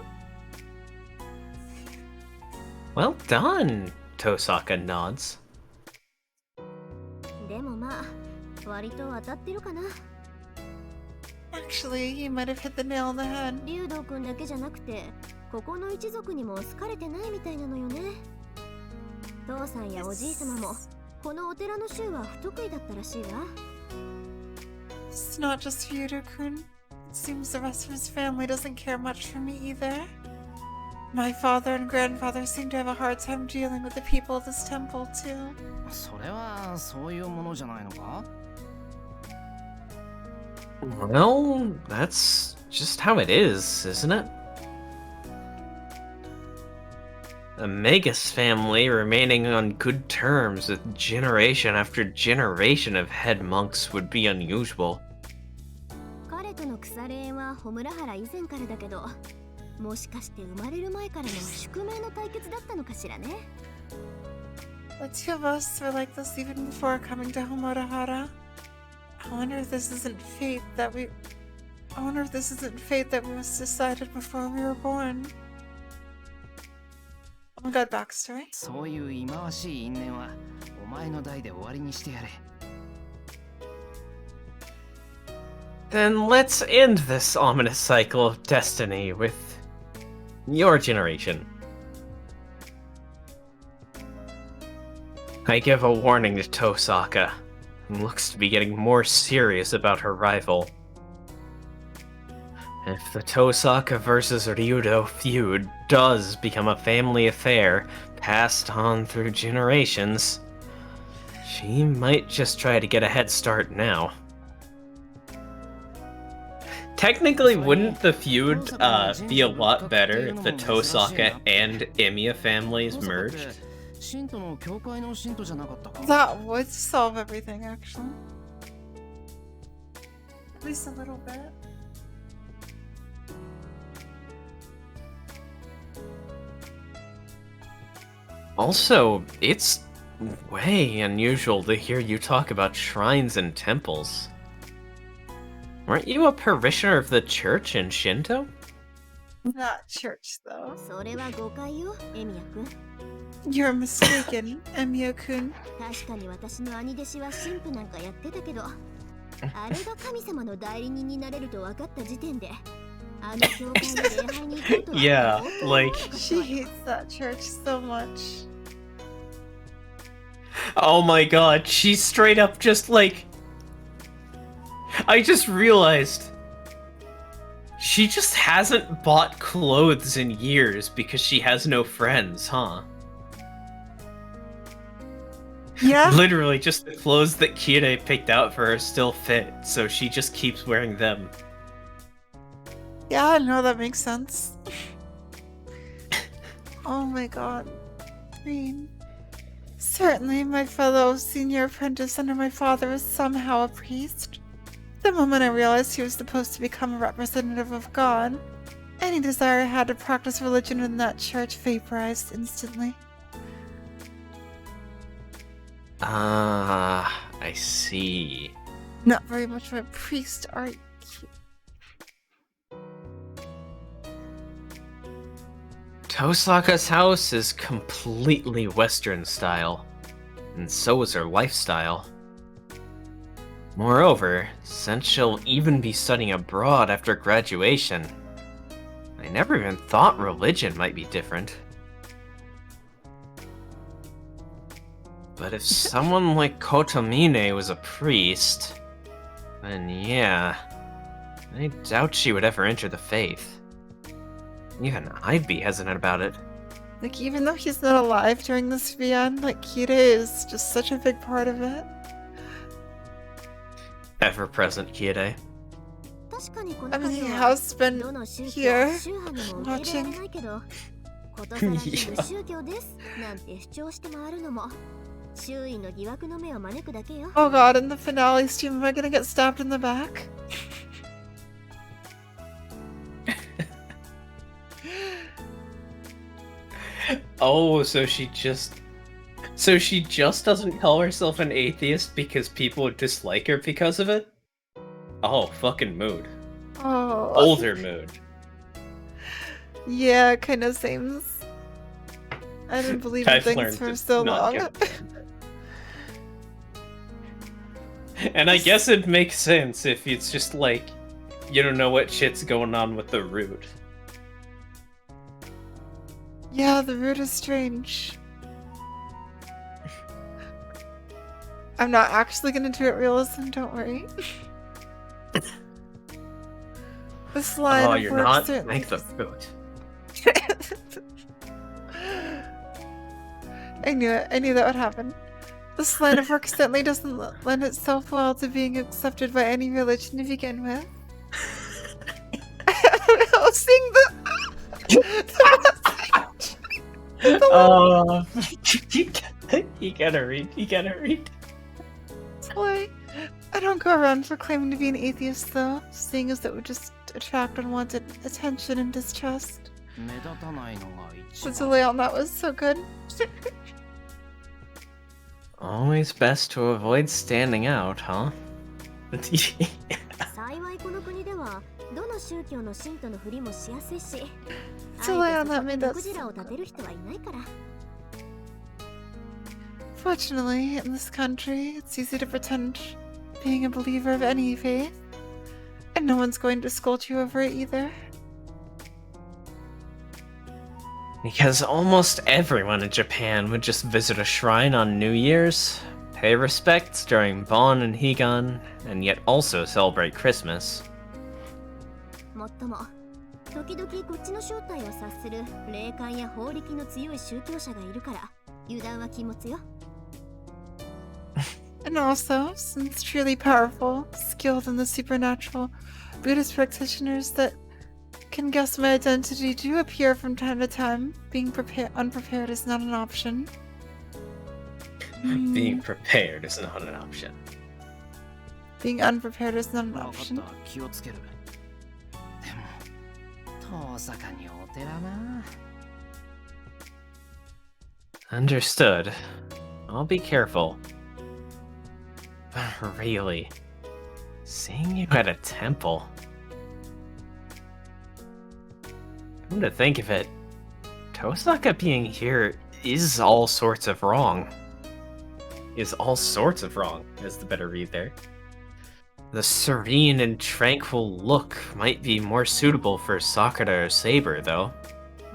Well done, Tosaka nods. でもまあ、割と当たってるかな。 Actually, you might have hit the nail on the head. 竜道くんだけじゃなくて、ここの一族にも好かれてないみたいなのよね。父さんやおじい様も、このお寺の衆は不得意だったらしいわ。 It's not just Ryudo-kun. It seems the rest of his family doesn't care much for me either. My father and grandfather seem to have a hard time dealing with the people of this temple, too. それはそういうものじゃないのか？ Well, that's just how it is, isn't it? A Magus family remaining on good terms with generation after generation of head monks would be unusual. 彼との腐れ縁は穂村原以前からだけど、もしかして生まれる前からの宿命の対決だったのかしらね。 The two of us were like this even before coming to Homurahara. I wonder if this isn't fate that we must have decided before we were born. Oh my god, backstory. そういう忌まわしい因縁はお前の代で終わりにしてやれ。 Then let's end this ominous cycle of destiny with your generation. I give a warning to Tosaka, who looks to be getting more serious about her rival. If the Tosaka versus Ryudo feud does become a family affair passed on through generations, she might just try to get a head start now. Technically, wouldn't the feud be a lot better if the Tosaka and Emiya families merged? 信徒の教会の信徒じゃなかったか？ That would solve everything, actually. At least a little bit. Also, it's way unusual to hear you talk about shrines and temples. Weren't you a parishioner of the church in Shinto? Not church, though. それは誤解よ、エミヤくん。 You're mistaken, Emiya-kun. 確かに私の兄弟子は神父なんかやってたけど、あれが神様の代理人になれると分かった時点で、あの教会の礼拝に行こうとは Yeah, 思っても like- なかったわ She よ hates that church so much. Oh my god, she's straight up just like... I just realized... She just hasn't bought clothes in years because she has no friends, huh? Yeah? Literally, just the clothes that Kirei picked out for her still fit, so she just keeps wearing them. Yeah, no, that makes sense. Oh my god. Green. Certainly, my fellow senior apprentice under my father is somehow a priest. The moment I realized he was supposed to become a representative of God, any desire I had to practice religion in that church vaporized instantly. Ah, I see. Not very much of a priest, are you? Tosaka's house is completely Western style, and so is her lifestyle. Moreover, since she'll even be studying abroad after graduation, I never even thought religion might be different. But if someone like Kotomine was a priest, then yeah, I doubt she would ever enter the faith. Even I'd be hesitant about it. Like, even though he's not alive during this VN, like, Kira is just such a big part of it. Ever-present Kiede. 確かにこ I の mean, he 家は has been どの宗教 here 宗派にも受け入れられないけど、ことさら全部宗教ですなんて主張して回るのも周囲の疑惑の目を招くだけよ。 Oh god, in the finale stream, am I gonna get stabbed in the back? Oh, so she just doesn't call herself an atheist because people dislike her because of it? Oh, fucking mood. Oh. Older mood. Yeah, kind of seems. I didn't believe in I've things learned for to so not long. get- And I guess it makes sense if it's just like, you don't know what shit's going on with the root. Yeah, the root is strange. I'm not actually gonna do it realism, don't worry. This line Oh, of you're work not? certainly Make the just- root. I knew it. I knew that would happen. This line of work certainly doesn't lend itself well to being accepted by any religion to begin with. Oh, seeing Oh, you gotta read. Why? I don't go around proclaiming to be an atheist, though, seeing as it would just attract unwanted attention and distrust. 目立たないのが一 The 番 delay on that was so good. Always best to avoid standing out, huh? 幸いこの国ではどの宗教の信徒のふりもしやすいし、 Delay あ on えて that そこ made に that 目くじらを立てる人はいないから。 Fortunately, in this country, it's easy to pretend being a believer of any faith, and no one's going to scold you over it either. Because almost everyone in Japan would just visit a shrine on New Year's, pay respects during Bon and Higan, and yet also celebrate Christmas. もっとも、時々こっちの正体を察する霊感や法力の強い宗教者がいるから油断は禁物よ。 And also, since truly powerful, skilled in the supernatural, Buddhist practitioners that can guess my identity do appear from time to time, being unprepared is not an option. Being prepared is not an option. Being unprepared is not an 分かっ option. た気をつけるでも遠坂にお寺な Understood. I'll be careful. But really, seeing you at a temple. Come to think of it, Tosaka being here is all sorts of wrong. Is all sorts of wrong, is the better read there. The serene and tranquil look might be more suitable for Sakura or Saber, though.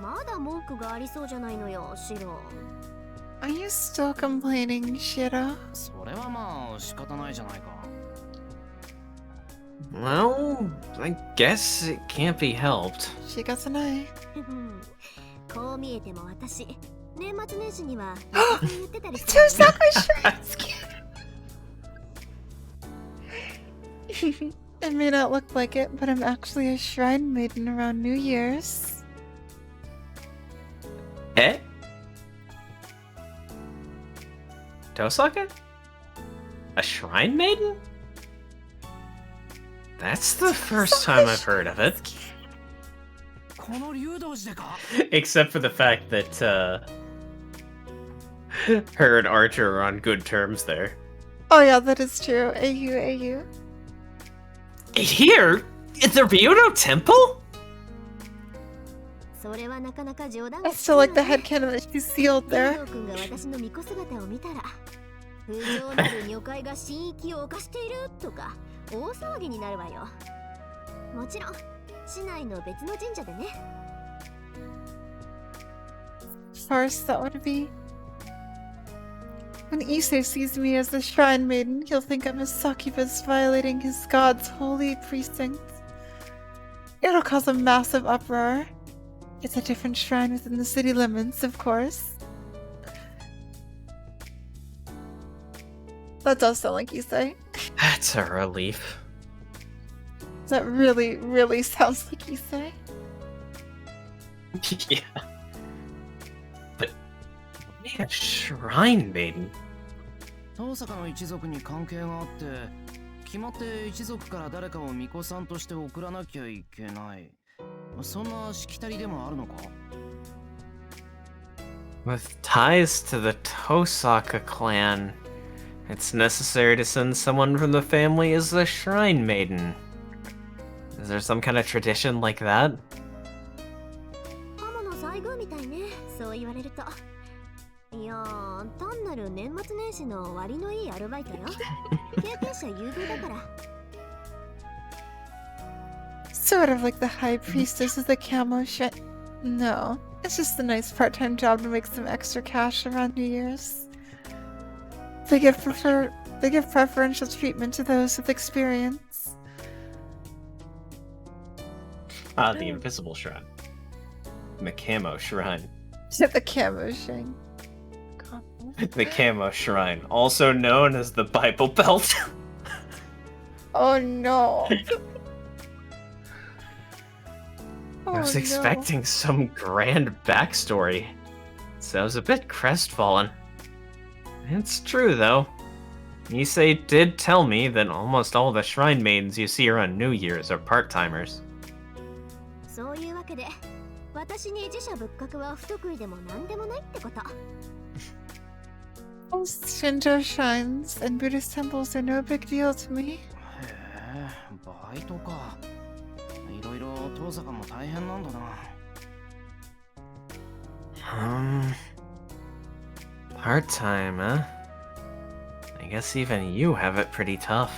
まだ文句がありそうじゃないのよ、シロ。 Are you still complaining, Shiro? それはまあ仕方ないじゃないか Well, I guess it can't be helped. She got an eye. こう見えても私、年末年始には言ってたりす Two る Sakura shrines! It may not look like it, but I'm actually a shrine maiden around New Year's. Eh? Tosaka? A shrine maiden? That's the first time I've heard of it. この竜道寺でか Except for the fact that, her and Archer are on good terms there. Oh yeah, that is true. AU. Here? At the Ryudo Temple? それはなかなか冗談 I still like the headcanon that she's sealed 竜 there. 道君が私の巫女姿を見たら、不浄なる女怪が神域を犯しているとか大騒ぎになるわよ。もちろん市内の別の神社でね。 Of course, that would be. When Issei sees me as the shrine maiden, he'll think I'm a succubus violating his god's holy precincts. It'll cause a massive uproar. It's a different shrine within the city limits, of course. That does sound like Issei. That's a relief. That really, really sounds like Issei. Yeah. But a shrine maiden. 遠坂の一族に関係があって決まって一族から誰かを巫女さんとして送らなきゃいけない。そんなしきたりでもあるのか？ With ties to the Tosaka clan, it's necessary to send someone from the family as the shrine maiden. Is there some kind of tradition like that? カモの西宮みたいね、そう言われると。いやー、単なる年末年始の割のいいアルバイトよ。経験者優遇だから。Sort of like the high priestess of the camo shrine. No, it's just a nice part-time job to make some extra cash around New Year's. They give preferential treatment to those with experience. Ah, the invisible shrine. The camo shrine. The camo shrine. The camo shrine, also known as the Bible Belt. Oh no. I was expecting some grand backstory, so I was a bit crestfallen. It's true, though. Issei did tell me that almost all the shrine maidens you see around New Year's are part-timers. そういうわけで、私に自社仏閣は不得意でも何でもないってこと。Most Shinto shrines and Buddhist temples are no big deal to me. へえ、バイトか。いろいろ遠坂も大変なんだな。Part-time, huh? I guess even you have it pretty tough.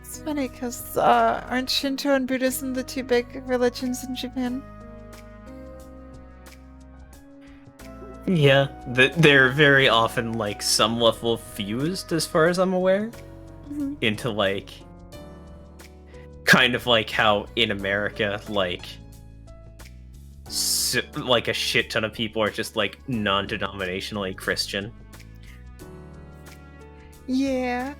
It's funny because aren't Shinto and Buddhism the two big religions in Japan? Yeah, they're very often, like, some level fused, as far as I'm aware, into, like, kind of like how in America, like a shit ton of people are just, like, non-denominationally Christian. Yeah.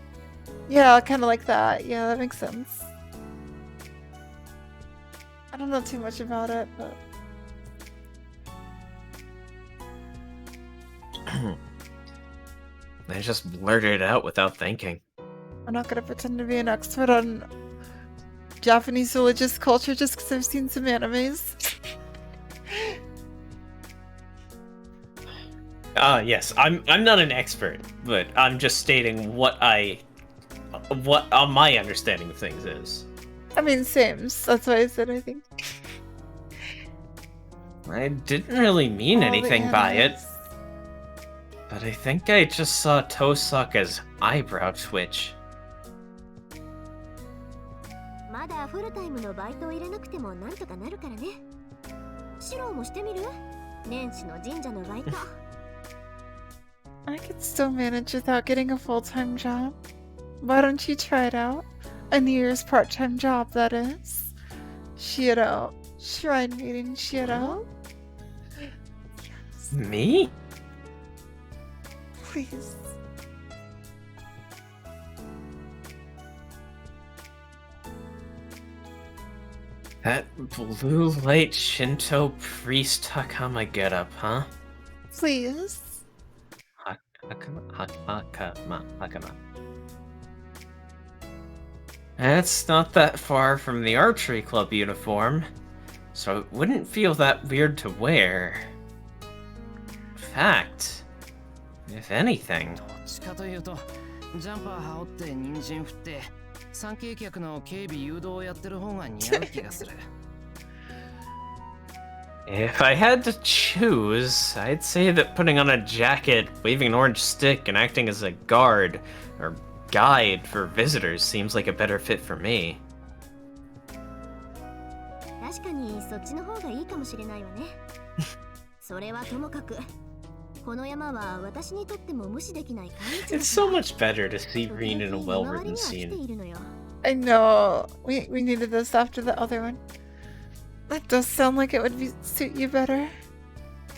Yeah, kind of like that. Yeah, that makes sense. I don't know too much about it, but... They just blurted it out without thinking. I'm not gonna pretend to be an expert on Japanese religious culture just because I've seen some animes. Yes, I'm not an expert, but I'm just stating what my understanding of things is. I mean, same. That's why I said I think. I didn't really mean anything by it, but I think I just saw Tosaka's eyebrow twitch. まだフルタイムのバイトを入れなくてもなんとかなるからね。シローもしてみる？年始の神社のバイト。I could still manage without getting a full-time job. Why don't you try it out? A New Year's part-time job, that is. Shiro. Shrine meeting, Shiro. Yes. Me? Please. That blue light Shinto priest Hakama getup, huh? Please. Hakama. That's not that far from the archery club uniform, so it wouldn't feel that weird to wear. In fact, if anything... どっちかというと、ジャンパー羽織って人参振って、参詣客の警備誘導をやってる方が似合う気がする。If I had to choose, I'd say that putting on a jacket, waving an orange stick, and acting as a guard, or guide for visitors seems like a better fit for me. 確かにそっちの方がいいかもしれないわね。それはともかく、この山は私にとっても無視できない感じ。It's so much better to see Reen in a well-written scene. I know. We needed this after the other one. That does sound like it would suit you better.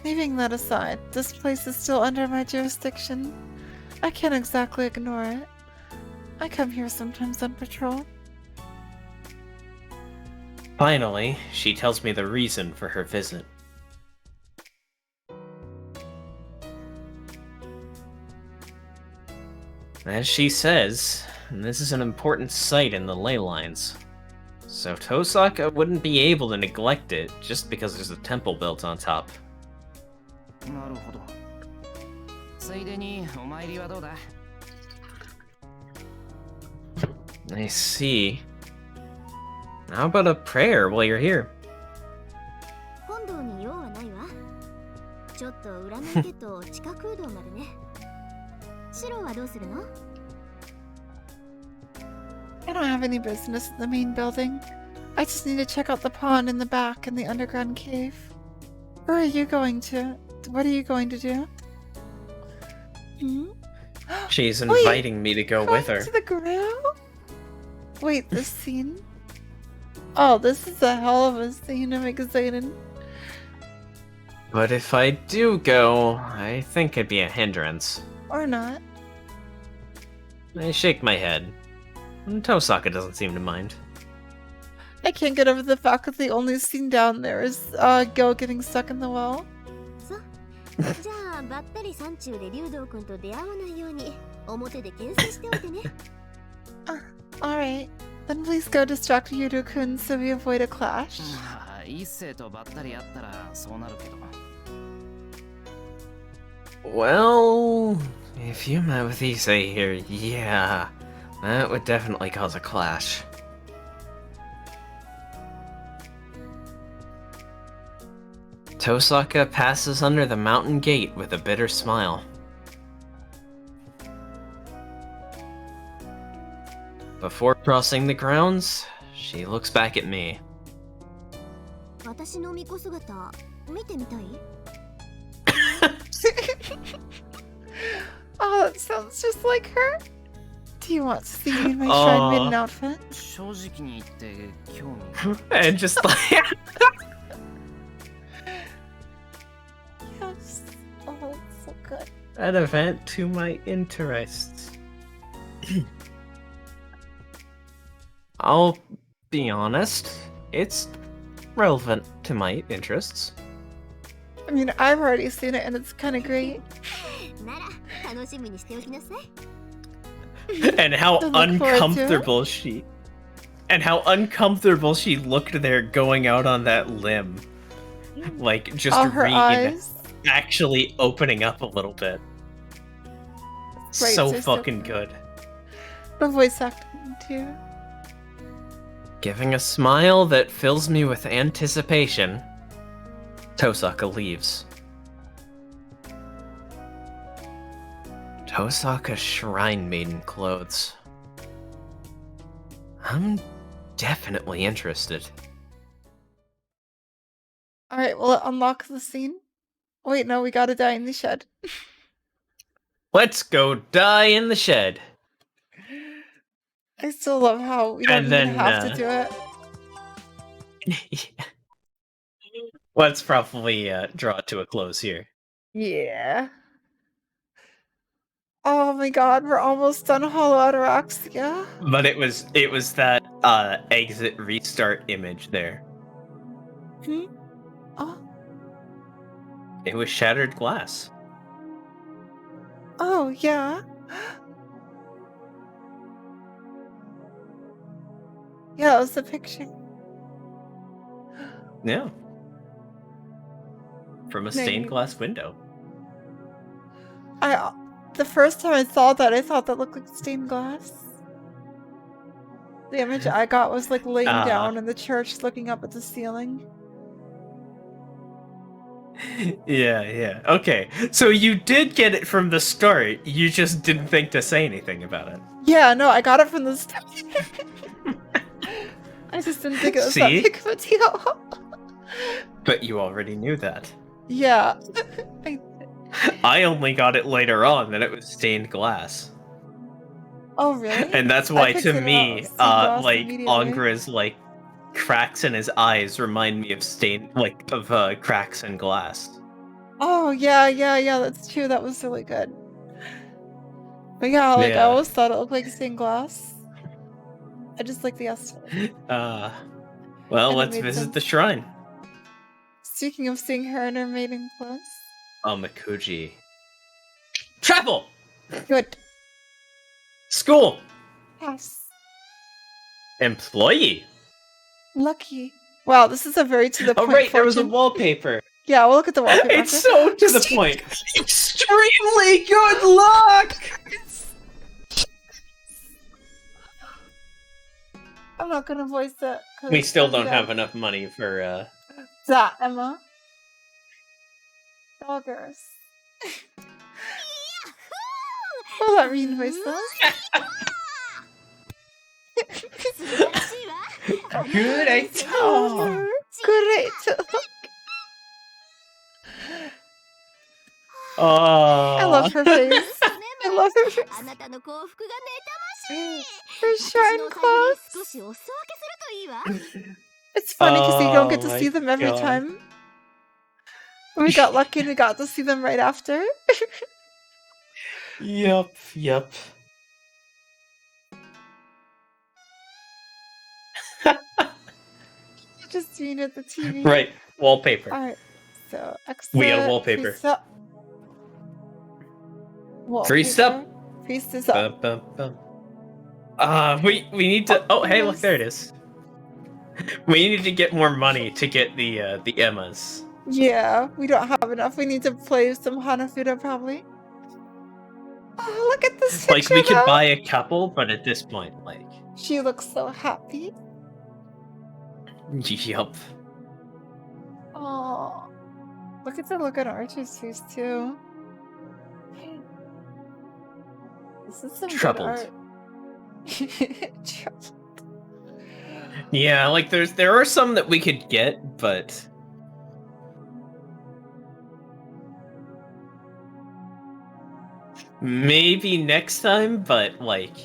Leaving that aside, this place is still under my jurisdiction. I can't exactly ignore it. I come here sometimes on patrol. Finally, she tells me the reason for her visit. As she says, this is an important site in the ley lines. So Tosaka wouldn't be able to neglect it just because there's a temple built on top. なるほど。ついでにお参りはどうだ? I see. How about a prayer while you're here? 本堂に用はないわ。ちょっと裏の池と地下空洞までね。シロはどうするの? I don't have any business in the main building. I just need to check out the pond in the back and the underground cave. Where are you going to? What are you going to do? Hmm? She's inviting me to go with her. To the grill? Wait, this scene? Oh, this is a hell of a scene. I'm excited. But if I do go, I think it'd be a hindrance. Or not. I shake my head. Tosaka doesn't seem to mind. I can't get over the fact that the only scene down there is Gil getting stuck in the well. そう。じゃあばったり山中で竜道くんと出会わないように表で牽制しておいてね。Alright. Then please go distract Yudo-kun so we avoid a clash. まあ、一世とばったり会ったらそうなるけど。Well, if you met with Issei here, yeah, that would definitely cause a clash. Tosaka passes under the mountain gate with a bitter smile. Before crossing the grounds, she looks back at me. 私の巫女姿見てみたい? Oh, that sounds just like her. Do you want to see me in my Shrine Maiden outfit? 正直に言って興味。 And just like... Yes. Oh, it's so good. An event to my interests. I'll be honest, it's relevant to my interests. I mean, I've already seen it and it's kind of great. なら楽しみにしておきなさい。 And how To look forward to. uncomfortable she... And how uncomfortable she looked there going out on that limb. Like, just All her read, eyes. actually opening up a little bit. Right, So so fucking good. good. The voice acting too. Giving a smile that fills me with anticipation, Tosaka leaves. Tosaka's Shrine Maiden clothes. I'm definitely interested. Alright, will it unlock the scene? Wait, no, we gotta die in the shed. Let's go die in the shed. I still love how we don't And even then, have to do it. Let's probably draw it to a close here. Yeah. Oh my god, we're almost done Hollow Ataraxia. But it was that exit restart image there. Hmm? Oh. It was shattered glass. Oh, yeah. Yeah, that was the picture. Yeah. From a stained Maybe. glass window. The first time I saw that, I thought that looked like stained glass. The image I got was like laying down in the church looking up at the ceiling. Yeah. Okay. So you did get it from the start. You just didn't think to say anything about it. Yeah, no, I got it from the start. I just didn't think it was that See? big of a deal. But you already knew that. Yeah. I only got it later on that it was stained glass. Oh, really? And that's I why picked to it me, up, stained glass like immediately. Angra's like cracks in his eyes remind me of cracks in glass. Oh, yeah, that's true. That was really good. But yeah, like, I Yeah. always thought it looked like stained glass. I just like the aesthetic. Well, And it let's made visit sense. the shrine. Speaking of seeing her in her maiden clothes. Oh, Mikuji. Travel! Good. School! Yes. Employee! Lucky. Wow, this is a very to the point. Oh, right, there was a fortune. wallpaper. Yeah, we'll look at the wallpaper. It's after. so to the point. Extremely good luck! I'm not gonna voice it. 'cause We still I'm don't dead. have enough money for, That, Emma. Doggers. What does that mean, voiceless? 素晴らしいわ Great! Oh, great. I love her face. I love her face. あなたの幸福が妬ましい Her 私 shrine のお財 clothes. 布に少しお裾分けするといいわ It's funny because you don't get to Oh see my them every God. time. We got lucky and we got to see them right after. Yup. Just being at the TV. Right, wallpaper. Alright, so exit. We got a wallpaper. Priest up. Priest up. Wallpaper. Priest is up. Bum, bum, bum. We need to. Oh, hey, look, there it is. We need to get more money to get the Emmas. Yeah, we don't have enough. We need to play some Hanafuda probably. Oh, look at this Like, picture, we could though. buy a couple, but at this point, like, She looks so happy. yup. Oh, look at the look on Archer's face too. This is some Troubled. good art. Troubled. Yeah, like there are some that we could get, but maybe next time. But like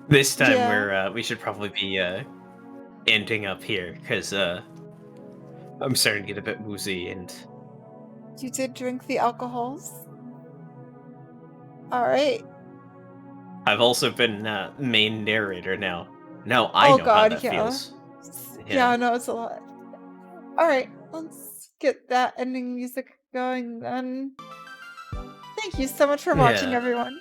this time, Yeah. we should probably be ending up here because I'm starting to get a bit woozy and You did drink the alcohols. All right. I've also been main narrator now. Now I Oh, know God, how that yeah. feels. Yeah, no, it's a lot. All right, let's get that ending music going then. Thank you so much for watching, Yeah. everyone.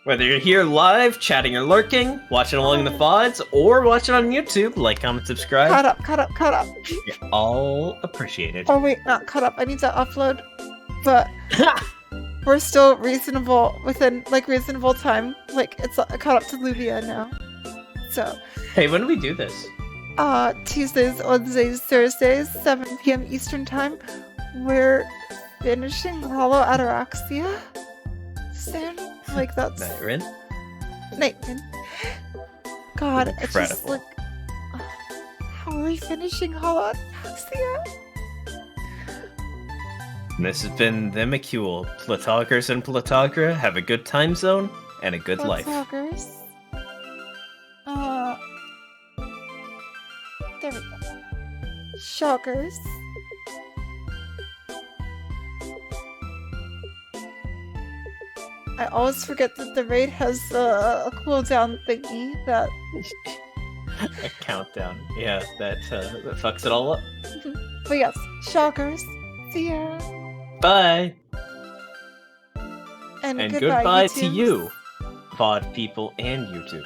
Whether you're here live, chatting or lurking, watching along the VODs, or watching on YouTube, like, comment, subscribe. Cut up. You're all appreciated. Oh wait, not cut up. I need to upload, but we're still within reasonable time. Like it's caught up to Luvia now. So, Hey, when do we do this? Tuesdays, Wednesdays, Thursdays, 7 p.m. Eastern time. We're finishing Hollow Ataraxia soon. Like that's Nightrin? Nightman. God, it's just Incredible. like, how are we finishing Hollow Ataraxia? And this has been The Macule. Platoggers and Platogra have a good time zone and a good life. Talkers. There we go. Shockers. I always forget that the raid has a cooldown thingy that. A countdown. Yeah, that fucks it all up. But yes, shockers. See ya. Bye! And And goodbye, goodbye to YouTubes. you, VOD people and YouTube.